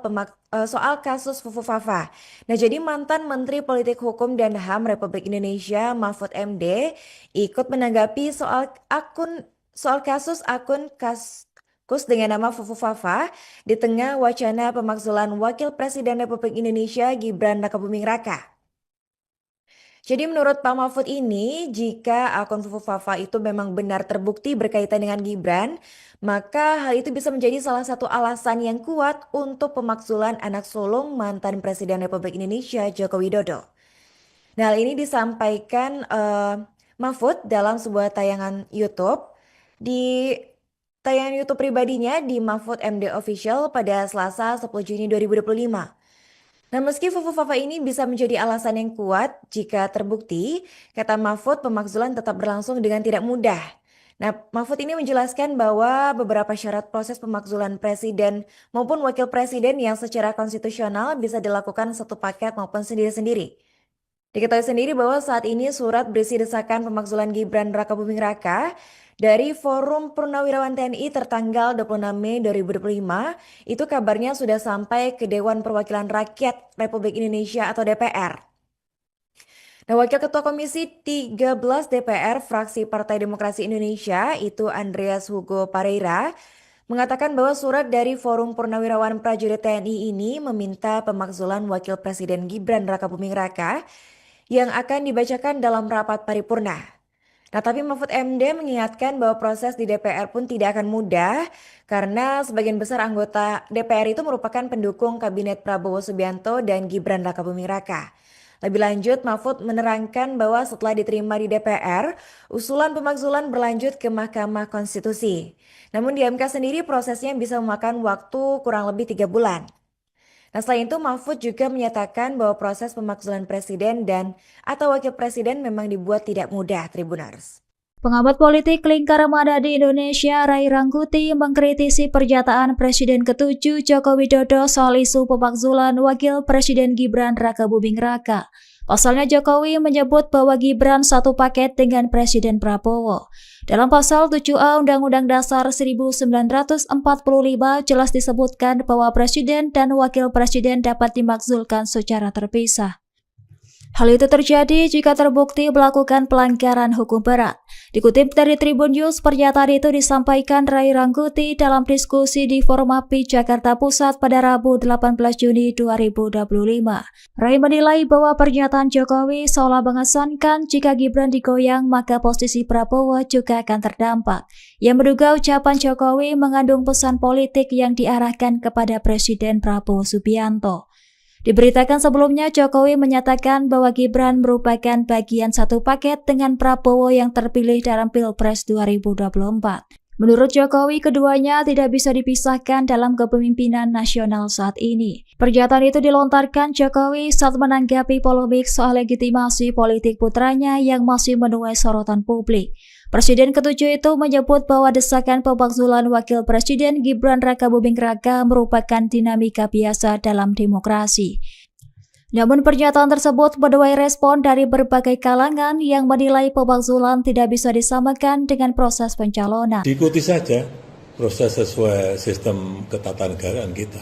kasus Fufu Fafa. Nah, jadi mantan Menteri Politik Hukum dan HAM Republik Indonesia Mahfud MD ikut menanggapi soal kasus akun Kaskus dengan nama Fufu Fafa di tengah wacana pemakzulan Wakil Presiden Republik Indonesia Gibran Raka Buming Raka. Jadi menurut Pak Mahfud ini, jika akun Fufu Fafa itu memang benar terbukti berkaitan dengan Gibran, maka hal itu bisa menjadi salah satu alasan yang kuat untuk pemakzulan anak sulung mantan Presiden Republik Indonesia Joko Widodo. Nah, hal ini disampaikan Mahfud dalam sebuah tayangan YouTube. Di tayangan YouTube pribadinya di Mahfud MD Official pada Selasa 10 Juni 2025. Nah, meski Fufu Fafa ini bisa menjadi alasan yang kuat jika terbukti, kata Mahfud pemakzulan tetap berlangsung dengan tidak mudah. Nah, Mahfud ini menjelaskan bahwa beberapa syarat proses pemakzulan presiden maupun wakil presiden yang secara konstitusional bisa dilakukan satu paket maupun sendiri-sendiri. Diketahui sendiri bahwa saat ini surat berisi desakan pemakzulan Gibran Raka Buming Raka Dari Forum Purnawirawan TNI tertanggal 26 Mei 2025, itu kabarnya sudah sampai ke Dewan Perwakilan Rakyat Republik Indonesia atau DPR. Nah, Wakil Ketua Komisi 13 DPR fraksi Partai Demokrasi Indonesia itu Andreas Hugo Pareira mengatakan bahwa surat dari Forum Purnawirawan Prajurit TNI ini meminta pemakzulan Wakil Presiden Gibran Rakabuming Raka yang akan dibacakan dalam rapat paripurna. Nah, tapi Mahfud MD mengingatkan bahwa proses di DPR pun tidak akan mudah karena sebagian besar anggota DPR itu merupakan pendukung Kabinet Prabowo Subianto dan Gibran Rakabuming Raka. Lebih lanjut, Mahfud menerangkan bahwa setelah diterima di DPR, usulan pemakzulan berlanjut ke Mahkamah Konstitusi. Namun di MK sendiri prosesnya bisa memakan waktu kurang lebih 3 bulan. Nah, selain itu Mahfud juga menyatakan bahwa proses pemakzulan presiden dan atau wakil presiden memang dibuat tidak mudah, Tribuners. Pengamat politik lingkar mana di Indonesia, Ray Rangkuti, mengkritisi pernyataan Presiden ke-7 Joko Widodo soal isu pemakzulan Wakil Presiden Gibran Rakabuming Raka. Pasalnya Jokowi menyebut bahwa Gibran satu paket dengan Presiden Prabowo. Dalam pasal 7A Undang-Undang Dasar 1945 jelas disebutkan bahwa Presiden dan Wakil Presiden dapat dimakzulkan secara terpisah. Hal itu terjadi jika terbukti melakukan pelanggaran hukum berat. Dikutip dari Tribun News, pernyataan itu disampaikan Ray Rangkuti dalam diskusi di Forum API Jakarta Pusat pada Rabu 18 Juni 2025. Ray menilai bahwa pernyataan Jokowi seolah mengesankan jika Gibran digoyang maka posisi Prabowo juga akan terdampak. Ia menduga ucapan Jokowi mengandung pesan politik yang diarahkan kepada Presiden Prabowo Subianto. Diberitakan sebelumnya Jokowi menyatakan bahwa Gibran merupakan bagian satu paket dengan Prabowo yang terpilih dalam Pilpres 2024. Menurut Jokowi, keduanya tidak bisa dipisahkan dalam kepemimpinan nasional saat ini. Pernyataan itu dilontarkan Jokowi saat menanggapi polemik soal legitimasi politik putranya yang masih menuai sorotan publik. Presiden ke-7 itu menyebut bahwa desakan pemakzulan Wakil Presiden Gibran Rakabuming Raka merupakan dinamika biasa dalam demokrasi. Namun pernyataan tersebut menuai respon dari berbagai kalangan yang menilai pemakzulan tidak bisa disamakan dengan proses pencalonan. Diikuti saja proses sesuai sistem ketatanegaraan kita.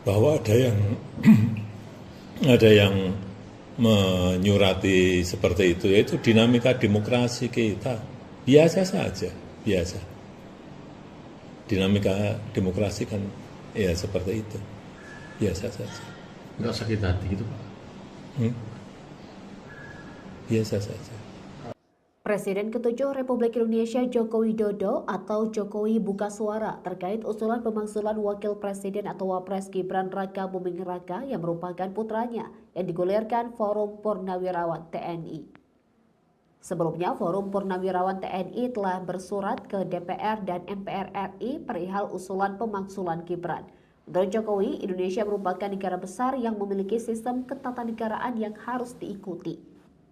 Bahwa ada yang menyurati seperti itu, yaitu dinamika demokrasi kita. Biasa saja, biasa. Dinamika demokrasi kan ya seperti itu, biasa saja. Nggak sakit hati gitu Pak? Biasa saja. Presiden ke-7 Republik Indonesia Joko Widodo atau Jokowi buka suara terkait usulan pemakzulan Wakil Presiden atau Wapres Gibran Rakabuming Raka yang merupakan putranya yang digulirkan Forum Purnawirawan TNI. Sebelumnya, Forum Purnawirawan TNI telah bersurat ke DPR dan MPR RI perihal usulan pemakzulan Gibran. Menurut Jokowi, Indonesia merupakan negara besar yang memiliki sistem ketatanegaraan yang harus diikuti.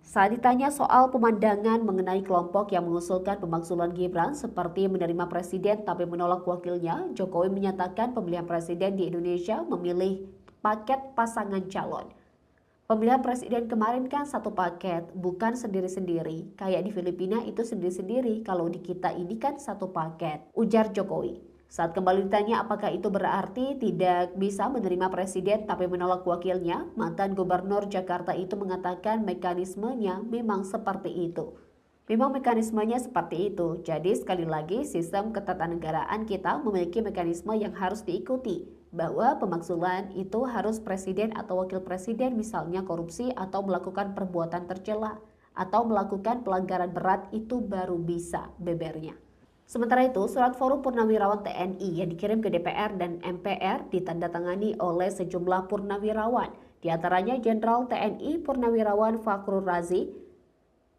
Saat ditanya soal pemandangan mengenai kelompok yang mengusulkan pemakzulan Gibran seperti menerima presiden tapi menolak wakilnya, Jokowi menyatakan pemilihan presiden di Indonesia memilih paket pasangan calon. Pemilihan presiden kemarin kan satu paket, bukan sendiri-sendiri. Kayak di Filipina itu sendiri-sendiri, kalau di kita ini kan satu paket, ujar Jokowi. Saat kembali ditanya apakah itu berarti tidak bisa menerima presiden tapi menolak wakilnya, mantan gubernur Jakarta itu mengatakan mekanismenya memang seperti itu. Memang mekanismenya seperti itu, jadi sekali lagi sistem ketatanegaraan kita memiliki mekanisme yang harus diikuti. Bahwa pemakzulan itu harus presiden atau wakil presiden misalnya korupsi atau melakukan perbuatan tercela atau melakukan pelanggaran berat itu baru bisa, bebernya. Sementara itu, surat Forum Purnawirawan TNI yang dikirim ke DPR dan MPR ditandatangani oleh sejumlah purnawirawan, diantaranya Jenderal TNI Purnawirawan Fakhrul Razi,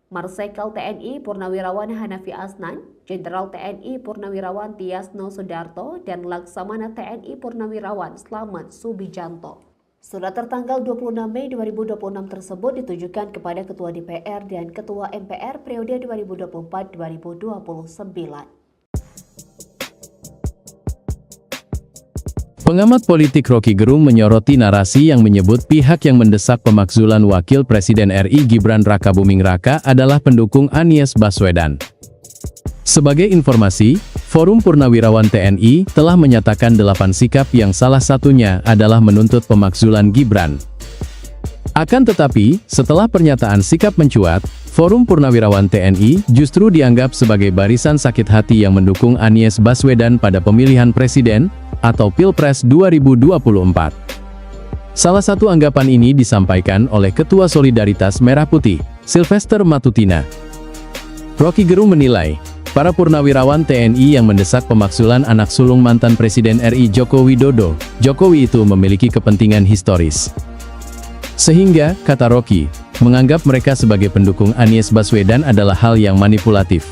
Marsikal TNI Purnawirawan Hanafi Asnan, Jenderal TNI Purnawirawan Tiasno Sudarto, dan Laksamana TNI Purnawirawan Slamet Subijanto. Surat tertanggal 26 Mei 2026 tersebut ditujukan kepada Ketua DPR dan Ketua MPR periode 2024-2029. Pengamat politik Rocky Gerung menyoroti narasi yang menyebut pihak yang mendesak pemakzulan Wakil Presiden RI Gibran Rakabuming Raka adalah pendukung Anies Baswedan. Sebagai informasi, Forum Purnawirawan TNI telah menyatakan 8 sikap yang salah satunya adalah menuntut pemakzulan Gibran. Akan tetapi, setelah pernyataan sikap mencuat, Forum Purnawirawan TNI justru dianggap sebagai barisan sakit hati yang mendukung Anies Baswedan pada pemilihan presiden atau Pilpres 2024. Salah satu anggapan ini disampaikan oleh Ketua Solidaritas Merah Putih, Sylvester Matutina. Rocky Gerung menilai, para purnawirawan TNI yang mendesak pemakzulan anak sulung mantan Presiden RI Joko Widodo, Jokowi itu memiliki kepentingan historis. Sehingga, kata Rocky, menganggap mereka sebagai pendukung Anies Baswedan adalah hal yang manipulatif.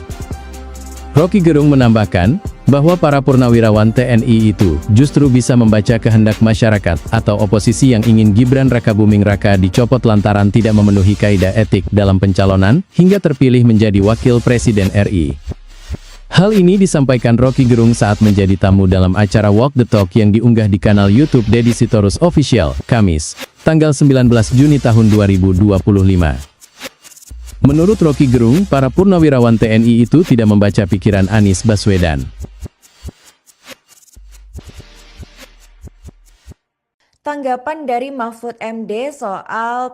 Rocky Gerung menambahkan, bahwa para purnawirawan TNI itu justru bisa membaca kehendak masyarakat atau oposisi yang ingin Gibran Rakabuming Raka dicopot lantaran tidak memenuhi kaidah etik dalam pencalonan, hingga terpilih menjadi Wakil Presiden RI. Hal ini disampaikan Rocky Gerung saat menjadi tamu dalam acara Walk the Talk yang diunggah di kanal YouTube Deddy Sitorus Official, Kamis, tanggal 19 Juni tahun 2025. Menurut Rocky Gerung, para purnawirawan TNI itu tidak membaca pikiran Anies Baswedan. Tanggapan dari Mahfud MD soal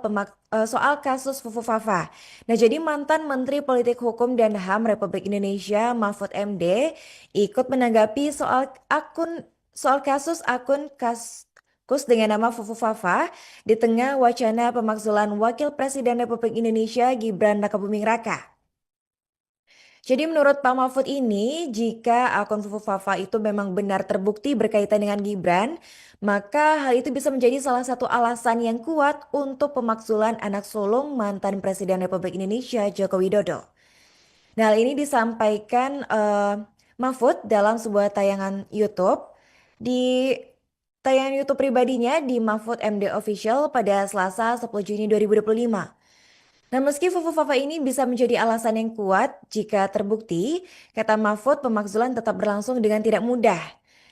kasus Fufu Fafa. Nah, jadi mantan Menteri Politik Hukum dan HAM Republik Indonesia Mahfud MD ikut menanggapi soal kasus akun Kaskus dengan nama Fufu Fafa di tengah wacana pemakzulan Wakil Presiden Republik Indonesia Gibran Rakabuming Raka. Jadi menurut Pak Mahfud ini, jika akun Fufu Fafa itu memang benar terbukti berkaitan dengan Gibran, maka hal itu bisa menjadi salah satu alasan yang kuat untuk pemakzulan anak sulung mantan Presiden Republik Indonesia Joko Widodo. Nah, hal ini disampaikan Mahfud dalam sebuah tayangan YouTube. Di tayangan YouTube pribadinya di Mahfud MD Official pada Selasa 10 Juni 2025. Nah, meski Fufu Fafa ini bisa menjadi alasan yang kuat jika terbukti, kata Mahfud pemakzulan tetap berlangsung dengan tidak mudah.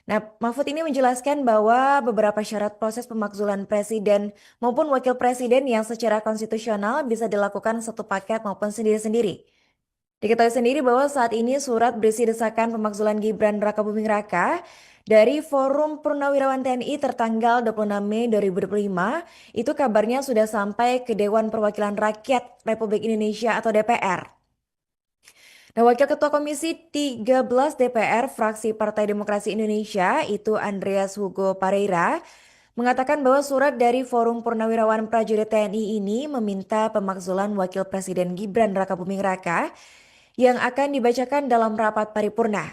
Nah, Mahfud ini menjelaskan bahwa beberapa syarat proses pemakzulan presiden maupun wakil presiden yang secara konstitusional bisa dilakukan satu paket maupun sendiri-sendiri. Diketahui sendiri bahwa saat ini surat berisi desakan pemakzulan Gibran Rakabuming Raka dari Forum Purnawirawan TNI tertanggal 26 Mei 2025, itu kabarnya sudah sampai ke Dewan Perwakilan Rakyat Republik Indonesia atau DPR. Nah, Wakil Ketua Komisi 13 DPR fraksi Partai Demokrasi Indonesia, itu Andreas Hugo Pareira, mengatakan bahwa surat dari Forum Purnawirawan Prajurit TNI ini meminta pemakzulan Wakil Presiden Gibran Rakabuming Raka yang akan dibacakan dalam rapat paripurna.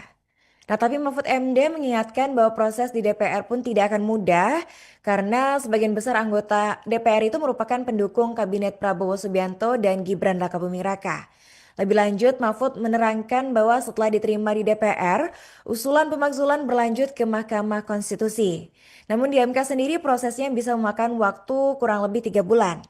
Nah, tapi Mahfud MD mengingatkan bahwa proses di DPR pun tidak akan mudah karena sebagian besar anggota DPR itu merupakan pendukung Kabinet Prabowo Subianto dan Gibran Rakabuming Raka. Lebih lanjut, Mahfud menerangkan bahwa setelah diterima di DPR, usulan pemakzulan berlanjut ke Mahkamah Konstitusi. Namun di MK sendiri prosesnya bisa memakan waktu kurang lebih 3 bulan.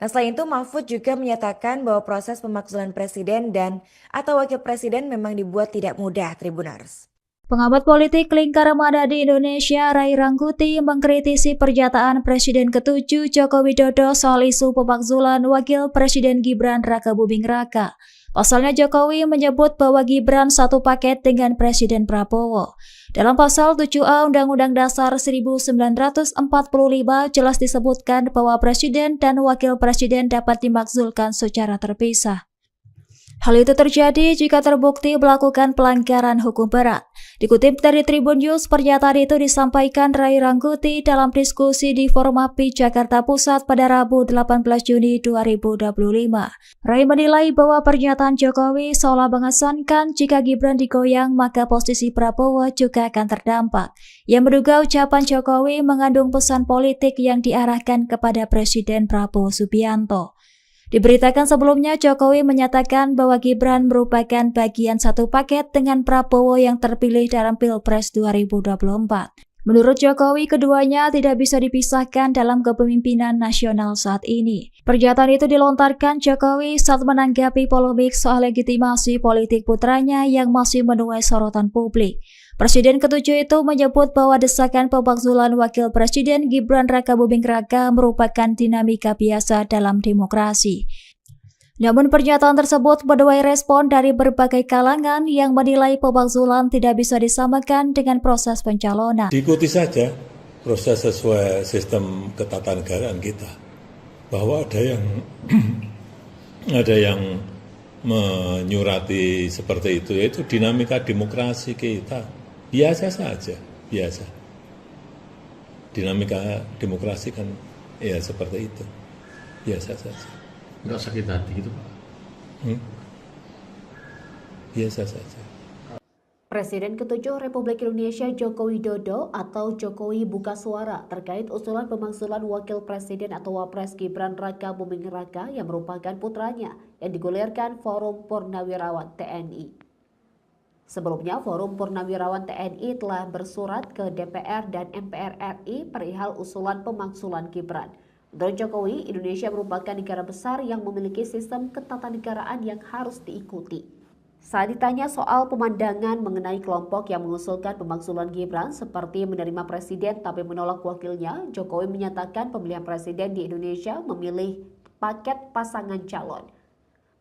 Nah, selain itu Mahfud juga menyatakan bahwa proses pemakzulan presiden dan atau wakil presiden memang dibuat tidak mudah, Tribuners. Pengamat politik lingkar mana di Indonesia, Ray Rangkuti, mengkritisi pernyataan Presiden ke-7 Joko Widodo soal isu pemakzulan Wakil Presiden Gibran Rakabuming Raka. Pasalnya Jokowi menyebut bahwa Gibran satu paket dengan Presiden Prabowo. Dalam pasal 7A Undang-Undang Dasar 1945 jelas disebutkan bahwa Presiden dan Wakil Presiden dapat dimakzulkan secara terpisah. Hal itu terjadi jika terbukti melakukan pelanggaran hukum berat. Dikutip dari Tribun News, pernyataan itu disampaikan Ray Rangkuti dalam diskusi di Forum API Jakarta Pusat pada Rabu 18 Juni 2025. Ray menilai bahwa pernyataan Jokowi seolah mengesankan jika Gibran digoyang maka posisi Prabowo juga akan terdampak. Ia menduga ucapan Jokowi mengandung pesan politik yang diarahkan kepada Presiden Prabowo Subianto. Diberitakan sebelumnya Jokowi menyatakan bahwa Gibran merupakan bagian satu paket dengan Prabowo yang terpilih dalam Pilpres 2024. Menurut Jokowi, keduanya tidak bisa dipisahkan dalam kepemimpinan nasional saat ini. Pernyataan itu dilontarkan Jokowi saat menanggapi polemik soal legitimasi politik putranya yang masih menuai sorotan publik. Presiden ke-7 itu menyebut bahwa desakan pemakzulan Wakil Presiden Gibran Rakabuming Raka merupakan dinamika biasa dalam demokrasi. Namun pernyataan tersebut menuai respon dari berbagai kalangan yang menilai pemakzulan tidak bisa disamakan dengan proses pencalonan. Diikuti saja proses sesuai sistem ketatanegaraan kita. Bahwa ada yang menyurati seperti itu, yaitu dinamika demokrasi kita. Biasa saja, biasa. Dinamika demokrasi kan ya seperti itu, biasa saja. Nggak sakit hati gitu Pak? Biasa saja. Presiden ke-7 Republik Indonesia Joko Widodo atau Jokowi buka suara terkait usulan pemakzulan Wakil Presiden atau Wapres Gibran Raka Buming Raka yang merupakan putranya yang digulirkan Forum Purnawirawan TNI. Sebelumnya, Forum Purnawirawan TNI telah bersurat ke DPR dan MPR RI perihal usulan pemakzulan Gibran. Menurut Jokowi, Indonesia merupakan negara besar yang memiliki sistem ketatanegaraan yang harus diikuti. Saat ditanya soal pemandangan mengenai kelompok yang mengusulkan pemakzulan Gibran seperti menerima presiden tapi menolak wakilnya, Jokowi menyatakan pemilihan presiden di Indonesia memilih paket pasangan calon.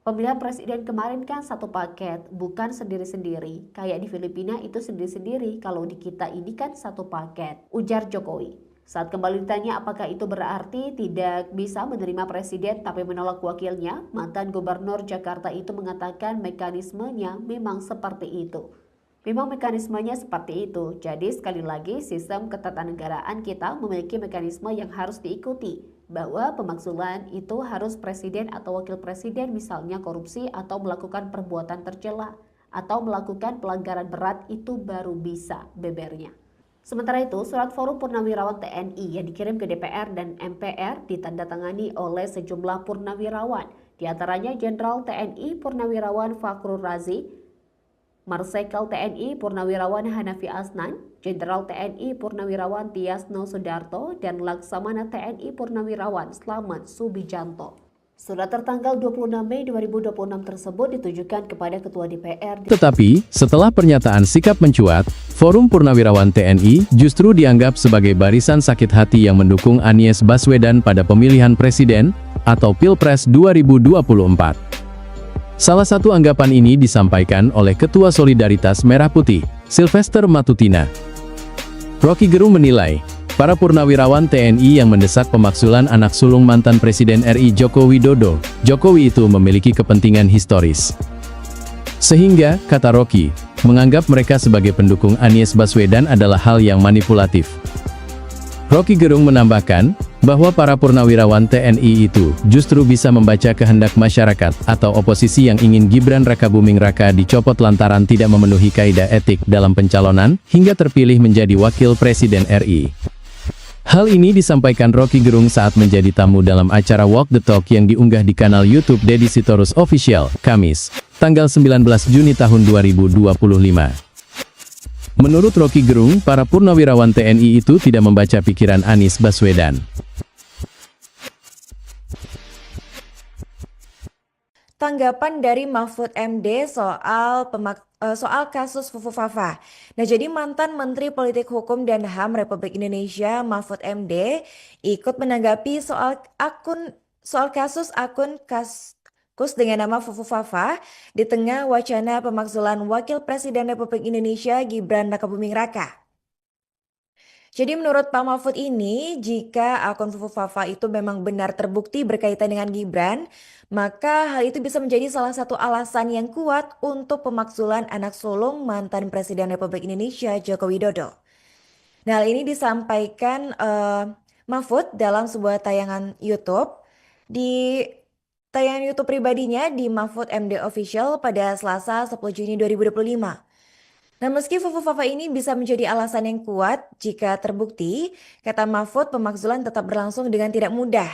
Pemilihan presiden kemarin kan satu paket, bukan sendiri-sendiri. Kayak di Filipina itu sendiri-sendiri, kalau di kita ini kan satu paket, ujar Jokowi. Saat kembali ditanya apakah itu berarti tidak bisa menerima presiden tapi menolak wakilnya, mantan gubernur Jakarta itu mengatakan mekanismenya memang seperti itu. Memang mekanismenya seperti itu, jadi sekali lagi sistem ketatanegaraan kita memiliki mekanisme yang harus diikuti. Bahwa pemakzulan itu harus presiden atau wakil presiden misalnya korupsi atau melakukan perbuatan tercela atau melakukan pelanggaran berat itu baru bisa bebernya. Sementara itu, surat Forum Purnawirawan TNI yang dikirim ke DPR dan MPR ditandatangani oleh sejumlah purnawirawan, di antaranya Jenderal TNI Purnawirawan Fakhrul Razi, Marsikal TNI Purnawirawan Hanafi Asnan, Jenderal TNI Purnawirawan Tiasno Sudarto, dan Laksamana TNI Purnawirawan Slamet Subijanto. Surat tertanggal 26 Mei 2026 tersebut ditujukan kepada Ketua DPR. Tetapi, setelah pernyataan sikap mencuat, Forum Purnawirawan TNI justru dianggap sebagai barisan sakit hati yang mendukung Anies Baswedan pada pemilihan presiden atau Pilpres 2024. Salah satu anggapan ini disampaikan oleh Ketua Solidaritas Merah Putih, Sylvester Matutina. Rocky Gerung menilai, para purnawirawan TNI yang mendesak pemakzulan anak sulung mantan Presiden RI Joko Widodo, Jokowi itu memiliki kepentingan historis. Sehingga, kata Rocky, menganggap mereka sebagai pendukung Anies Baswedan adalah hal yang manipulatif. Rocky Gerung menambahkan, bahwa para purnawirawan TNI itu justru bisa membaca kehendak masyarakat atau oposisi yang ingin Gibran Raka Buming Raka dicopot lantaran tidak memenuhi kaidah etik dalam pencalonan, hingga terpilih menjadi Wakil Presiden RI. Hal ini disampaikan Rocky Gerung saat menjadi tamu dalam acara Walk the Talk yang diunggah di kanal YouTube Deddy Sitorus Official, Kamis, tanggal 19 Juni tahun 2025. Menurut Rocky Gerung, para purnawirawan TNI itu tidak membaca pikiran Anies Baswedan. Tanggapan dari Mahfud MD soal kasus Fufu Fafa. Nah, jadi mantan Menteri Politik Hukum dan HAM Republik Indonesia Mahfud MD ikut menanggapi soal kasus akun Kaskus dengan nama Fufu Fafa di tengah wacana pemakzulan Wakil Presiden Republik Indonesia Gibran Raka Buming Raka. Jadi menurut Pak Mahfud ini, jika akun Fufu Fafa itu memang benar terbukti berkaitan dengan Gibran, maka hal itu bisa menjadi salah satu alasan yang kuat untuk pemakzulan anak sulung mantan Presiden Republik Indonesia Joko Widodo. Nah, hal ini disampaikan Mahfud dalam sebuah tayangan YouTube. Di tayangan YouTube pribadinya di Mahfud MD Official pada Selasa 10 Juni 2025. Nah, meski Fufu Fafa ini bisa menjadi alasan yang kuat jika terbukti, kata Mahfud pemakzulan tetap berlangsung dengan tidak mudah.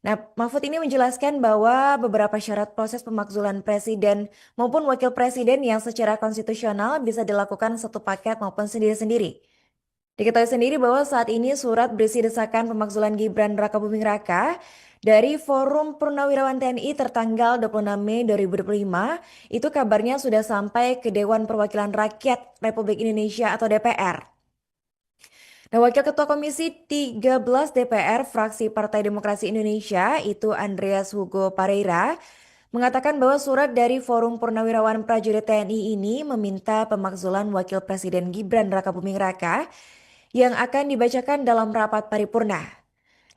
Nah, Mahfud ini menjelaskan bahwa beberapa syarat proses pemakzulan presiden maupun wakil presiden yang secara konstitusional bisa dilakukan satu paket maupun sendiri-sendiri. Diketahui sendiri bahwa saat ini surat berisi desakan pemakzulan Gibran Raka Buming Raka dari Forum Purnawirawan TNI tertanggal 26 Mei 2025, itu kabarnya sudah sampai ke Dewan Perwakilan Rakyat Republik Indonesia atau DPR. Nah, Wakil Ketua Komisi 13 DPR fraksi Partai Demokrasi Indonesia itu Andreas Hugo Pareira mengatakan bahwa surat dari Forum Purnawirawan Prajurit TNI ini meminta pemakzulan Wakil Presiden Gibran Rakabuming Raka yang akan dibacakan dalam rapat paripurna.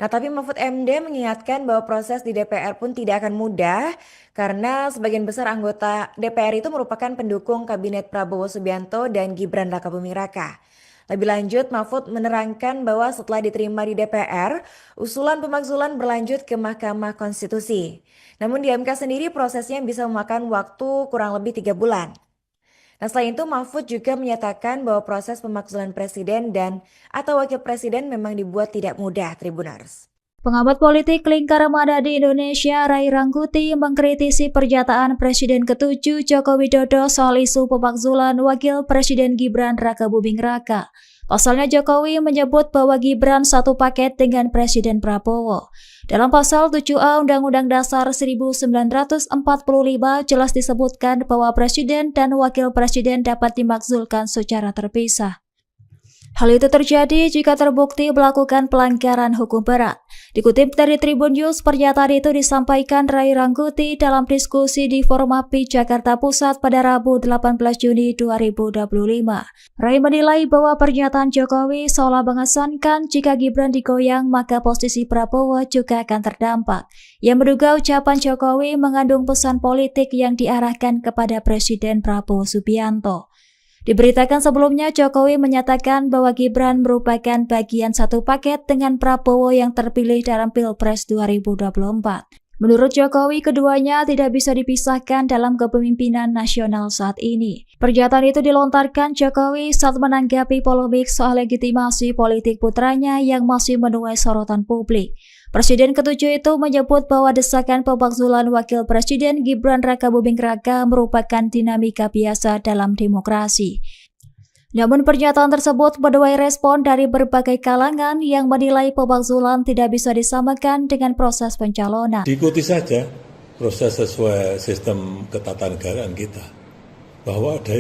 Nah, tapi Mahfud MD mengingatkan bahwa proses di DPR pun tidak akan mudah karena sebagian besar anggota DPR itu merupakan pendukung Kabinet Prabowo Subianto dan Gibran Rakabuming Raka. Lebih lanjut, Mahfud menerangkan bahwa setelah diterima di DPR, usulan pemakzulan berlanjut ke Mahkamah Konstitusi. Namun di MK sendiri prosesnya bisa memakan waktu kurang lebih 3 bulan. Nah, selain itu Mahfud juga menyatakan bahwa proses pemakzulan presiden dan atau wakil presiden memang dibuat tidak mudah, Tribuners. Pengamat politik lingkar mana di Indonesia, Ray Rangkuti, mengkritisi pernyataan Presiden ke-7 Joko Widodo soal isu pemakzulan Wakil Presiden Gibran Rakabuming Raka. Pasalnya Jokowi menyebut bahwa Gibran satu paket dengan Presiden Prabowo. Dalam pasal 7A Undang-Undang Dasar 1945 jelas disebutkan bahwa Presiden dan Wakil Presiden dapat dimakzulkan secara terpisah. Hal itu terjadi jika terbukti melakukan pelanggaran hukum berat. Dikutip dari Tribun News, pernyataan itu disampaikan Ray Rangkuti dalam diskusi di Forum API Jakarta Pusat pada Rabu 18 Juni 2025. Ray menilai bahwa pernyataan Jokowi seolah mengesankan jika Gibran digoyang maka posisi Prabowo juga akan terdampak. Ia menduga ucapan Jokowi mengandung pesan politik yang diarahkan kepada Presiden Prabowo Subianto. Diberitakan sebelumnya Jokowi menyatakan bahwa Gibran merupakan bagian satu paket dengan Prabowo yang terpilih dalam Pilpres 2024. Menurut Jokowi, keduanya tidak bisa dipisahkan dalam kepemimpinan nasional saat ini. Pernyataan itu dilontarkan Jokowi saat menanggapi polemik soal legitimasi politik putranya yang masih menuai sorotan publik. Presiden ke-7 itu menyebut bahwa desakan pemakzulan Wakil Presiden Gibran Rakabuming Raka merupakan dinamika biasa dalam demokrasi. Namun pernyataan tersebut menuai respon dari berbagai kalangan yang menilai pemakzulan tidak bisa disamakan dengan proses pencalonan. Diikuti saja proses sesuai sistem ketatanegaraan kita. Bahwa ada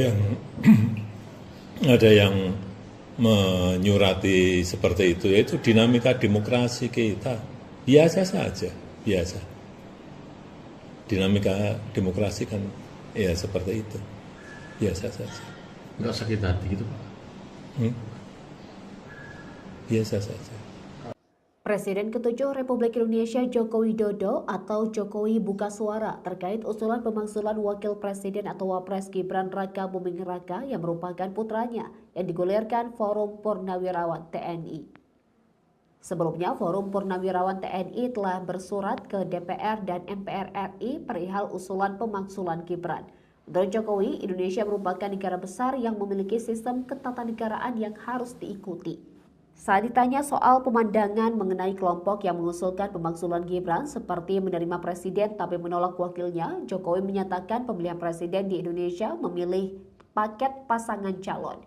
yang menyurati seperti itu, yaitu dinamika demokrasi kita. Biasa saja, biasa. Dinamika demokrasi kan ya seperti itu, biasa saja. Nggak sakit hati gitu Pak? Biasa saja. Presiden ke-7 Republik Indonesia Joko Widodo atau Jokowi buka suara terkait usulan pemakzulan Wakil Presiden atau Wapres Gibran Rakabuming Raka yang merupakan putranya yang digulirkan Forum Purnawirawan TNI. Sebelumnya, Forum Purnawirawan TNI telah bersurat ke DPR dan MPR RI perihal usulan pemakzulan Gibran. Menurut Jokowi, Indonesia merupakan negara besar yang memiliki sistem ketatanegaraan yang harus diikuti. Saat ditanya soal pemandangan mengenai kelompok yang mengusulkan pemakzulan Gibran seperti menerima presiden tapi menolak wakilnya, Jokowi menyatakan pemilihan presiden di Indonesia memilih paket pasangan calon.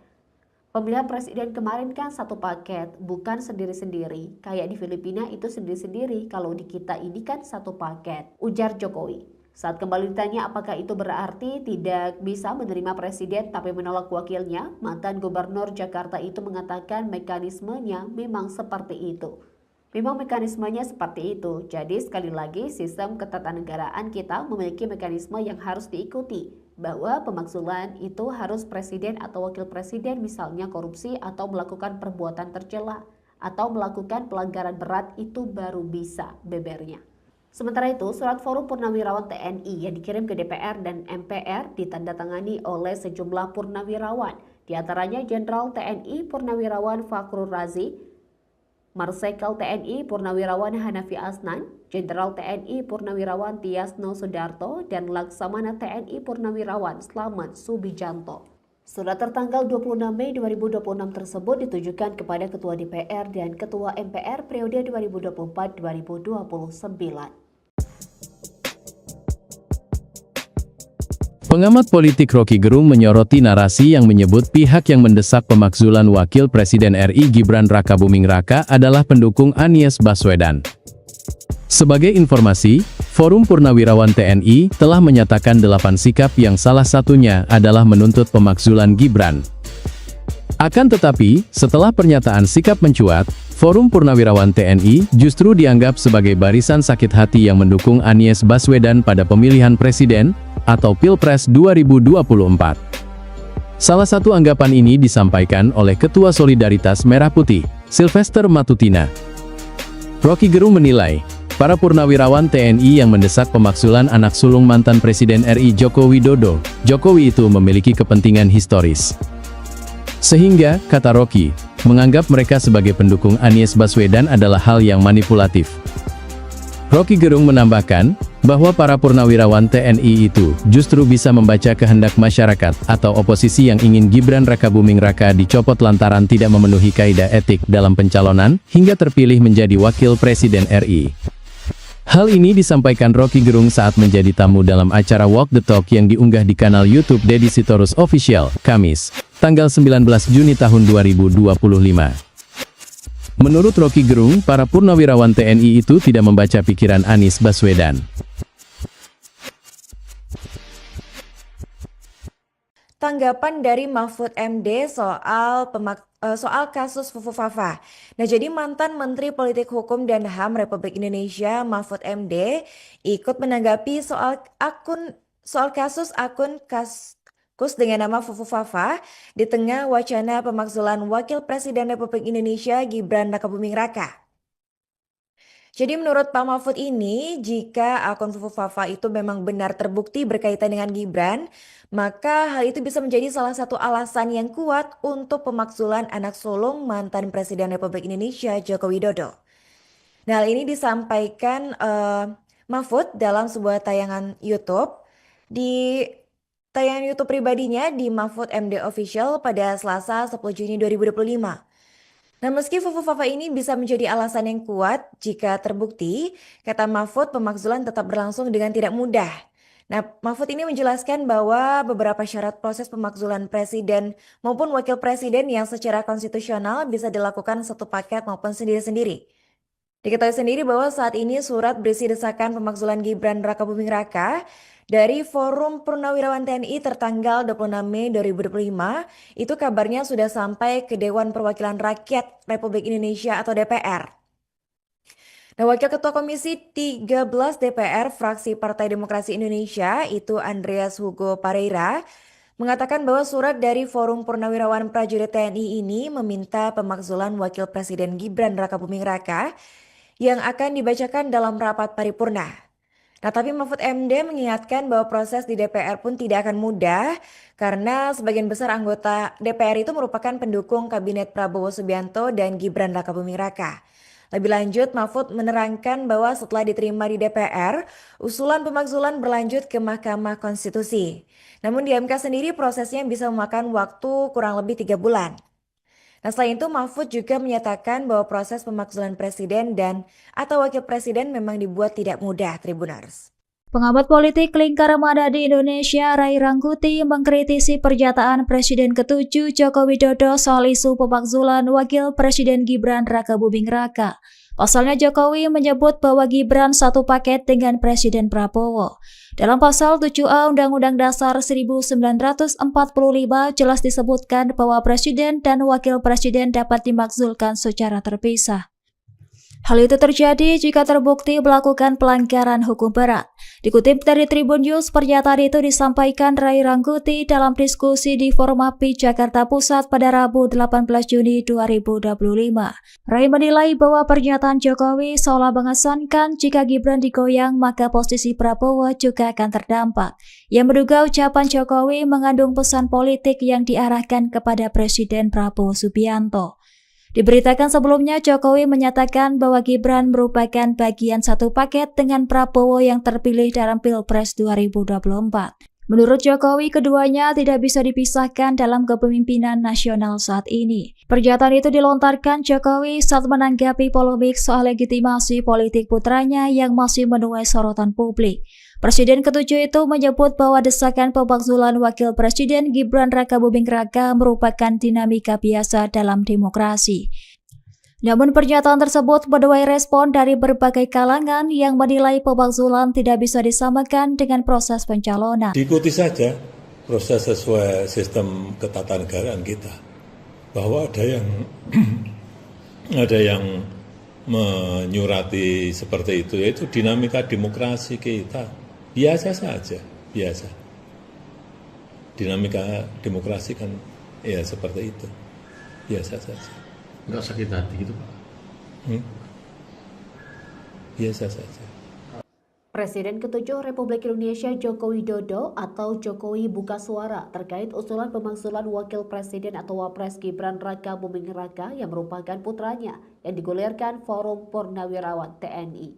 Pemilihan presiden kemarin kan satu paket, bukan sendiri-sendiri. Kayak di Filipina itu sendiri-sendiri, kalau di kita ini kan satu paket, ujar Jokowi. Saat kembali ditanya apakah itu berarti tidak bisa menerima presiden tapi menolak wakilnya, mantan gubernur Jakarta itu mengatakan mekanismenya memang seperti itu. Memang mekanismenya seperti itu, jadi sekali lagi sistem ketatanegaraan kita memiliki mekanisme yang harus diikuti. Bahwa pemakzulan itu harus presiden atau wakil presiden misalnya korupsi atau melakukan perbuatan tercela atau melakukan pelanggaran berat itu baru bisa, bebernya. Sementara itu, surat Forum Purnawirawan TNI yang dikirim ke DPR dan MPR ditandatangani oleh sejumlah purnawirawan, di antaranya Jenderal TNI Purnawirawan Fakhrul Razi, Marsikal TNI Purnawirawan Hanafi Asnan, Jenderal TNI Purnawirawan Tiasno Sudarto, dan Laksamana TNI Purnawirawan Slamet Subijanto. Surat tertanggal 26 Mei 2026 tersebut ditujukan kepada Ketua DPR dan Ketua MPR periode 2024-2029. Pengamat politik Rocky Gerung menyoroti narasi yang menyebut pihak yang mendesak pemakzulan Wakil Presiden RI Gibran Rakabuming Raka adalah pendukung Anies Baswedan. Sebagai informasi, Forum Purnawirawan TNI telah menyatakan 8 sikap yang salah satunya adalah menuntut pemakzulan Gibran. Akan tetapi, setelah pernyataan sikap mencuat, Forum Purnawirawan TNI justru dianggap sebagai barisan sakit hati yang mendukung Anies Baswedan pada pemilihan presiden atau Pilpres 2024. Salah satu anggapan ini disampaikan oleh Ketua Solidaritas Merah Putih, Sylvester Matutina. Rocky Gerung menilai, para purnawirawan TNI yang mendesak pemakzulan anak sulung mantan Presiden RI Joko Widodo, Jokowi itu memiliki kepentingan historis. Sehingga, kata Rocky, menganggap mereka sebagai pendukung Anies Baswedan adalah hal yang manipulatif. Rocky Gerung menambahkan, bahwa para purnawirawan TNI itu justru bisa membaca kehendak masyarakat atau oposisi yang ingin Gibran Rakabuming Raka dicopot lantaran tidak memenuhi kaidah etik dalam pencalonan, hingga terpilih menjadi Wakil Presiden RI. Hal ini disampaikan Rocky Gerung saat menjadi tamu dalam acara Walk the Talk yang diunggah di kanal YouTube Deddy Sitorus Official, Kamis, tanggal 19 Juni tahun 2025. Menurut Rocky Gerung, para purnawirawan TNI itu tidak membaca pikiran Anies Baswedan. Tanggapan dari Mahfud MD soal kasus Fufu Fafa. Nah, jadi mantan Menteri Politik Hukum dan HAM Republik Indonesia Mahfud MD ikut menanggapi soal kasus akun Kaskus dengan nama Fufu Fafa di tengah wacana pemakzulan Wakil Presiden Republik Indonesia Gibran Rakabuming Raka. Jadi menurut Pak Mahfud ini, jika akun Fufu Fafa itu memang benar terbukti berkaitan dengan Gibran, maka hal itu bisa menjadi salah satu alasan yang kuat untuk pemakzulan anak sulung mantan Presiden Republik Indonesia Joko Widodo. Nah, hal ini disampaikan Mahfud dalam sebuah tayangan YouTube. Di tayangan YouTube pribadinya di Mahfud MD Official pada Selasa 10 Juni 2025. Nah, meski Fufu Fafa ini bisa menjadi alasan yang kuat jika terbukti, kata Mahfud pemakzulan tetap berlangsung dengan tidak mudah. Nah, Mahfud ini menjelaskan bahwa beberapa syarat proses pemakzulan presiden maupun wakil presiden yang secara konstitusional bisa dilakukan satu paket maupun sendiri-sendiri. Diketahui sendiri bahwa saat ini surat berisi desakan pemakzulan Gibran Rakabuming Raka dari Forum Purnawirawan TNI tertanggal 26 Mei 2025, itu kabarnya sudah sampai ke Dewan Perwakilan Rakyat Republik Indonesia atau DPR. Nah, Wakil Ketua Komisi 13 DPR fraksi Partai Demokrasi Indonesia, itu Andreas Hugo Pareira, mengatakan bahwa surat dari Forum Purnawirawan Prajurit TNI ini meminta pemakzulan Wakil Presiden Gibran Rakabuming Raka yang akan dibacakan dalam rapat paripurna. Nah, tapi Mahfud MD mengingatkan bahwa proses di DPR pun tidak akan mudah karena sebagian besar anggota DPR itu merupakan pendukung Kabinet Prabowo Subianto dan Gibran Rakabuming Raka. Lebih lanjut, Mahfud menerangkan bahwa setelah diterima di DPR, usulan pemakzulan berlanjut ke Mahkamah Konstitusi. Namun di MK sendiri prosesnya bisa memakan waktu kurang lebih 3 bulan. Nah, selain itu Mahfud juga menyatakan bahwa proses pemakzulan presiden dan atau wakil presiden memang dibuat tidak mudah, Tribuners. Pengamat politik lingkar mana di Indonesia, Ray Rangkuti, mengkritisi pernyataan Presiden ke-7 Joko Widodo soal isu pemakzulan Wakil Presiden Gibran Rakabuming Raka. Pasalnya Jokowi menyebut bahwa Gibran satu paket dengan Presiden Prabowo. Dalam pasal 7A Undang-Undang Dasar 1945 jelas disebutkan bahwa Presiden dan Wakil Presiden dapat dimakzulkan secara terpisah. Hal itu terjadi jika terbukti melakukan pelanggaran hukum berat. Dikutip dari Tribun News, pernyataan itu disampaikan Ray Rangkuti dalam diskusi di Forum API Jakarta Pusat pada Rabu 18 Juni 2025. Ray menilai bahwa pernyataan Jokowi seolah mengesankan jika Gibran digoyang maka posisi Prabowo juga akan terdampak. Ia menduga ucapan Jokowi mengandung pesan politik yang diarahkan kepada Presiden Prabowo Subianto. Diberitakan sebelumnya Jokowi menyatakan bahwa Gibran merupakan bagian satu paket dengan Prabowo yang terpilih dalam Pilpres 2024. Menurut Jokowi, keduanya tidak bisa dipisahkan dalam kepemimpinan nasional saat ini. Pernyataan itu dilontarkan Jokowi saat menanggapi polemik soal legitimasi politik putranya yang masih menuai sorotan publik. Presiden ke-7 itu menyebut bahwa desakan pemakzulan Wakil Presiden Gibran Rakabuming Raka merupakan dinamika biasa dalam demokrasi. Namun pernyataan tersebut menuai respon dari berbagai kalangan yang menilai pemakzulan tidak bisa disamakan dengan proses pencalonan. Diikuti saja proses sesuai sistem ketatanegaraan kita. bahwa ada yang menyurati seperti itu, yaitu dinamika demokrasi kita. Biasa saja, biasa. Dinamika demokrasi kan ya seperti itu, biasa saja. Nggak sakit hati gitu Pak? Biasa saja. Presiden ke-7 Republik Indonesia Joko Widodo atau Jokowi buka suara terkait usulan pemakzulan Wakil Presiden atau Wapres Gibran Raka Buming Raka yang merupakan putranya yang digulirkan Forum Purnawirawan TNI.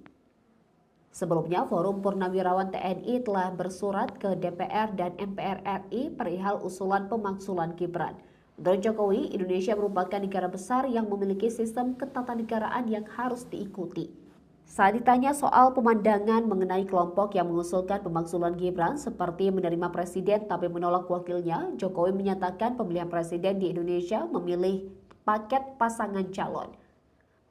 Sebelumnya, Forum Purnawirawan TNI telah bersurat ke DPR dan MPR RI perihal usulan pemakzulan Gibran. Menurut Jokowi, Indonesia merupakan negara besar yang memiliki sistem ketatanegaraan yang harus diikuti. Saat ditanya soal pemandangan mengenai kelompok yang mengusulkan pemakzulan Gibran seperti menerima presiden tapi menolak wakilnya, Jokowi menyatakan pemilihan presiden di Indonesia memilih paket pasangan calon.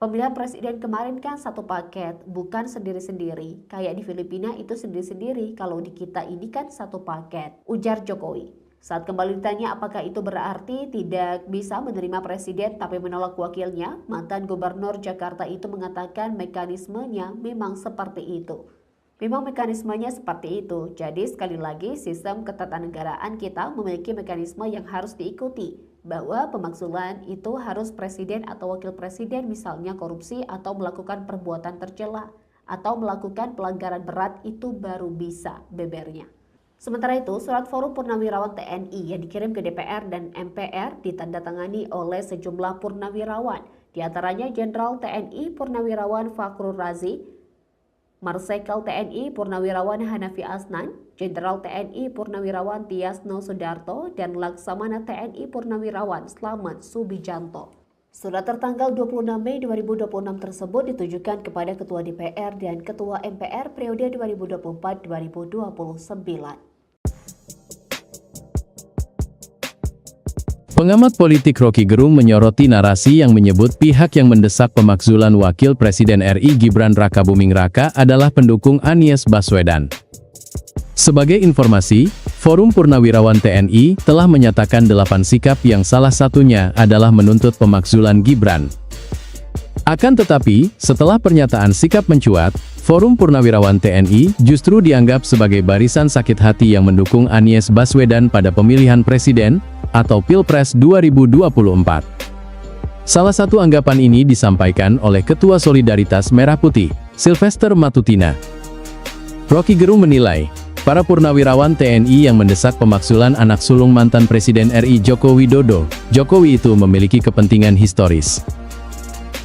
Pemilihan presiden kemarin kan satu paket, bukan sendiri-sendiri. Kayak di Filipina itu sendiri-sendiri, kalau di kita ini kan satu paket, ujar Jokowi. Saat kembali ditanya apakah itu berarti tidak bisa menerima presiden tapi menolak wakilnya, mantan gubernur Jakarta itu mengatakan mekanismenya memang seperti itu. Memang mekanismenya seperti itu, jadi sekali lagi sistem ketatanegaraan kita memiliki mekanisme yang harus diikuti, bahwa pemakzulan itu harus presiden atau wakil presiden misalnya korupsi atau melakukan perbuatan tercela, atau melakukan pelanggaran berat itu baru bisa, bebernya. Sementara itu, surat Forum Purnawirawan TNI yang dikirim ke DPR dan MPR ditandatangani oleh sejumlah purnawirawan, diantaranya Jenderal TNI Purnawirawan Fakhrul Razi, Marsikal TNI Purnawirawan Hanafi Asnan, Jenderal TNI Purnawirawan Tiasno Sudarto, dan Laksamana TNI Purnawirawan Slamet Subijanto. Surat tertanggal 26 Mei 2026 tersebut ditujukan kepada Ketua DPR dan Ketua MPR periode 2024-2029. Pengamat politik Rocky Gerung menyoroti narasi yang menyebut pihak yang mendesak pemakzulan Wakil Presiden RI Gibran Raka Buming Raka adalah pendukung Anies Baswedan. Sebagai informasi, Forum Purnawirawan TNI telah menyatakan 8 sikap yang salah satunya adalah menuntut pemakzulan Gibran. Akan tetapi, setelah pernyataan sikap mencuat, Forum Purnawirawan TNI justru dianggap sebagai barisan sakit hati yang mendukung Anies Baswedan pada pemilihan presiden atau Pilpres 2024. Salah satu anggapan ini disampaikan oleh Ketua Solidaritas Merah Putih, Sylvester Matutina. Rocky Gerung menilai, para purnawirawan TNI yang mendesak pemakzulan anak sulung mantan Presiden RI Joko Widodo, Jokowi itu memiliki kepentingan historis.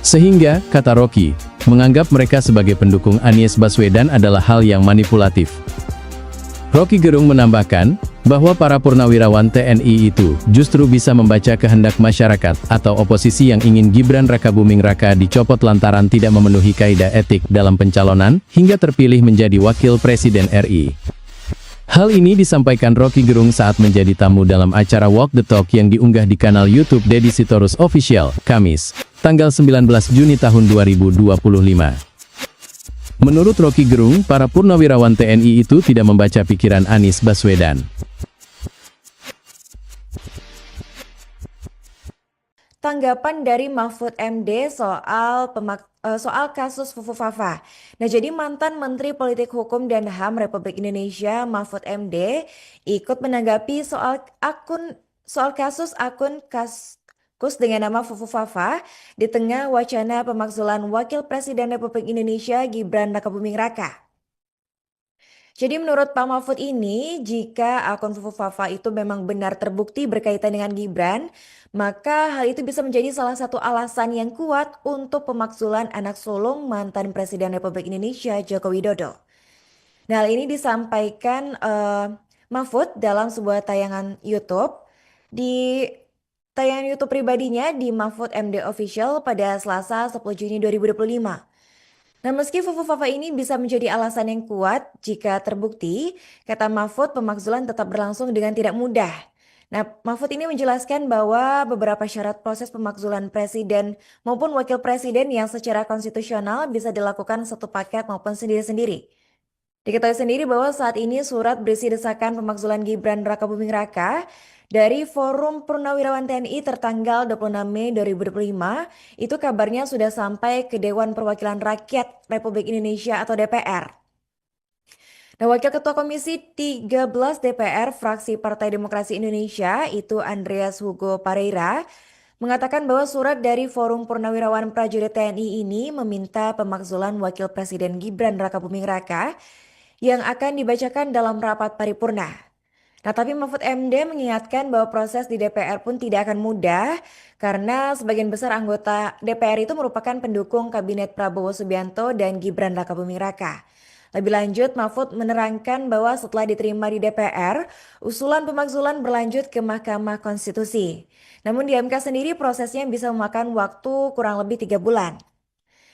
Sehingga, kata Rocky, menganggap mereka sebagai pendukung Anies Baswedan adalah hal yang manipulatif. Rocky Gerung menambahkan, bahwa para purnawirawan TNI itu justru bisa membaca kehendak masyarakat atau oposisi yang ingin Gibran Raka Buming Raka dicopot lantaran tidak memenuhi kaidah etik dalam pencalonan, hingga terpilih menjadi Wakil Presiden RI. Hal ini disampaikan Rocky Gerung saat menjadi tamu dalam acara Walk the Talk yang diunggah di kanal YouTube Deddy Sitorus Official, Kamis, tanggal 19 Juni tahun 2025. Menurut Rocky Gerung, para purnawirawan TNI itu tidak membaca pikiran Anies Baswedan. Tanggapan dari Mahfud MD soal kasus Fufu Fafa. Nah, jadi mantan Menteri Politik Hukum dan HAM Republik Indonesia Mahfud MD ikut menanggapi soal kasus akun Kaskus dengan nama Fufu Fafa di tengah wacana pemakzulan Wakil Presiden Republik Indonesia Gibran Raka Buming Raka. Jadi menurut Pak Mahfud ini, jika akun Fufu Fafa itu memang benar terbukti berkaitan dengan Gibran, maka hal itu bisa menjadi salah satu alasan yang kuat untuk pemakzulan anak sulung mantan Presiden Republik Indonesia Joko Widodo. Nah, hal ini disampaikan Mahfud dalam sebuah tayangan YouTube. Di tayangan YouTube pribadinya di Mahfud MD Official pada Selasa 10 Juni 2025. Nah, meski Fufu Fafa ini bisa menjadi alasan yang kuat jika terbukti, kata Mahfud pemakzulan tetap berlangsung dengan tidak mudah. Nah, Mahfud ini menjelaskan bahwa beberapa syarat proses pemakzulan presiden maupun wakil presiden yang secara konstitusional bisa dilakukan satu paket maupun sendiri-sendiri. Diketahui sendiri bahwa saat ini surat berisi desakan pemakzulan Gibran Raka Buming Raka Dari Forum Purnawirawan TNI tertanggal 26 Mei 2025, itu kabarnya sudah sampai ke Dewan Perwakilan Rakyat Republik Indonesia atau DPR. Nah, Wakil Ketua Komisi 13 DPR fraksi Partai Demokrasi Indonesia itu Andreas Hugo Pareira mengatakan bahwa surat dari Forum Purnawirawan Prajurit TNI ini meminta pemakzulan Wakil Presiden Gibran Rakabuming Raka yang akan dibacakan dalam rapat paripurna. Nah, tapi Mahfud MD mengingatkan bahwa proses di DPR pun tidak akan mudah karena sebagian besar anggota DPR itu merupakan pendukung Kabinet Prabowo Subianto dan Gibran Rakabuming Raka. Lebih lanjut, Mahfud menerangkan bahwa setelah diterima di DPR, usulan pemakzulan berlanjut ke Mahkamah Konstitusi. Namun di MK sendiri prosesnya bisa memakan waktu kurang lebih 3 bulan.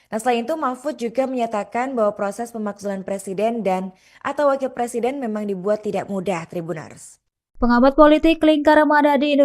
Nah, selain itu Mahfud juga menyatakan bahwa proses pemakzulan presiden dan atau wakil presiden memang dibuat tidak mudah, Tribuners. Pengamat politik Lingkar Madadi Indonesia